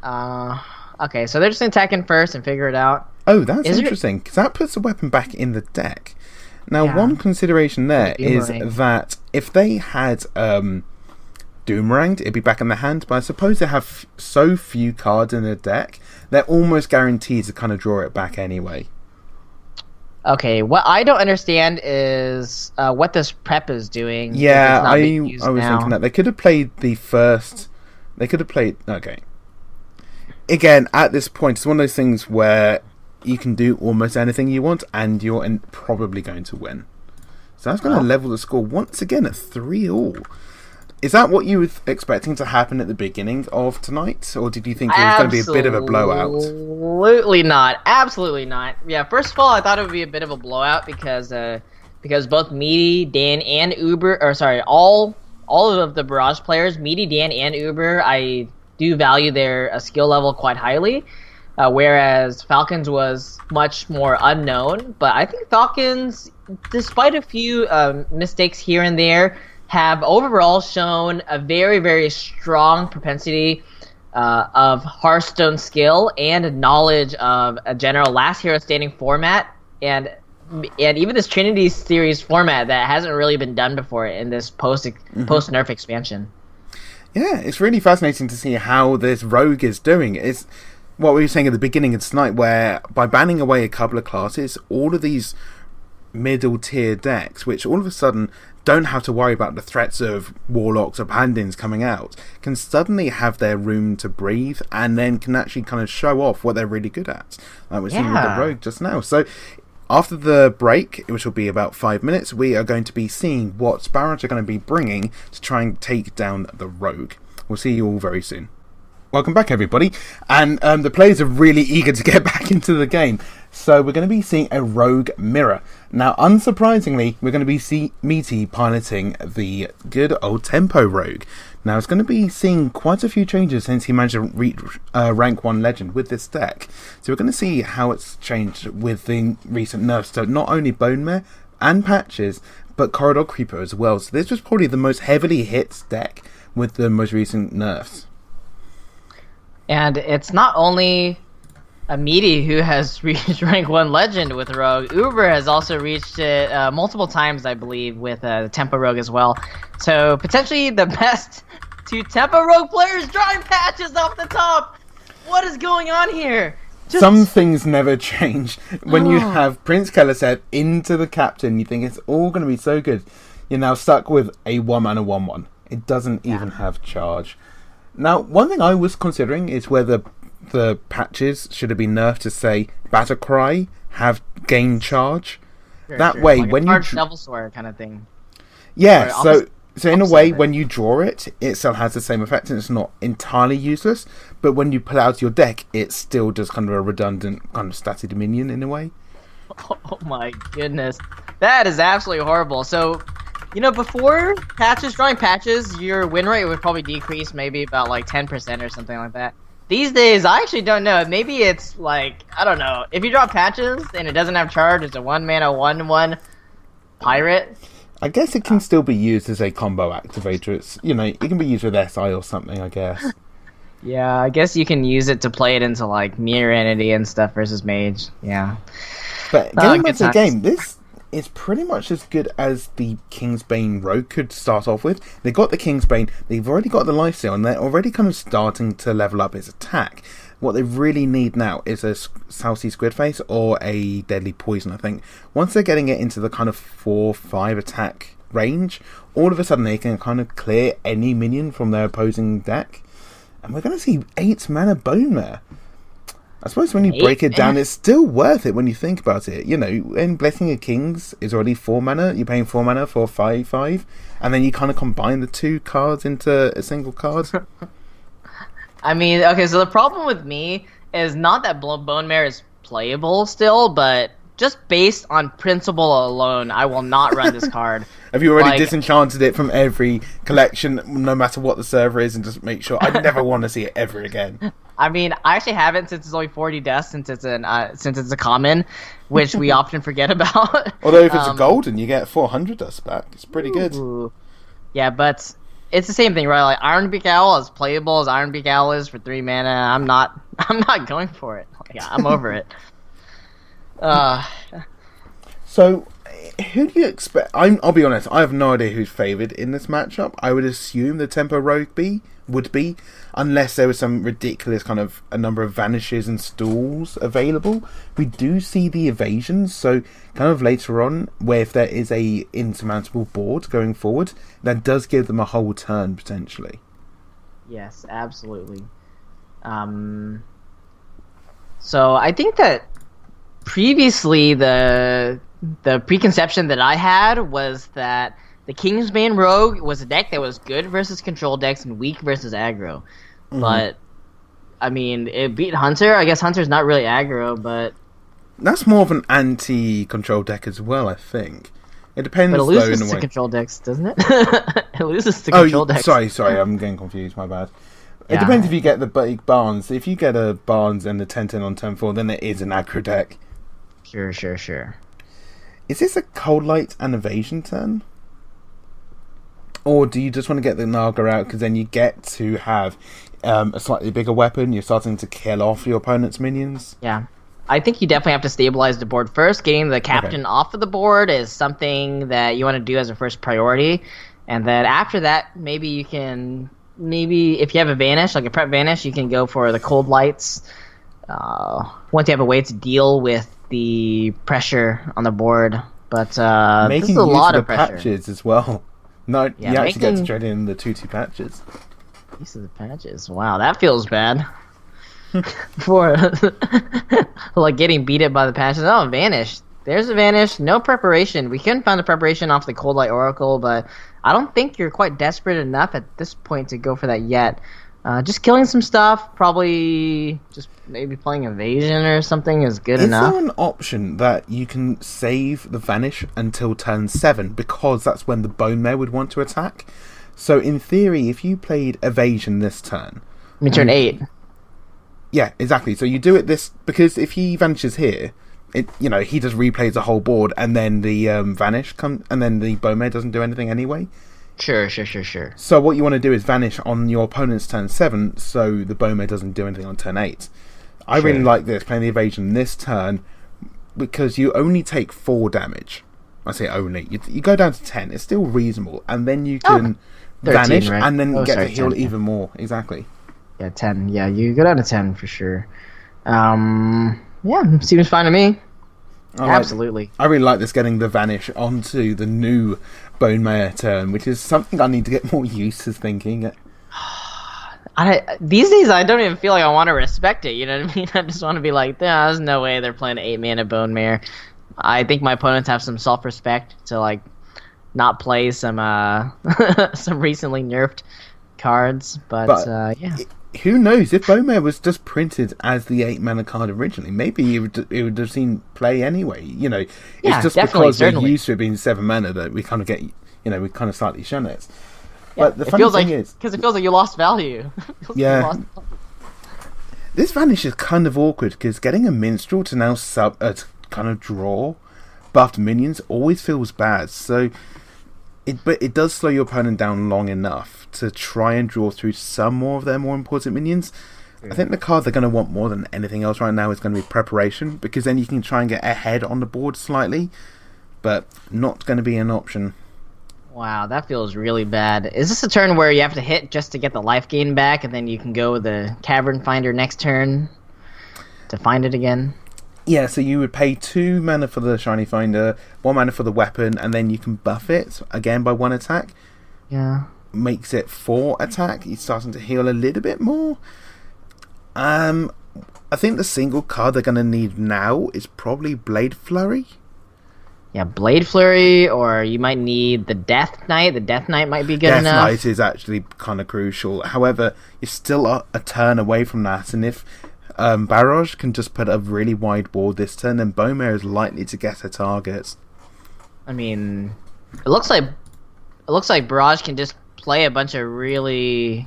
Okay, so they're just attacking first and figure it out. Oh, that's interesting, because that puts the weapon back in the deck. Now, one consideration there is that if they had Doomeranged, it'd be back in the hand, but I suppose they have so few cards in the deck, they're almost guaranteed to kind of draw it back anyway. Okay, what I don't understand is what this prep is doing. Yeah, I was thinking that. They could have played the first... They could have played... Okay. Again, at this point, it's one of those things where you can do almost anything you want, and you're probably going to win. So that's going to level the score once again at 3-all. Is that what you were expecting to happen at the beginning of tonight, or did you think it was going to be a bit of a blowout? Absolutely not. Yeah, first of all, I thought it would be a bit of a blowout because both Meaty, Dan, and Uber, all of the Barrage players, Meaty, Dan, and Uber, I do value their skill level quite highly. Whereas Falcons was much more unknown. But I think Falcons, despite a few mistakes here and there, have overall shown a very, very strong propensity of Hearthstone skill and knowledge of a general last hero standing format and even this Trinity series format that hasn't really been done before in this post nerf expansion. Yeah, it's really fascinating to see how this rogue is doing. It's what we were saying at the beginning of tonight, where by banning away a couple of classes, all of these middle tier decks, which all of a sudden don't have to worry about the threats of Warlocks or Paladins coming out, can suddenly have their room to breathe and then can actually kind of show off what they're really good at. Like we're seeing with the rogue just now. So after the break, which will be about 5 minutes, we are going to be seeing what Barrage are going to be bringing to try and take down the rogue. We'll see you all very soon. Welcome back, everybody, and the players are really eager to get back into the game, so we're going to be seeing a rogue mirror. Now, unsurprisingly, we're going to be Meaty piloting the good old tempo rogue. Now, it's going to be seeing quite a few changes since he managed to reach rank 1 legend with this deck, so we're going to see how it's changed with the recent nerfs to not only Bone Mare and Patches, but Corridor Creeper as well. So this was probably the most heavily hit deck with the most recent nerfs. And it's not only a Meaty who has reached rank 1 legend with Rogue. Uber has also reached it multiple times, I believe, with Tempo Rogue as well. So potentially the best 2 Tempo Rogue players drawing Patches off the top. What is going on here? Some things never change. When you have Prince Keleseth into the captain, you think it's all going to be so good. You're now stuck with a 1-mana 1/1. It doesn't even have charge. Now, one thing I was considering is whether the patches should have been nerfed to say Battlecry have gain charge. That way, like when a you Devil Sword kind of thing. Yeah, so in a way, when you draw it, it still has the same effect, and it's not entirely useless. But when you pull out your deck, it still does kind of a redundant kind of static minion in a way. Oh my goodness, that is absolutely horrible. So, you know, before drawing patches, your win rate would probably decrease maybe about like 10% or something like that. These days, I actually don't know. Maybe it's like, I don't know. If you draw patches and it doesn't have charge, it's a 1-mana 1/1 pirate. I guess it can still be used as a combo activator. It's, you know, it can be used with SI or something, I guess. Yeah, I guess you can use it to play it into like Mirror Entity and stuff versus Mage. Yeah. But getting back to the game, this is pretty much as good as the Kingsbane Rogue could start off with. They got the Kingsbane, they've already got the lifesteal, and they're already kind of starting to level up his attack. What they really need now is a South Sea Squidface or a Deadly Poison, I think. Once they're getting it into the kind of 4-5 attack range, all of a sudden they can kind of clear any minion from their opposing deck. And we're going to see 8 mana Bone Mare. I suppose when you break it down, it's still worth it when you think about it. You know, in Blessing of Kings is already 4 mana. You're paying 4 mana for 5/5, and then you kind of combine the 2 cards into a single card. I mean, okay, so the problem with me is not that Bone Mare is playable still, but just based on principle alone, I will not run this card. Have you already disenchanted it from every collection, no matter what the server is, and just make sure I never want to see it ever again? I mean, I actually haven't since it's only 40 deaths, since it's a common, which we often forget about. Although if it's a golden, you get 400 dust back. It's pretty good. Yeah, but it's the same thing, right? Like Ironbeak Owl, as playable as Ironbeak Owl is for 3 mana, I'm not going for it. Like, I'm over it. So, who do you expect? I'll be honest, I have no idea who's favoured in this matchup. I would assume the Tempo Rogue would be, unless there was some ridiculous kind of a number of vanishes and stalls available. We do see the evasions, so kind of later on, where if there is a insurmountable board going forward, that does give them a whole turn potentially. Yes, absolutely. So I think that previously the preconception that I had was that the Kingsbane Rogue was a deck that was good versus control decks and weak versus aggro. Mm-hmm. But, I mean, it beat Hunter. I guess Hunter's not really aggro, but... That's more of an anti-control deck as well, I think. It depends, but it loses to control decks, doesn't it? It loses to control decks. Sorry, I'm getting confused, my bad. It depends if you get the big Barnes. If you get a Barnes and the 10-10 on turn 4, then it is an aggro deck. Sure. Is this a Cold Light and Evasion turn? Or do you just want to get the Naga out because then you get to have a slightly bigger weapon? You're starting to kill off your opponent's minions? Yeah. I think you definitely have to stabilize the board first. Getting the captain off of the board is something that you want to do as a first priority. And then after that, maybe you can... Maybe if you have a Vanish, like a prep Vanish, you can go for the Cold Lights. Once you have a way to deal with the pressure on the board. But this is a lot of pressure. Patches as well. No, you actually get to trade in the 2/2 patches. Use of the patches. Wow, that feels bad. For like getting beaten by the patches. Oh, Vanish. There's a Vanish. No preparation. We couldn't find the preparation off the Cold Light Oracle, but I don't think you're quite desperate enough at this point to go for that yet. Just killing some stuff, probably just maybe playing Evasion or something is good enough. Is there an option that you can save the Vanish until turn 7, because that's when the Bone Mare would want to attack? So in theory, if you played Evasion this turn... I mean, turn 8. Yeah, exactly. So you do it this... Because if he vanishes here, he just replays the whole board, and then the Vanish comes, and then the Bone Mare doesn't do anything anyway. Sure. So what you want to do is Vanish on your opponent's turn 7, so the Bone Mare doesn't do anything on turn 8. I really like this, playing the Evasion this turn, because you only take 4 damage. I say only. You go down to 10. It's still reasonable, and then you can 13, Vanish, right? And then get to heal 10, even more. Exactly. Yeah, 10. Yeah, you go down to 10 for sure. Yeah, seems fine to me. Absolutely. I really like this, getting the Vanish onto the new Bone Mare turn, which is something I need to get more used to thinking. These days, I don't even feel like I want to respect it, you know what I mean? I just want to be like, there's no way they're playing 8 mana Bone Mare. I think my opponents have some self-respect to, like, not play some some recently nerfed cards, but yeah. Who knows? If Bone Mare was just printed as the 8 mana card originally, maybe it would have seen play anyway. It's just because we're used to it being 7 mana that we kind of get, we kind of slightly shun it. Yeah, but the funny thing is, because it feels like you lost value. This Vanish is kind of awkward because getting a Minstrel to now kind of draw buffed minions always feels bad. So, but it does slow your opponent down long enough to try and draw through some more of their more important minions. I think the card they're going to want more than anything else right now is going to be Preparation, because then you can try and get ahead on the board slightly, but not going to be an option. Wow, that feels really bad. Is this a turn where you have to hit just to get the life gain back, and then you can go with the Cavern Finder next turn to find it again? Yeah, so you would pay 2 mana for the Shiny Finder, 1 mana for the weapon, and then you can buff it again by 1 attack. Yeah. Makes it 4 attack. You're starting to heal a little bit more. I think the single card they're going to need now is probably Blade Flurry. Yeah, Blade Flurry, or you might need the Death Knight. The Death Knight might be good Death enough. Knight is actually kind of crucial. However, you're still a turn away from that, and if Barrage can just put a really wide board this turn, then Bowmare is likely to get a target. I mean, it looks like Barrage can just play a bunch of really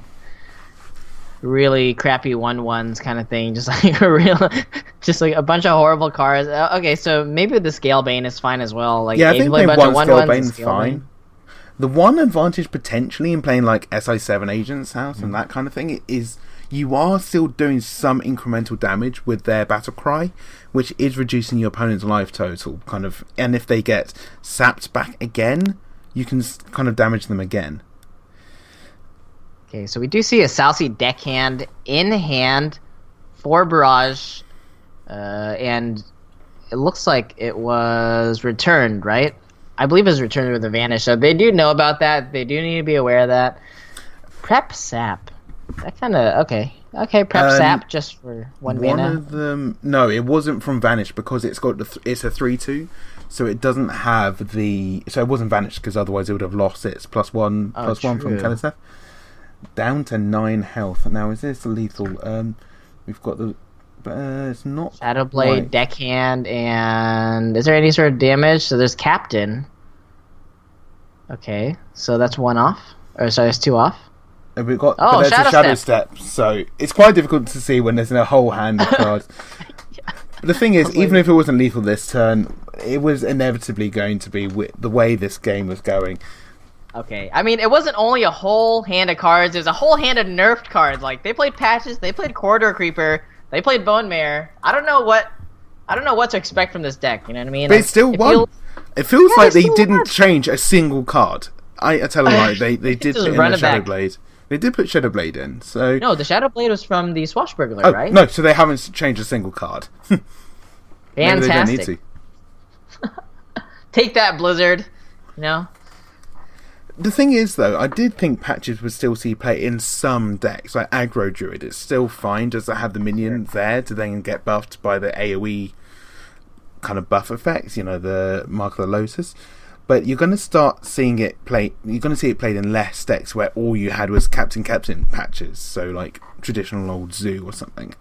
crappy 1/1s kind of thing, just like a bunch of horrible cards. Okay, so maybe the Scalebane is fine as well. Like, yeah, I think playing one Scalebane is Scalebane. fine. The one advantage potentially in playing like SI7 Agent's House and that kind of thing is you are still doing some incremental damage with their Battle Cry, which is reducing your opponent's life total, kind of. And if they get sapped back again, you can kind of damage them again. Okay, so we do see a Salsi deckhand in hand for Barrage, and it looks like it was returned, right? I believe it was returned with a vanish, so they do know about that. They do need to be aware of that. Prep Sap. That kind of... Okay, Prep Sap just for one mana. One of them... No, it wasn't from Vanish because it's got it's a 3/2, so it doesn't have the... So it wasn't Vanish because otherwise it would have lost its +1/+1 from Kaliseth. Down to 9 health. Now, is this lethal? We've got the... it's not... Shadowblade, deckhand, and... Is there any sort of damage? So there's Captain. Okay, so that's 1 off. Or sorry, it's 2 off. And we've got... but there's a Shadow Step, so it's quite difficult to see when there's a whole hand of cards. Yeah. But the thing is, even if it wasn't lethal this turn, it was inevitably going to be the way this game was going. Okay, I mean, it wasn't only a whole hand of cards, it was a whole hand of nerfed cards. Like, they played Patches, they played Corridor Creeper, they played Bone Mare. I don't know what to expect from this deck, you know what I mean? But it still won. It feels like they didn't change a single card. I tell a lie, they did put in the Shadowblade. They did put Shadowblade in, so... No, the Shadowblade was from the Swashbuckler, right? No, so they haven't changed a single card. Fantastic. Maybe they don't need to. Take that, Blizzard. You know? The thing is, though, I did think Patches would still see play in some decks, like Aggro Druid. It's still fine just to have the minion there to then get buffed by the AoE kind of buff effects, you know, the Mark of the Lotus. But you're going to start seeing it play. You're going to see it played in less decks where all you had was Captain Patches, so like traditional old Zoo or something.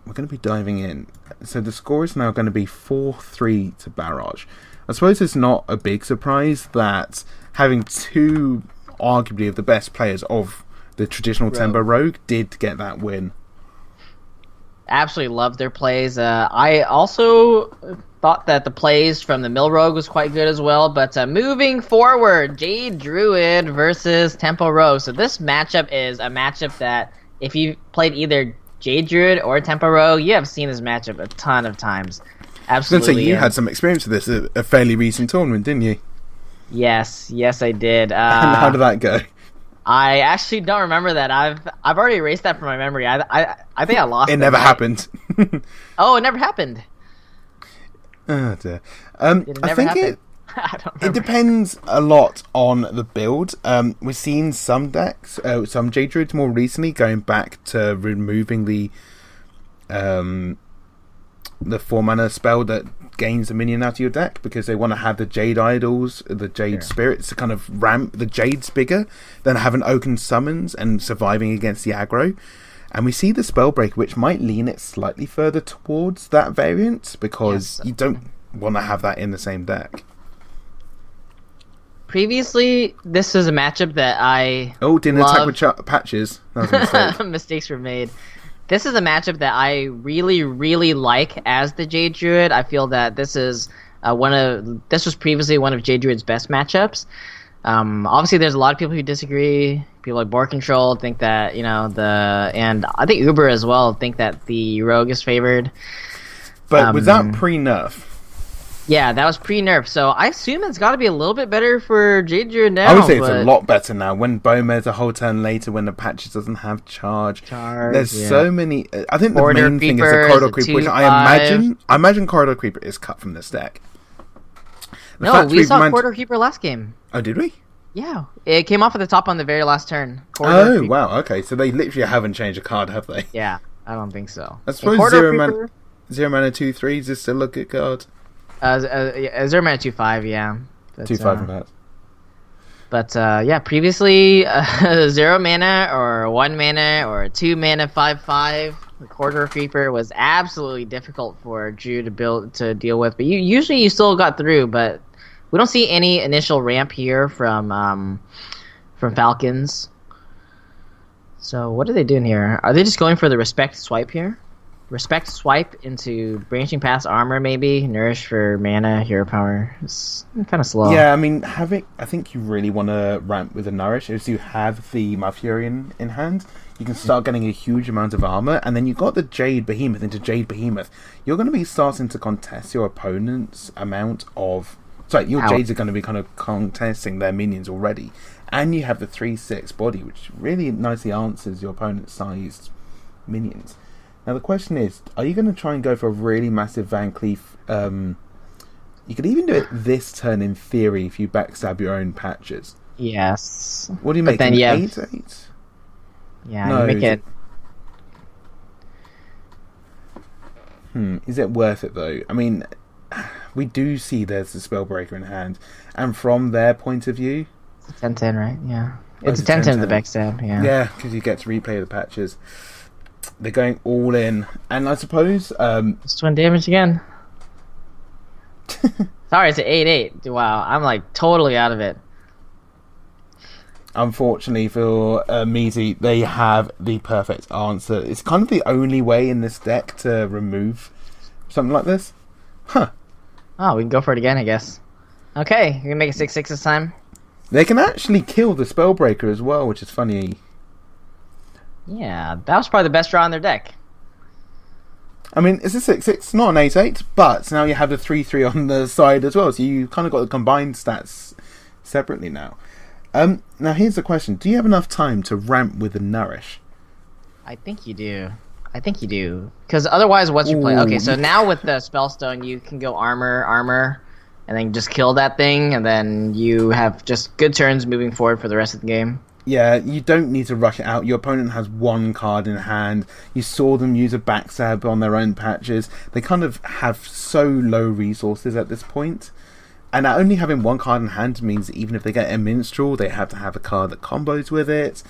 We're going to be diving in. So the score is now going to be 4-3 to Barrage. I suppose it's not a big surprise that having two, arguably, of the best players of the traditional Tempo Rogue did get that win. Absolutely love their plays. I also thought that the plays from the Mill Rogue was quite good as well. But moving forward, Jade Druid versus Tempo Rogue. So this matchup is a matchup that if you played either Jade Druid or Tempo Rogue, you have seen this matchup a ton of times. Absolutely. I was going to say, you had some experience with this at a fairly recent tournament, didn't you? Yes, I did. And how did that go? I actually don't remember that. I've already erased that from my memory. I think I lost it. It never happened. Oh, it never happened. Oh dear. I think it depends a lot on the build. We've seen some decks, some Jade Druids more recently going back to removing the 4-mana spell that gains a minion out of your deck because they want to have the Jade Idols, the Jade Spirits to kind of ramp the Jade's bigger than having Oaken Summons and surviving against the aggro. And we see the Spellbreak, which might lean it slightly further towards that variant because you don't want to have that in the same deck. Previously, this is a matchup that I didn't attack with Patches. That was a mistake. Mistakes were made. This is a matchup that I really, really like as the Jade Druid. I feel that this is this was previously one of Jade Druid's best matchups. Obviously, there's a lot of people who disagree. People like Board Control think that and I think Uber as well think that the Rogue is favored. But was that pre-nerf? Yeah, that was pre-nerf, so I assume it's got to be a little bit better for Jade Druid now. I would say it's a lot better now. When Bowmare's a whole turn later, when the Patches doesn't have charge. There's so many... I think the main thing is the Corridor Creeper, which I imagine Corridor Creeper is cut from this deck. No, we saw Corridor Creeper last game. Oh, did we? Yeah, it came off at the top on the very last turn. Corridor wow, okay, so they literally haven't changed a card, have they? Yeah, I don't think so. I suppose 0 mana 2/3 is still a good card. Zero mana 2/5, yeah. But, 2/5 in fact. But yeah, previously 0 mana or 1 mana or 2 mana 5/5 the Corridor Creeper was absolutely difficult for Drew to deal with. But you still got through. But we don't see any initial ramp here from Falcons. So what are they doing here? Are they just going for the respect swipe here? Respect swipe into branching paths armor, maybe nourish for mana, hero power. It's kind of slow. Yeah, I mean, I think you really want to ramp with the nourish. As you have the Malfurion in hand, you can start getting a huge amount of armor, and then you've got the Jade Behemoth into Jade Behemoth. You're going to be starting to contest your opponent's amount of. Sorry, your Jades are going to be kind of contesting their minions already, and you have the 3/6 body, which really nicely answers your opponent's sized minions. Now the question is, are you going to try and go for a really massive Van Cleef? You could even do it this turn in theory if you backstab your own patches. Yes. What do you make? Then 8/8? Yeah, no, you make it. Is it worth it though? I mean, we do see there's the Spellbreaker in hand, and from their point of view, it's a 10/10, right? Yeah, it's a 10/10 the backstab. Yeah. Yeah, because you get to replay the patches. They're going all in, and I suppose it's 20 damage again. Sorry, it's an 8/8. Wow, I'm like totally out of it. Unfortunately for Meaty, they have the perfect answer. It's kind of the only way in this deck to remove something like this. Huh. Oh, we can go for it again, I guess. Okay, you're gonna make a 6/6 this time. They can actually kill the Spellbreaker as well, which is funny. Yeah, that was probably the best draw on their deck. I mean, it's a 6/6, not an 8/8, but now you have the 3/3 on the side as well, so you kind of got the combined stats separately now. Now here's the question: do you have enough time to ramp with the nourish? I think you do. Because otherwise, what's your play? Okay, so now with the Spellstone, you can go armor, and then just kill that thing, and then you have just good turns moving forward for the rest of the game. Yeah, you don't need to rush it out. Your opponent has one card in hand. You saw them use a backstab on their own patches. They kind of have so low resources at this point. And only having one card in hand means that even if they get a minstrel, they have to have a card that combos with it.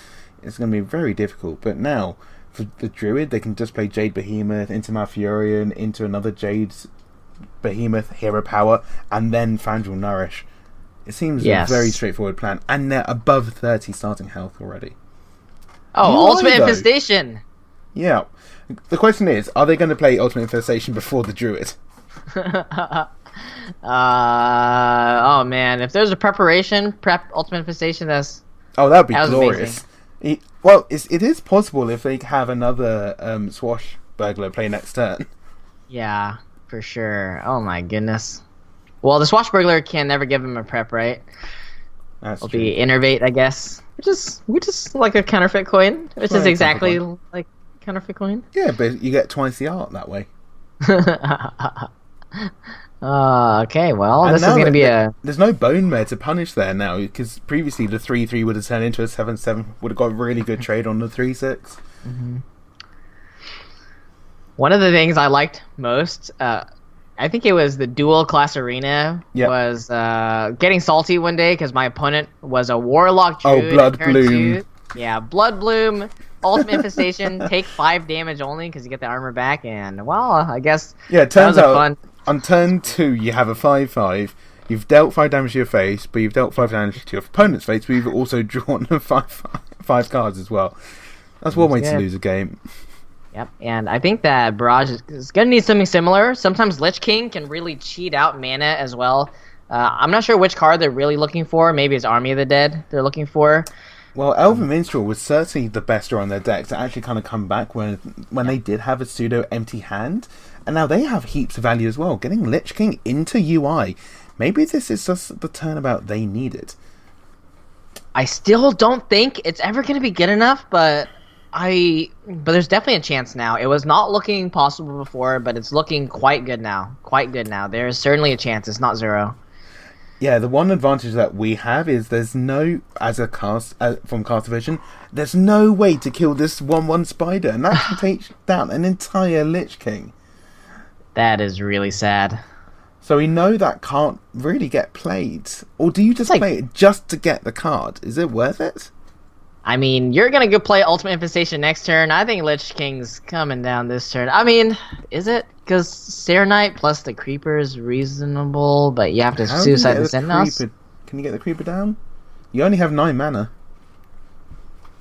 It's going to be very difficult. But now, for the Druid, they can just play Jade Behemoth into Malfurion, into another Jade Behemoth, hero power, and then Fandral Nourish. It seems a very straightforward plan, and they're above 30 starting health already. Oh, Ultimate Infestation! Yeah. The question is, are they going to play Ultimate Infestation before the Druid? Oh man, if there's a prep Ultimate Infestation, that would be glorious. Well, it is possible if they have another Swashbuckler play next turn. Yeah, for sure. Oh my goodness. Well, the Swashbuckler can never give him a prep, right? It'll be Innervate, I guess. Which is like a counterfeit coin. Which is exactly like counterfeit coin. Yeah, but you get twice the art that way. Okay, well, this is going to be There's no Bone Mare to punish there now, because previously the 3/3 would have turned into a 7/7, would have got a really good trade on the 3/6. Mm-hmm. One of the things I liked most, I think it was the dual class arena, was getting salty one day because my opponent was a Warlock Druid. Oh, Blood Bloom. Yeah, Blood Bloom, Ultimate Infestation, take 5 damage only because you get the armor back, and well, I guess it turns out on turn 2 you have a 5/5. You've dealt 5 damage to your face, but you've dealt 5 damage to your opponent's face, but you've also drawn 5 cards as well. That's one way to lose a game. Yep, and I think that Barrage is going to need something similar. Sometimes Lich King can really cheat out mana as well. I'm not sure which card they're really looking for. Maybe it's Army of the Dead they're looking for. Well, Elven Minstrel was certainly the best draw on their deck to actually kind of come back when they did have a pseudo empty hand. And now they have heaps of value as well. Getting Lich King into UI. Maybe this is just the turnabout they needed. I still don't think it's ever going to be good enough, but there's definitely a chance now. It was not looking possible before, but it's looking quite good now. There is certainly a chance. It's not 0. Yeah, the one advantage that we have is there's no, from Cast Vision, there's no way to kill this 1/1 spider, and that can take down an entire Lich King. That is really sad. So we know that can't really get played. Or do you just play it just to get the card? Is it worth it? I mean, you're going to go play Ultimate Infestation next turn. I think Lich King's coming down this turn. I mean, is it? Because Seer Knight plus the Creeper is reasonable, but you have to suicide the Sentinels. Can you get the Creeper down? You only have 9 mana.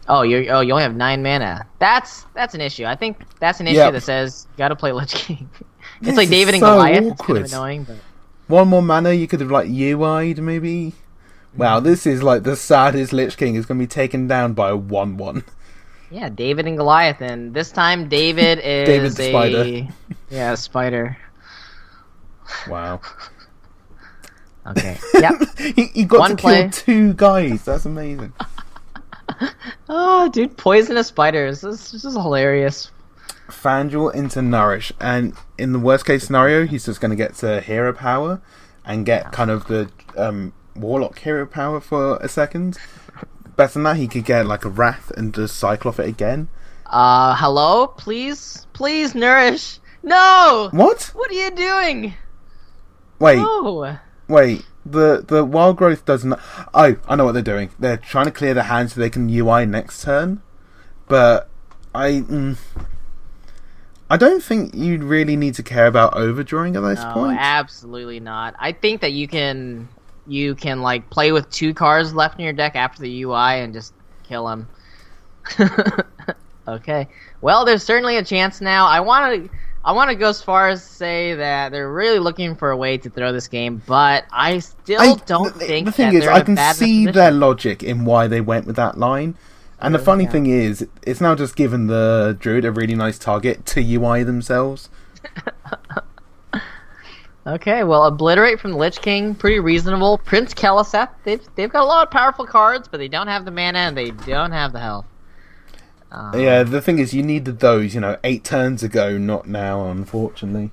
Oh, you only have 9 mana. That's an issue. I think that's an issue that says you got to play Lich King. It's like David and Goliath. Awkward. It's kind of annoying, but 1 more mana, you could have like UI'd maybe. Wow, this is like the saddest Lich King is going to be taken down by a 1/1. Yeah, David and Goliath, and this time David is David the spider. Yeah, spider. Wow. Okay. Yep. he got to kill 2 guys. That's amazing. Oh, dude, poisonous spiders. This is hilarious. Fangel into Nourish, and in the worst case scenario, he's just going to get to hero power and get kind of the Warlock hero power for a second. Better than that, he could get like a Wrath and just cycle off it again. Hello? Please, Nourish. No! What? What are you doing? Wait. No. Wait. The wild growth doesn't. Oh, I know what they're doing. They're trying to clear the hand so they can UI next turn. But I don't think you really need to care about overdrawing at this point. No, absolutely not. I think that you can like play with 2 cards left in your deck after the UI and just kill them. Okay. Well, there's certainly a chance now. I want to go as far as say that they're really looking for a way to throw this game, but I still don't think the thing that is, I can see their logic in why they went with that line. And the funny thing is, it's now just given the Druid a really nice target to UI themselves. Okay, well, Obliterate from the Lich King, pretty reasonable. Prince Keleseth, they've got a lot of powerful cards, but they don't have the mana and they don't have the health. Yeah, the thing is, you needed those, 8 turns ago, not now, unfortunately.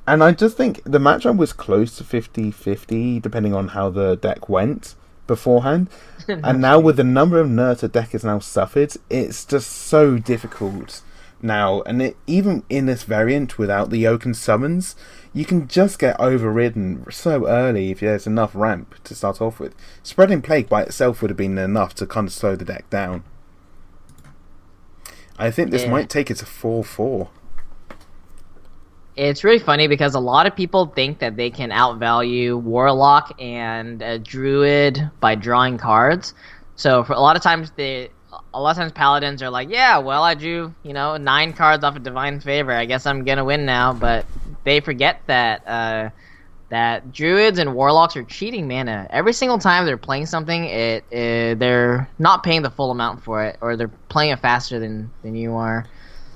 And I just think the matchup was close to 50-50, depending on how the deck went beforehand. And now with the number of nerfs the deck has now suffered, it's just so difficult now. And even in this variant, without the Oaken Summons, you can just get overridden so early if there's enough ramp to start off with. Spreading Plague by itself would have been enough to kind of slow the deck down. I think this might take it to 4/4. It's really funny because a lot of people think that they can outvalue Warlock and Druid by drawing cards. So for a lot of times Paladins are like, yeah, well, I drew 9 cards off of Divine Favor. I guess I'm gonna win now. But they forget that that Druids and Warlocks are cheating mana. Every single time they're playing something, they're not paying the full amount for it, or they're playing it faster than you are.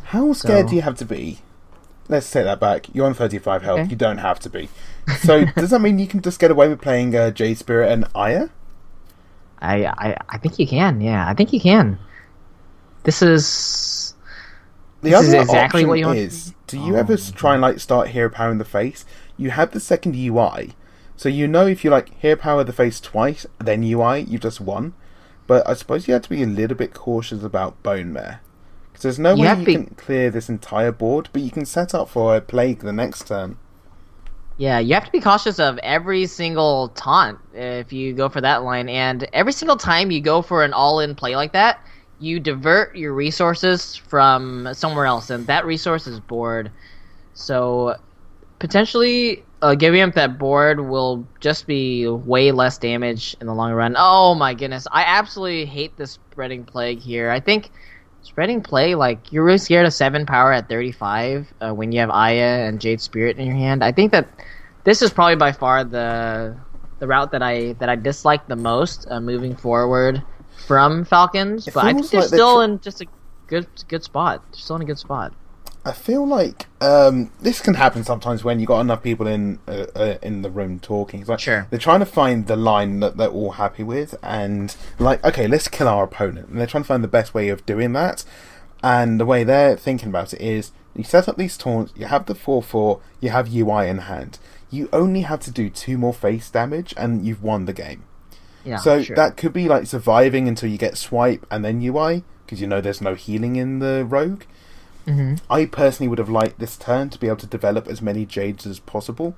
How scared do you have to be? Let's take that back. You're on 35 health. Okay. You don't have to be. So does that mean you can just get away with playing Jade Spirit and Aya? I think you can. Yeah, I think you can. This is exactly what you want. Do you ever try and start Hero Power in the face? You have the second UI, so if you Hero Power the face twice, then UI, you've just won. But I suppose you have to be a little bit cautious about Bone Mare. Because there's no way you can clear this entire board, but you can set up for a Plague the next turn. Yeah, you have to be cautious of every single taunt if you go for that line. And every single time you go for an all-in play like that, you divert your resources from somewhere else, and that resource is board. So potentially giving up that board will just be way less damage in the long run. Oh my goodness, I absolutely hate this Spreading Plague here. I think Spreading Plague, you're really scared of 7 power at 35 when you have Aya and Jade Spirit in your hand. I think that this is probably by far the route that I dislike the most moving forward from Falcons. But I think they're still in just a good spot. They're still in a good spot. I feel like this can happen sometimes when you got enough people in the room talking. It's sure. They're trying to find the line that they're all happy with, and okay, let's kill our opponent. And they're trying to find the best way of doing that. And the way they're thinking about it is, you set up these taunts, you have the 4/4, you have UI in hand. You only have to do 2 more face damage, and you've won the game. Yeah, so sure. that could be surviving until you get swipe and then UI, because there's no healing in the rogue. Mm-hmm. I personally would have liked this turn to be able to develop as many Jades as possible,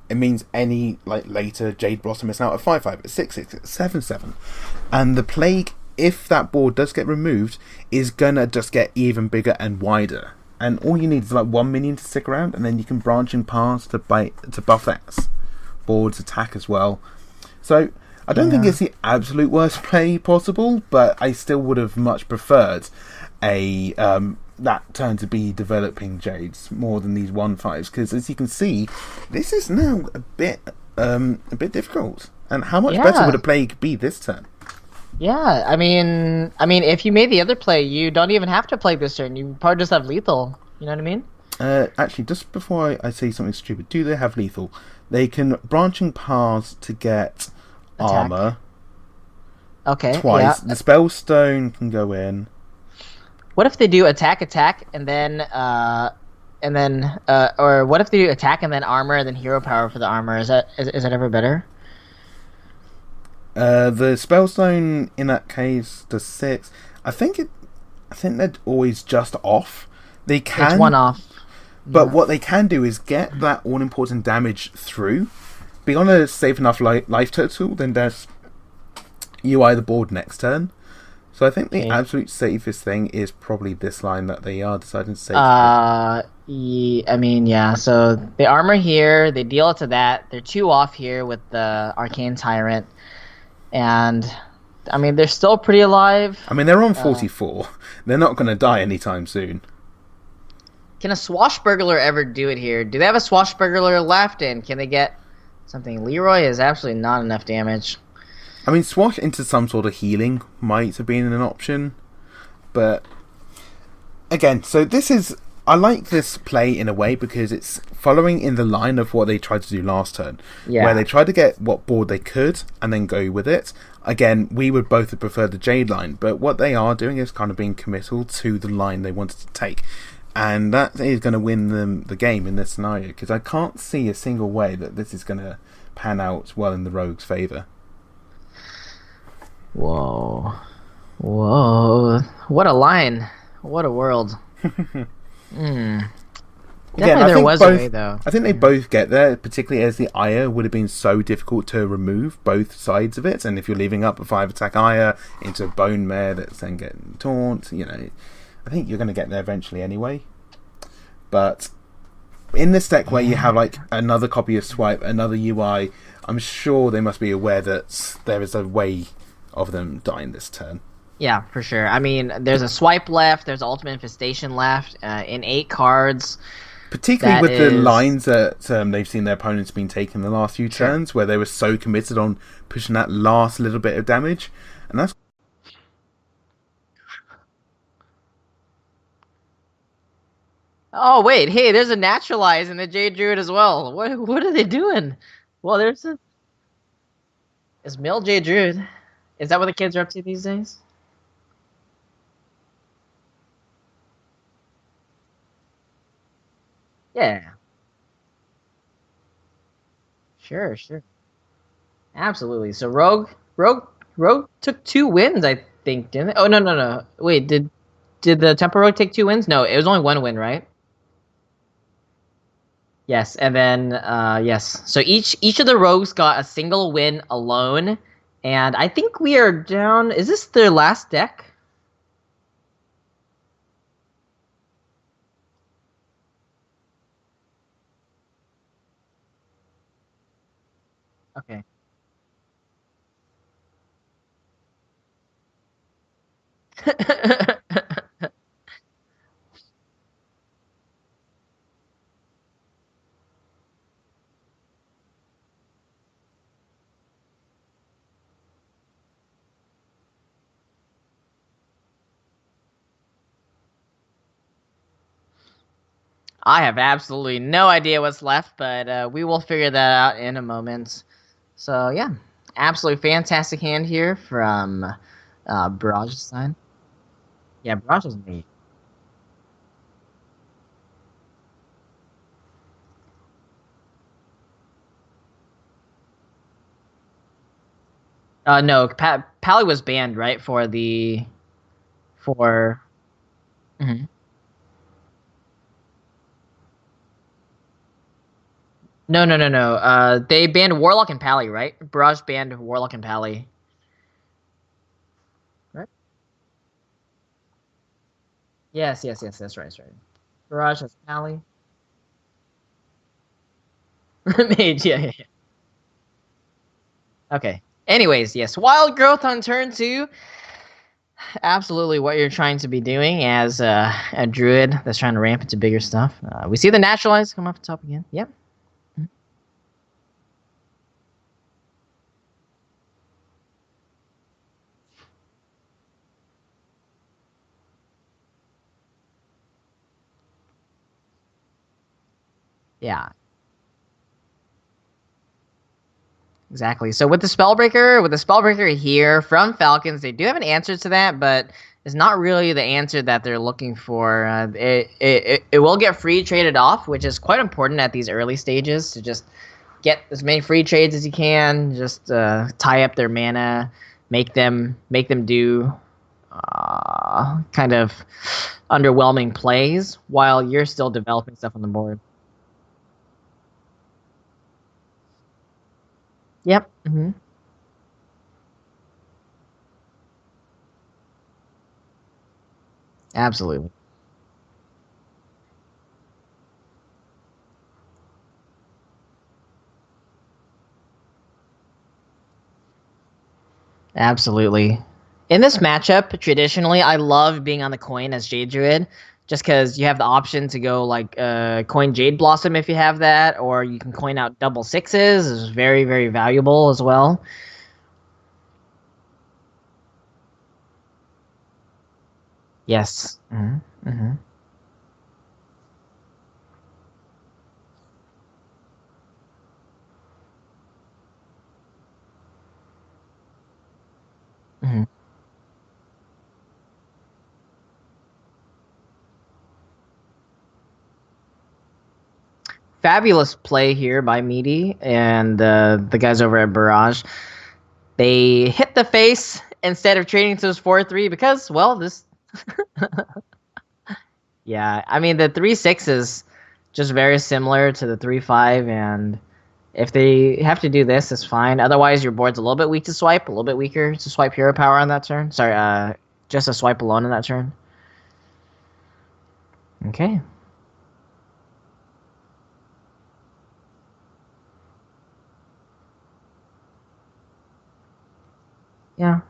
it means any like later Jade Blossom is now at 5/5, at 6/6, at 7/7, and the Plague, if that board does get removed, is gonna just get even bigger and wider. And all you need is like 1 minion to stick around, and then you can branch and pass to buff that board's attack as well. So I don't think it's the absolute worst play possible, but I still would have much preferred a that turn to be developing Jades more than these 1/5s, because as you can see, this is now a bit difficult. And how much better would a Plague be this turn? Yeah, I mean, if you made the other play, you don't even have to play this turn. You probably just have lethal. You know what I mean? Actually, just before I say something stupid, do they have lethal? They can branching paths to get armor. Okay. Twice. Yeah. The Spellstone can go in. What if they do attack, and then, or what if they do attack and then armor and then hero power for the armor? Is that ever better? The Spellstone in that case does 6. I think they're always just off. They can. It's one off. But what they can do is get that all important damage through. Be on a safe enough life total, then there's UI the board next turn. So I think the absolute safest thing is probably this line that they are deciding to save. I mean, yeah. So they armor here, they deal it to that. They're 2 off here with the Arcane Tyrant, and I mean they're still pretty alive. I mean they're on 44. They're not going to die anytime soon. Can a Swashbuckler ever do it here? Do they have a Swashbuckler left, and can they get something? Leroy is absolutely not enough damage. I mean, swash into some sort of healing might have been an option, but again, so this is, I like this play in a way because it's following in the line of what they tried to do last turn, where they tried to get what board they could and then go with it. Again, we would both have preferred the Jade line, but what they are doing is kind of being committal to the line they wanted to take, and that is going to win them the game in this scenario, because I can't see a single way that this is going to pan out well in the Rogue's favour. Whoa. What a line. What a world. Definitely there was a way, though. I think they both get there, particularly as the Aya would have been so difficult to remove both sides of it, and if you're leaving up a 5-attack Aya into a Bone Mare that's then getting taunt, you know, I think you're going to get there eventually anyway. But in this deck where you have like another copy of Swipe, another UI, I'm sure they must be aware that there is a way of them dying this turn. Yeah, for sure. I mean, there's a Swipe left, there's Ultimate Infestation left, in 8 cards. Particularly with the lines that they've seen their opponents been taking the last few turns, where they were so committed on pushing that last little bit of damage. And that's... Oh, wait, hey, there's a Naturalize in the Jade Druid as well. What are they doing? Well, there's a... It's Mill Jade Druid. Is that what the kids are up to these days? Yeah. Sure. Absolutely. So Rogue took 2 wins, I think, didn't it? Oh, no. Wait, did the Temple Rogue take 2 wins? No, it was only 1 win, right? Yes, and then yes. So each of the Rogues got a single win alone, and I think we are down. Is this their last deck? Okay. I have absolutely no idea what's left, but we will figure that out in a moment. So yeah, absolutely fantastic hand here from Barrage's side. Yeah, Barrage was neat. No, Pally was banned, right, for. Mhm. No, no, no, no. They banned Warlock and Pally, right? Barrage banned Warlock and Pally. Right? Yes, yes, yes. That's right. That's right. Barrage has Pally. Mage, yeah, yeah, yeah. Okay. Anyways, yes. Wild growth on turn two. Absolutely what you're trying to be doing as a druid that's trying to ramp into bigger stuff. We see the naturalize come off the top again. Yep. Yeah, exactly. So with the spellbreaker here from Falcons, they do have an answer to that, but it's not really the answer that they're looking for. It will get free traded off, which is quite important at these early stages to just get as many free trades as you can. Just tie up their mana, make them do kind of underwhelming plays while you're still developing stuff on the board. Yep. Absolutely. Absolutely. In this matchup, traditionally, I love being on the coin as Jade Druid, just because you have the option to go like coin Jade Blossom if you have that, or you can coin out double sixes. Is very very valuable as well. Yes. Hmm. Fabulous play here by Meaty and the guys over at Barrage. They hit the face instead of trading to this 4-3 because, well, this. Yeah, I mean, the 3-6 is just very similar to the 3-5, and if they have to do this, it's fine. Otherwise, your board's a little bit weak to swipe, a little bit weaker to swipe hero power on that turn. Sorry, just a swipe alone on that turn. Okay. Yeah.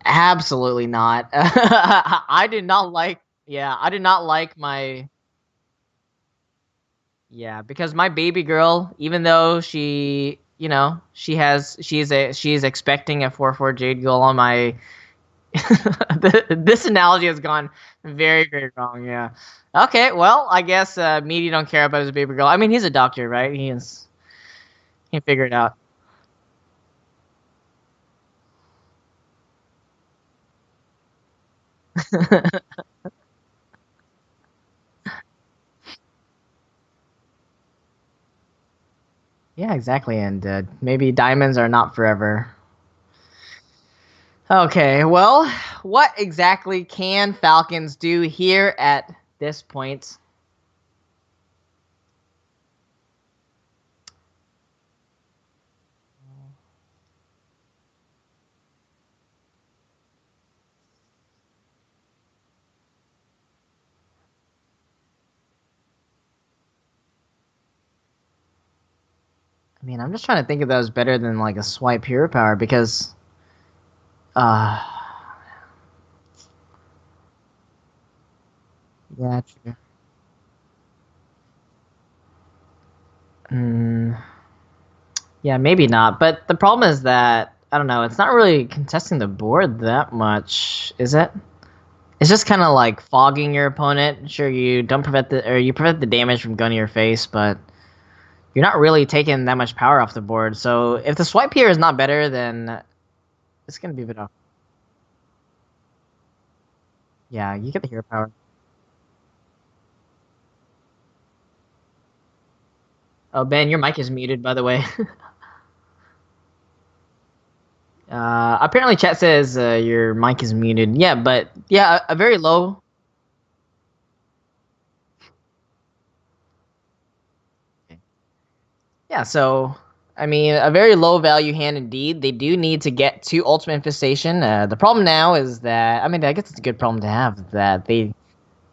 Absolutely not. I did not like. Yeah, I did not like my. Yeah, because my baby girl, even though she's expecting a 4-4 Jade Girl on my. This analogy has gone very very wrong. Yeah. Okay, well, I guess Meaty don't care about his baby girl. I mean, he's a doctor, right? He can figure it out. Yeah, exactly. And maybe diamonds are not forever. Okay, well, what exactly can Falcons do here at this point? I mean, I'm just trying to think if that was better than like a swipe hero power because, uh, yeah, true. Mm, yeah, maybe not. But the problem is that I don't know. It's not really contesting the board that much, is it? It's just kind of like fogging your opponent. Sure, you don't prevent you prevent the damage from going to your face, but you're not really taking that much power off the board. So if the swipe here is not better, then it's gonna be a bit off. Yeah, you get the hero power. Oh, Ben, your mic is muted, by the way. Apparently, chat says your mic is muted. Yeah, but yeah, a very low. Yeah, so, I mean, a very low value hand indeed. They do need to get to Ultimate Infestation. The problem now is that, I mean, I guess it's a good problem to have, that they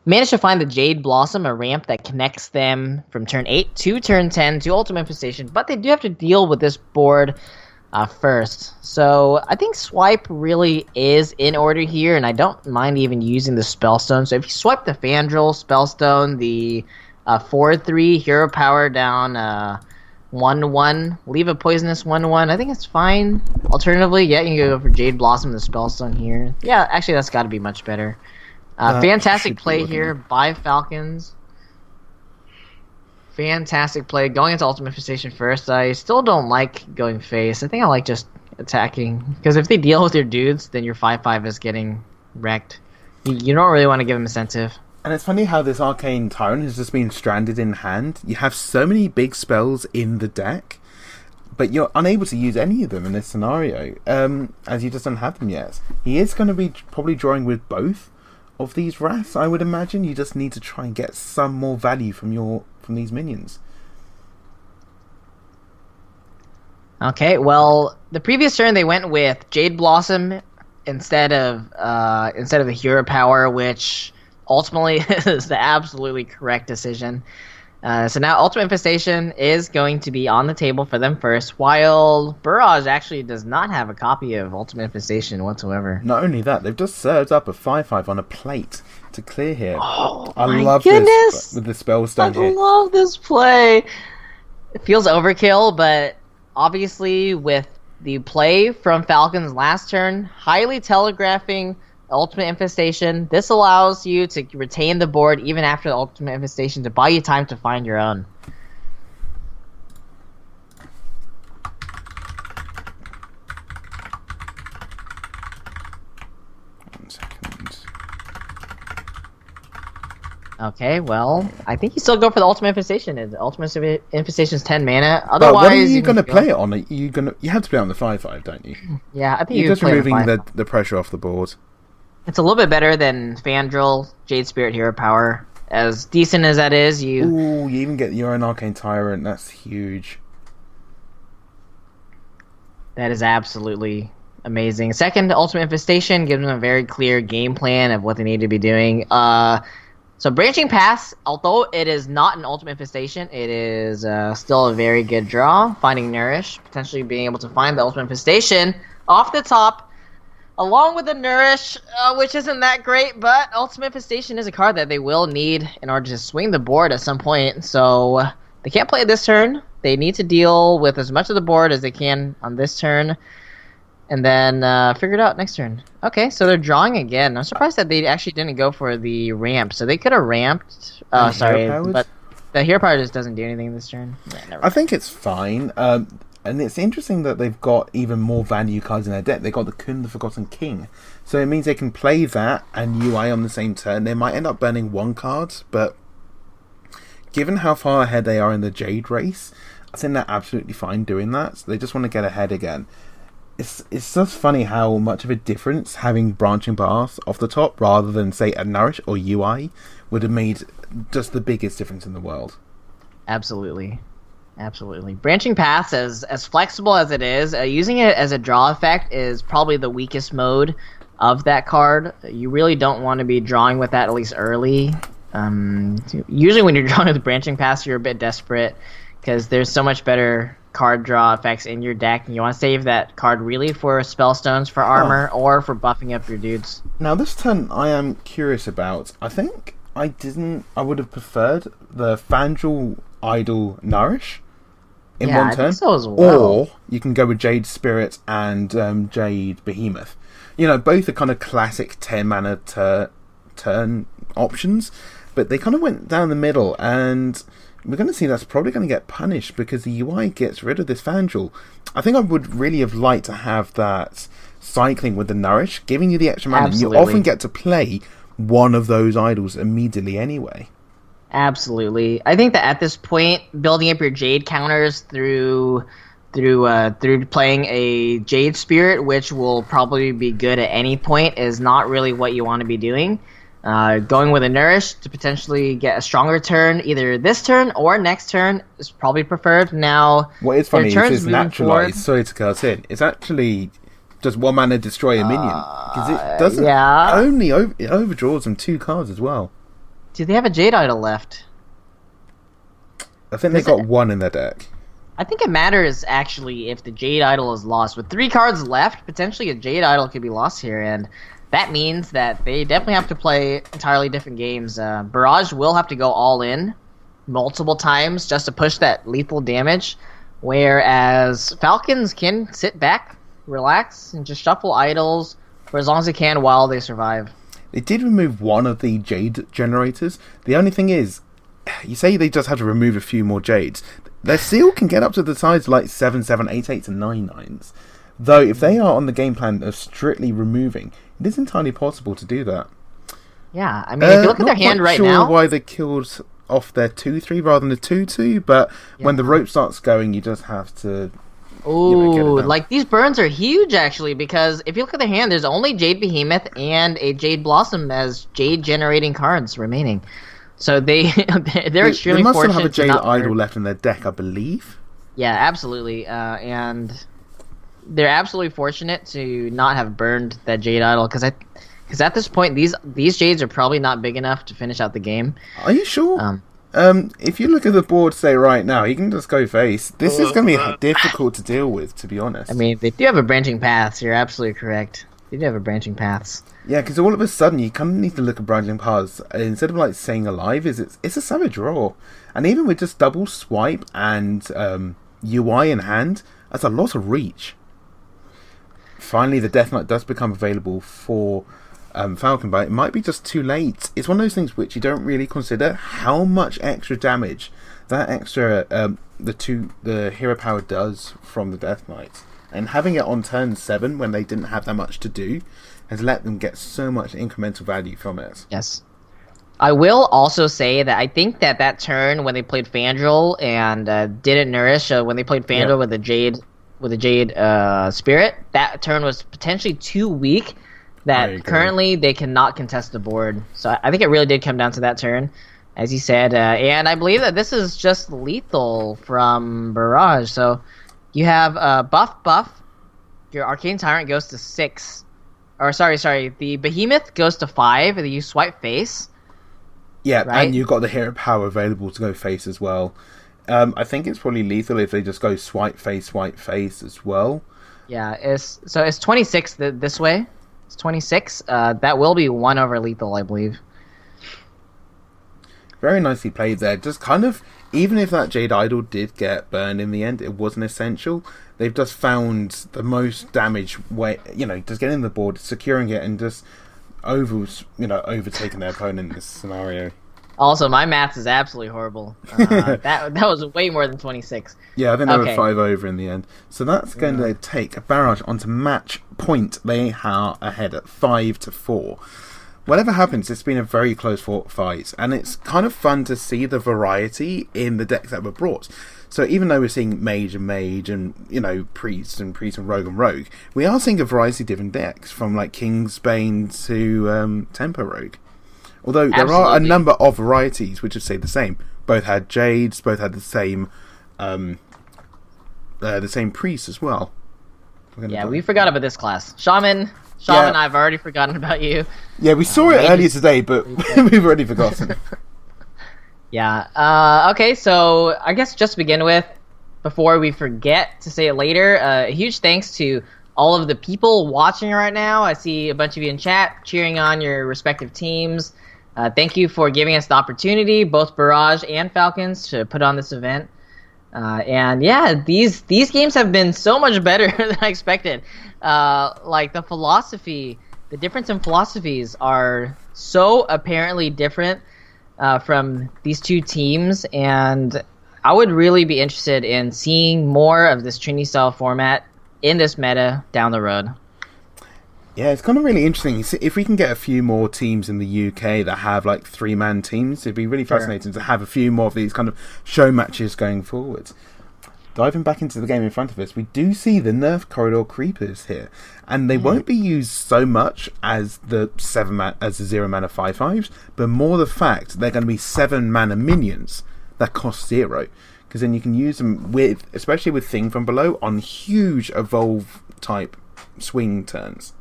managed to find the Jade Blossom, a ramp that connects them from turn 8 to turn 10 to Ultimate Infestation, but they do have to deal with this board first. So I think Swipe really is in order here, and I don't mind even using the Spellstone. So if you swipe the Fandral, Spellstone, the 4/3 Hero Power down 1/1, leave a Poisonous 1/1, I think it's fine. Alternatively, yeah, you can go for Jade Blossom, the Spellstone here. Yeah, actually that's got to be much better. Fantastic play here by Falcons. Fantastic play. Going into Ultimate Infestation first. I still don't like going face. I think I like just attacking. Because if they deal with your dudes, then your 5/5 is getting wrecked. You don't really want to give them incentive. And it's funny how this Arcane Tyrant has just been stranded in hand. You have so many big spells in the deck, but you're unable to use any of them in this scenario, as you just don't have them yet. He is going to be probably drawing with both of these Wraths, I would imagine. You just need to try and get some more value from these minions. Okay, well, the previous turn they went with Jade Blossom instead of the Hero Power, which ultimately is the absolutely correct decision. So now Ultimate Infestation is going to be on the table for them first, while Barrage actually does not have a copy of Ultimate Infestation whatsoever. Not only that, they've just served up a 5/5 on a plate to clear here. Oh, I my love goodness! this with the Spellstone here. I love this play. It feels overkill, but obviously with the play from Falcon's last turn, highly telegraphing Ultimate Infestation, this allows you to retain the board even after the Ultimate Infestation to buy you time to find your own. Okay, well, I think you still go for the Ultimate Infestation. The Ultimate Infestation is 10 mana. Otherwise, but what are you going to play it on? You have to play it on the 5/5, don't you? Yeah, I think you're just removing the pressure off the board. It's a little bit better than Fandral, Jade Spirit, Hero Power. As decent as that is, you even get your own Arcane Tyrant. That's huge. That is absolutely amazing. Second, Ultimate Infestation gives them a very clear game plan of what they need to be doing. So Branching Paths, although it is not an Ultimate Infestation, it is still a very good draw. Finding Nourish, potentially being able to find the Ultimate Infestation off the top, along with the Nourish, which isn't that great, but Ultimate Infestation is a card that they will need in order to swing the board at some point. So they can't play it this turn. They need to deal with as much of the board as they can on this turn, and then figure it out next turn. Okay, so they're drawing again. I'm surprised that they actually didn't go for the ramp. So they could have ramped. Sorry, but the Hero Power just doesn't do anything this turn. Yeah, I think it's fine. And it's interesting that they've got even more value cards in their deck. They've got the Kun, the Forgotten King. So it means they can play that and UI on the same turn. They might end up burning one card, but given how far ahead they are in the Jade race, I think they're absolutely fine doing that. So they just want to get ahead again. It's just funny how much of a difference having Branching Paths off the top rather than, say, a Nourish or UI would have made just the biggest difference in the world. Absolutely. Absolutely. Branching Paths, as flexible as it is, using it as a draw effect is probably the weakest mode of that card. You really don't want to be drawing with that at least early. Usually when you're drawing with Branching Paths, you're a bit desperate because there's so much better card draw effects in your deck, and you want to save that card really for Spellstones for armor or for buffing up your dudes. Now this turn I am curious about. I think I would have preferred the Fandral Idol Nourish in one turn. I think so as well. Or you can go with Jade Spirit and Jade Behemoth. You know, both are kind of classic 10 mana turn options, but they kind of went down the middle, and we're going to see that's probably going to get punished because the UI gets rid of this Fandral. I think I would really have liked to have that cycling with the Nourish, giving you the extra mana. Absolutely. You often get to play one of those idols immediately anyway. Absolutely. I think that at this point, building up your Jade counters through playing a Jade Spirit, which will probably be good at any point, is not really what you want to be doing. Going with a Nourish to potentially get a stronger turn, either this turn or next turn, is probably preferred. Now, what is funny is it's naturalized. Forward, sorry to cut in. It's actually just 1 mana destroy a minion because it doesn't. It overdraws them 2 cards as well. Do they have a Jade Idol left? I think they got 1 in their deck. I think it matters actually if the Jade Idol is lost. With 3 cards left, potentially a Jade Idol could be lost here, and that means that they definitely have to play entirely different games. Barrage will have to go all in multiple times just to push that lethal damage, whereas Falcons can sit back, relax, and just shuffle idols for as long as they can while they survive. They did remove 1 of the Jade generators. The only thing is, you say they just had to remove a few more Jades. They still can get up to the size like 7, 7, 8, 8, and 9, 9s. Though, if they are on the game plan of strictly removing, it is entirely possible to do that. Yeah, I mean, if you look at their hand right now... I'm not sure why they killed off their 2-3 rather than a 2-2, but when the rope starts going, you just have to... Ooh, like, these burns are huge, actually, because if you look at their hand, there's only Jade Behemoth and a Jade Blossom as Jade-generating cards remaining. So they're extremely fortunate. They must still have a Jade Idol left in their deck, I believe. Yeah, absolutely. And they're absolutely fortunate to not have burned that Jade Idol, because at this point, these Jades are probably not big enough to finish out the game. Are you sure? If you look at the board, say, right now, you can just go face. This is going to be difficult to deal with, to be honest. I mean, they do have a branching path, so you're absolutely correct. They do have a branching paths. Yeah, because all of a sudden, you kind of need to look at branching paths. Instead of, like, saying alive, it's a savage draw. And even with just double swipe and UI in hand, that's a lot of reach. Finally, the Death Knight does become available for Falcon, but it might be just too late. It's one of those things which you don't really consider how much extra damage that extra the hero power does from the Death Knight, and having it on turn 7 when they didn't have that much to do has let them get so much incremental value from it. Yes. I will also say that I think that turn when they played Fandral and didn't Nourish, when they played Fandral with the Jade Spirit, that turn was potentially too weak. That currently they cannot contest the board. So I think it really did come down to that turn, as you said. And I believe that this is just lethal from Barrage. So you have buff. Your Arcane Tyrant goes to 6. Or sorry. The Behemoth goes to 5, and then you swipe face. Yeah, right? And you've got the hero power available to go face as well. I think it's probably lethal if they just go swipe face as well. Yeah, it's 26 this way. 26. That will be 1 over lethal, I believe. Very nicely played there. Just kind of, even if that Jade Idol did get burned in the end, it wasn't essential. They've just found the most damage way, just getting the board, securing it, and just overtaking their opponent in this scenario. Also, my maths is absolutely horrible. That was way more than 26. Yeah, I think they were 5 over in the end. So that's going to take Barrage onto match point. They are ahead at 5-4. Whatever happens, it's been a very close fight, and it's kind of fun to see the variety in the decks that were brought. So even though we're seeing Mage and Priest and Rogue, we are seeing a variety of different decks, from like Kingsbane to Tempo Rogue. Although there are a number of varieties which would say the same. Both had Jades, both had the same Priest as well. Yeah, we forgot about this class. Shaman, I've already forgotten about you. Yeah, we saw it earlier today, but we've already forgotten. Yeah. Okay, so I guess just to begin with, before we forget to say it later, a huge thanks to all of the people watching right now. I see a bunch of you in chat cheering on your respective teams. Thank you for giving us the opportunity, both Barrage and Falcons, to put on this event. And yeah, these games have been so much better than I expected. Like the difference in philosophies are so apparently different from these two teams, and I would really be interested in seeing more of this Trinity style format in this meta down the road. Yeah, it's kind of really interesting. If we can get a few more teams in the UK that have like 3-man teams, it'd be really fascinating to have a few more of these kind of show matches going forward. diving back into the game in front of us, we do see the nerf corridor creepers here, and they won't be used so much as the 0 mana 5/5s, but more the fact they're going to be 7 mana minions that cost 0, because then you can use them with, especially with Thing from Below, on huge evolve type swing turns.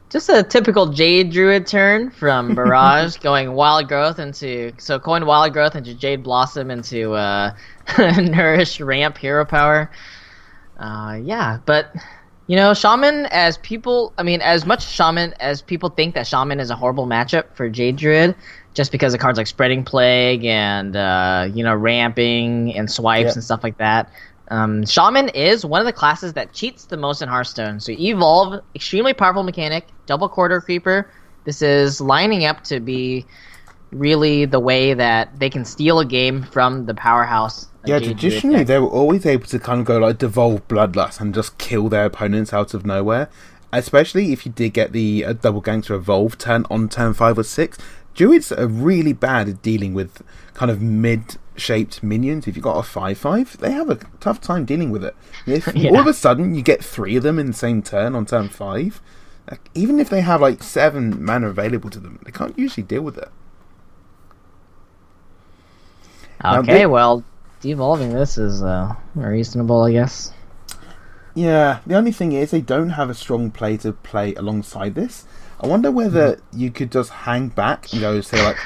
Just a typical Jade Druid turn from Barrage, going Wild Growth into Jade Blossom into Nourish Ramp Hero Power. But Shaman, as much Shaman as people think that Shaman is a horrible matchup for Jade Druid, just because of cards like Spreading Plague and ramping and swipes and stuff like that. Shaman is one of the classes that cheats the most in Hearthstone. So Evolve, extremely powerful mechanic, double quarter creeper. This is lining up to be really the way that they can steal a game from the powerhouse. Yeah, traditionally they were always able to kind of go like Devolve Bloodlust and just kill their opponents out of nowhere. Especially if you did get the double gangster evolve turn on turn 5 or 6. Druids are really bad at dealing with kind of mid-shaped minions. If you've got a 5/5, they have a tough time dealing with it. If all of a sudden you get 3 of them in the same turn on turn 5, even if they have like 7 mana available to them, they can't usually deal with it. Okay, well, devolving this is reasonable, I guess. Yeah, the only thing is they don't have a strong play to play alongside this. I wonder whether you could just hang back and go, say, like...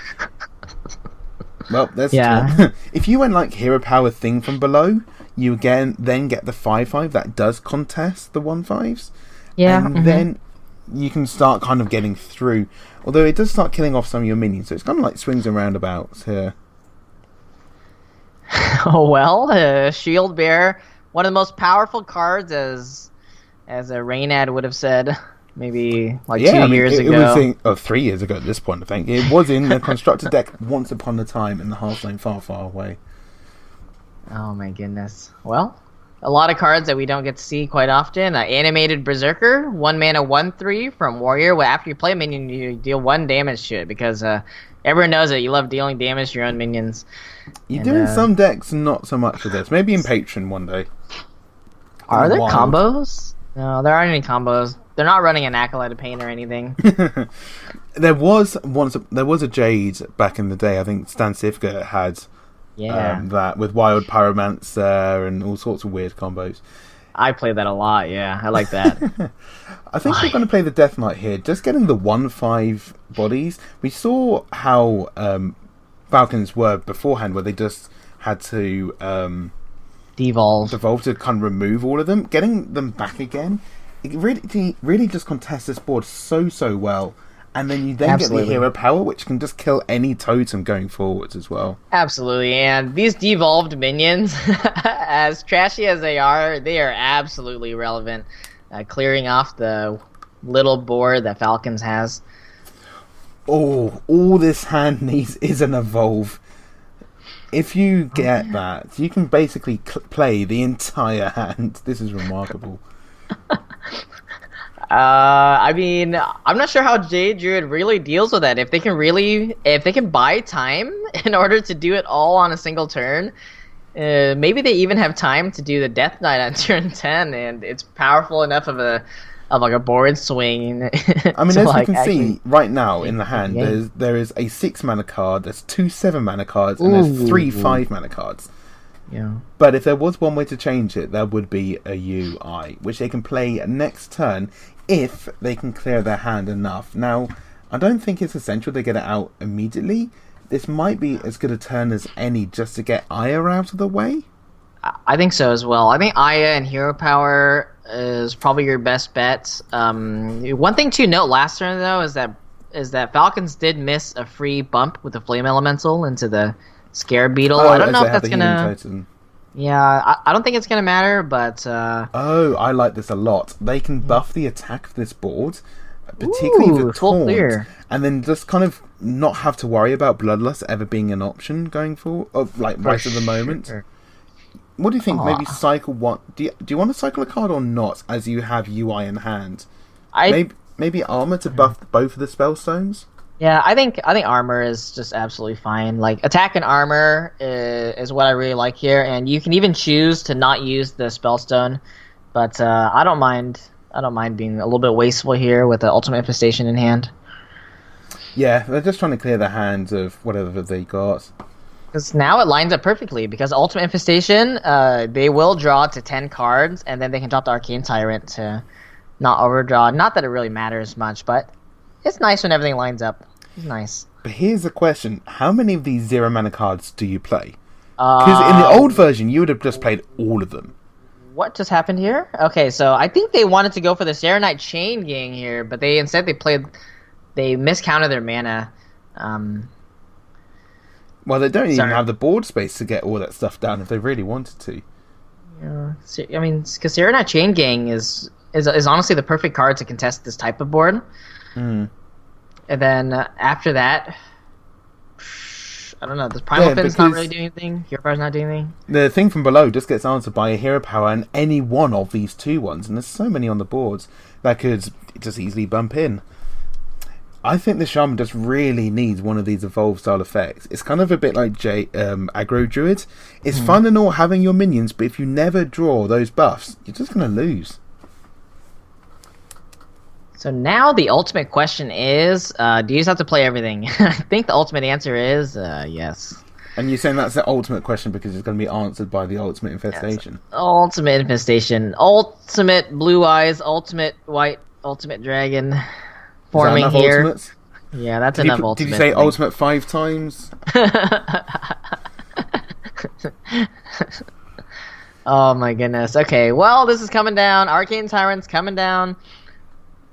Well, there's... Yeah. If you went, like, Hero Power Thing from Below, you then get the 5/5 that does contest the 1/5s. Yeah. And then you can start kind of getting through. Although it does start killing off some of your minions, so it's kind of like swings and roundabouts here. Oh, well, Shield Bearer, one of the most powerful cards, as a Raynad would have said... Maybe 2 years ago. It was 3 years ago at this point, I think. It was in the constructed deck once upon a time in the Hearthstone far, far away. Oh my goodness. Well, a lot of cards that we don't get to see quite often. Animated Berserker, 1 mana 1/3 from Warrior. Well, after you play a minion, you deal 1 damage to it, because everyone knows that you love dealing damage to your own minions. You do in some decks, not so much with this. Maybe in Patreon one day. Are there combos? No, there aren't any combos. They're not running an Acolyte of Pain or anything. There was a Jade back in the day. I think Stan Sivka had that with Wild Pyromancer and all sorts of weird combos. I played that a lot, yeah. I like that. I think we're going to play the Death Knight here. Just getting the 1/5 bodies. We saw how Falcons were beforehand, where they just had to devolve to kind of remove all of them. Getting them back again, it really just contests this board so well. And then you get the hero power, which can just kill any totem going forwards as well. Absolutely, and these devolved minions, as trashy as they are absolutely relevant. Clearing off the little board that Falcons has. Oh, all this hand needs is an evolve. If you get that, you can basically play the entire hand. This is remarkable. I'm not sure how Jade Druid really deals with that. If they can buy time in order to do it all on a single turn, maybe they even have time to do the Death Knight on turn 10, and it's powerful enough of a board swing. I mean, as you can see right now in the hand, there is a 6 mana card, there's 2 7 mana cards, and there's 3 5 mana cards. Yeah. But if there was one way to change it, there would be a UI, which they can play next turn if they can clear their hand enough. Now, I don't think it's essential they get it out immediately. This might be as good a turn as any just to get Aya out of the way. I think so as well. I think Aya and Hero Power is probably your best bet. One thing to note last turn, though, is that Falcons did miss a free bump with the Flame Elemental into the Scarab Beetle. I don't know if that's gonna... Yeah, I don't think it's gonna matter, but... Oh, I like this a lot. They can buff the attack of this board, particularly the taunt, and then just kind of not have to worry about Bloodlust ever being an option going forward, right at the moment. What do you think? Maybe cycle one. Do you want to cycle a card or not, as you have UI in hand? Maybe Armor to buff both of the Spellstones? Yeah, I think armor is just absolutely fine. Like attack and armor is what I really like here, and you can even choose to not use the spellstone. But I don't mind. I don't mind being a little bit wasteful here with the ultimate infestation in hand. Yeah, they're just trying to clear their hands of whatever they got. Because now it lines up perfectly. Because ultimate infestation, they will draw to 10 cards, and then they can drop the arcane tyrant to not overdraw. Not that it really matters much, but it's nice when everything lines up. It's nice. But here's the question: how many of these 0 mana cards do you play? Because in the old version, you would have just played all of them. What just happened here? Okay, so I think they wanted to go for the Serenite Chain Gang here, but they miscounted their mana. Well, they don't even have the board space to get all that stuff down if they really wanted to. Yeah, I mean, because Serenite Chain Gang is honestly the perfect card to contest this type of board. Mm. And then after that, I don't know. This Primal Fin's not really doing anything. Hero Power's not doing anything. The thing from below just gets answered by a Hero Power and any one of these 2 ones, and there's so many on the boards that could just easily bump in. I think the Shaman just really needs one of these evolved style effects. It's kind of a bit like Aggro Druid. It's fun and all having your minions, but if you never draw those buffs, you're just going to lose. So now the ultimate question is, do you just have to play everything? I think the ultimate answer is yes. And you're saying that's the ultimate question because it's going to be answered by the ultimate infestation. Yes. Ultimate infestation. Ultimate blue eyes. Ultimate white. Ultimate dragon. Forming here. Ultimates? Yeah, that's enough ultimate. Did you say ultimate 5 times? Oh my goodness. Okay, well, this is coming down. Arcane Tyrant's coming down.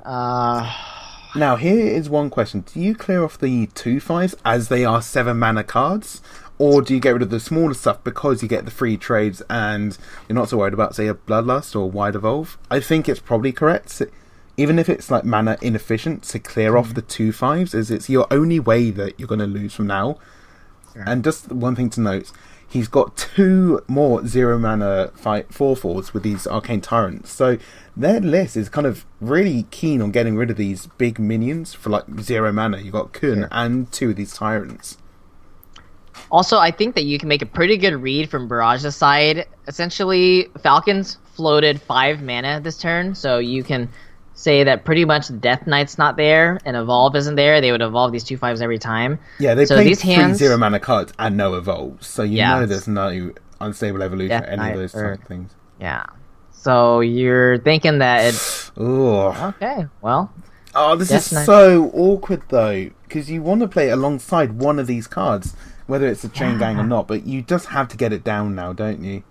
Now, here is one question. Do you clear off the 2/5s as they are 7 mana cards? Or do you get rid of the smaller stuff because you get the free trades and you're not so worried about, say, a Bloodlust or Wide Evolve? I think it's probably correct. Even if it's like mana inefficient, to clear off the 2/5s, as it's your only way that you're going to lose from now. Sure. And just one thing to note, he's got 2 more 0 mana 4/4s with these Arcane Tyrants. So their list is kind of really keen on getting rid of these big minions for like 0 mana. You've got Kun and 2 of these Tyrants. Also, I think that you can make a pretty good read from Barrage's side. Essentially, Falcons floated 5 mana this turn, so you can say that pretty much Death Knight's not there and Evolve isn't there. They would evolve these 2/5s every time. Yeah, they play 3 0 mana cards and no Evolves, so you know there's no unstable evolution or any of those type of things. Yeah. So you're thinking that it's... Ooh. Okay, well... Oh, this is so awkward, though, because you want to play it alongside one of these cards, whether it's a Chain Gang or not, but you just have to get it down now, don't you?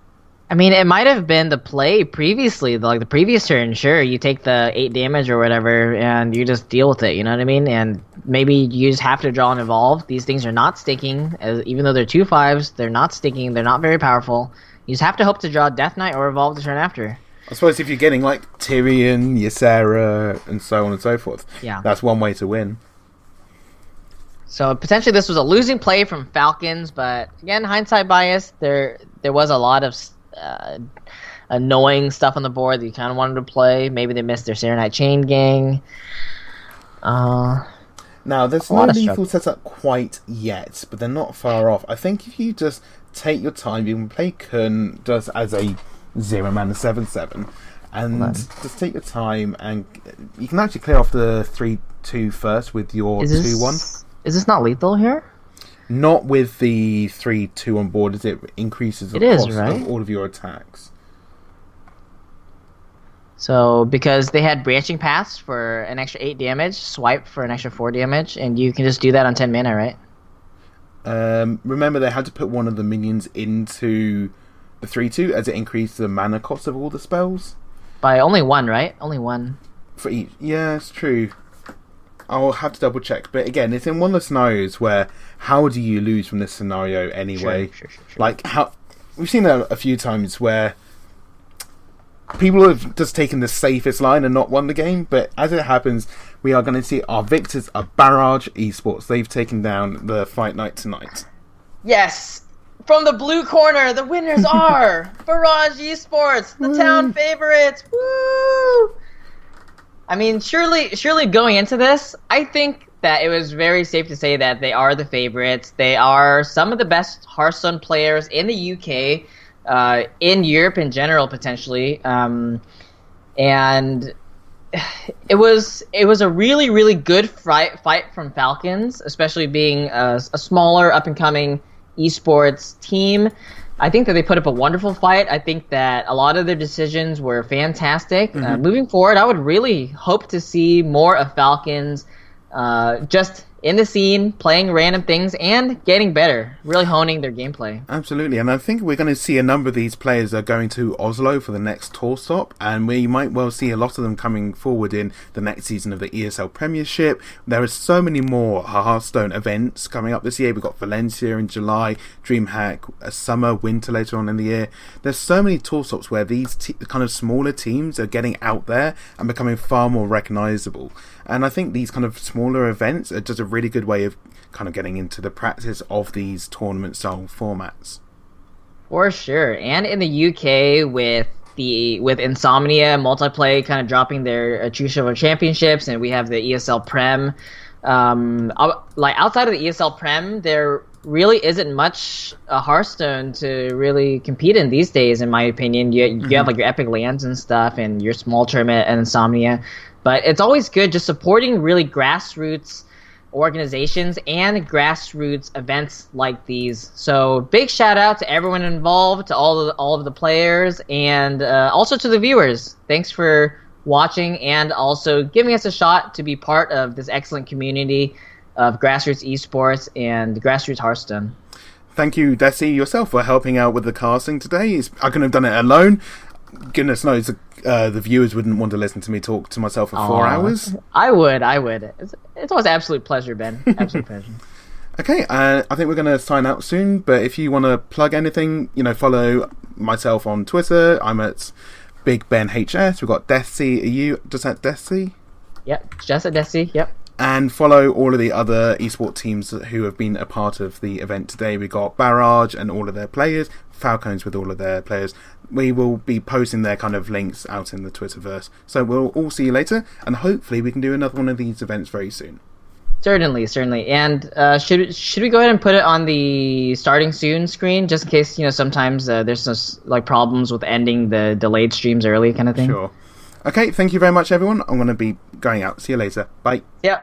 I mean, it might have been the play previously, like the previous turn. Sure, you take the 8 damage or whatever, and you just deal with it. You know what I mean? And maybe you just have to draw and evolve. These things are not sticking, even though they're 2/5s. They're not sticking. They're not very powerful. You just have to hope to draw Death Knight or evolve the turn after. I suppose if you're getting like Tyrion, Ysera, and so on and so forth, that's one way to win. So potentially this was a losing play from Falcons, but again, hindsight bias. There was a lot of annoying stuff on the board that you kind of wanted to play. Maybe they missed their Serenite Chain Gang. Now, there's no lethal setup quite yet, but they're not far off. I think if you just take your time, you can play Kun just as a 0 mana 7/7, and just take your time, and you can actually clear off the 3/2 first with your 2/1. Is this not lethal here? Not with the 3/2 on board, as it increases the cost of all of your attacks. So, because they had branching paths for an extra 8 damage, swipe for an extra 4 damage, and you can just do that on 10 mana, right? Remember, they had to put one of the minions into the 3/2 as it increased the mana cost of all the spells. By only 1, right? Only 1. For each. Yeah, it's true. I'll have to double check. But again, it's in one of the scenarios where how do you lose from this scenario anyway? Sure. Like, how we've seen that a few times where people have just taken the safest line and not won the game, but as it happens, we are going to see our victors are Barrage Esports. They've taken down the Fight Night tonight. Yes! From the blue corner, the winners are Barrage Esports, the town favorites. Woo! I mean, surely going into this, I think that it was very safe to say that they are the favorites. They are some of the best Hearthstone players in the UK, in Europe in general, potentially. And it was a really, really good fight from Falcons, especially being a smaller, up-and-coming esports team. I think that they put up a wonderful fight. I think that a lot of their decisions were fantastic. Moving forward, I would really hope to see more of Falcons just in the scene, playing random things, and getting better, really honing their gameplay. Absolutely, and I think we're going to see a number of these players are going to Oslo for the next tour stop, and we might well see a lot of them coming forward in the next season of the ESL Premiership. There are so many more Hearthstone events coming up this year. We've got Valencia in July, DreamHack, summer, winter later on in the year. There's so many tour stops where these kind of smaller teams are getting out there and becoming far more recognisable. And I think these kind of smaller events are just a really good way of kind of getting into the practice of these tournament-style formats. For sure. And in the UK, with Insomnia Multiplay kind of dropping their Chushovo championships, and we have the ESL Prem. Like outside of the ESL Prem, there really isn't much Hearthstone to really compete in these days, in my opinion. You have like your Epic Lands and stuff, and your small tournament and Insomnia. But it's always good just supporting really grassroots organizations and grassroots events like these. So big shout out to everyone involved, to all of the players, and also to the viewers. Thanks for watching and also giving us a shot to be part of this excellent community of grassroots esports and grassroots Hearthstone. Thank you, Desi, yourself, for helping out with the casting today. I couldn't have done it alone. Goodness knows the viewers wouldn't want to listen to me talk to myself for 4 hours. I would. It's always an absolute pleasure, Ben. Absolute pleasure. Okay, I think we're going to sign out soon, but if you want to plug anything, follow myself on Twitter. I'm at BigBenHS. We've got Desi. Are you just at Desi? Yep, just at Desi, yep. And follow all of the other esports teams who have been a part of the event today. We got Barrage and all of their players, Falcons with all of their players. We will be posting their kind of links out in the Twitterverse. So we'll all see you later, and hopefully we can do another one of these events very soon. Certainly. And should we go ahead and put it on the starting soon screen, just in case sometimes there's some problems with ending the delayed streams early kind of thing? Sure. Okay, thank you very much, everyone. I'm going to be going out. See you later. Bye. Yeah.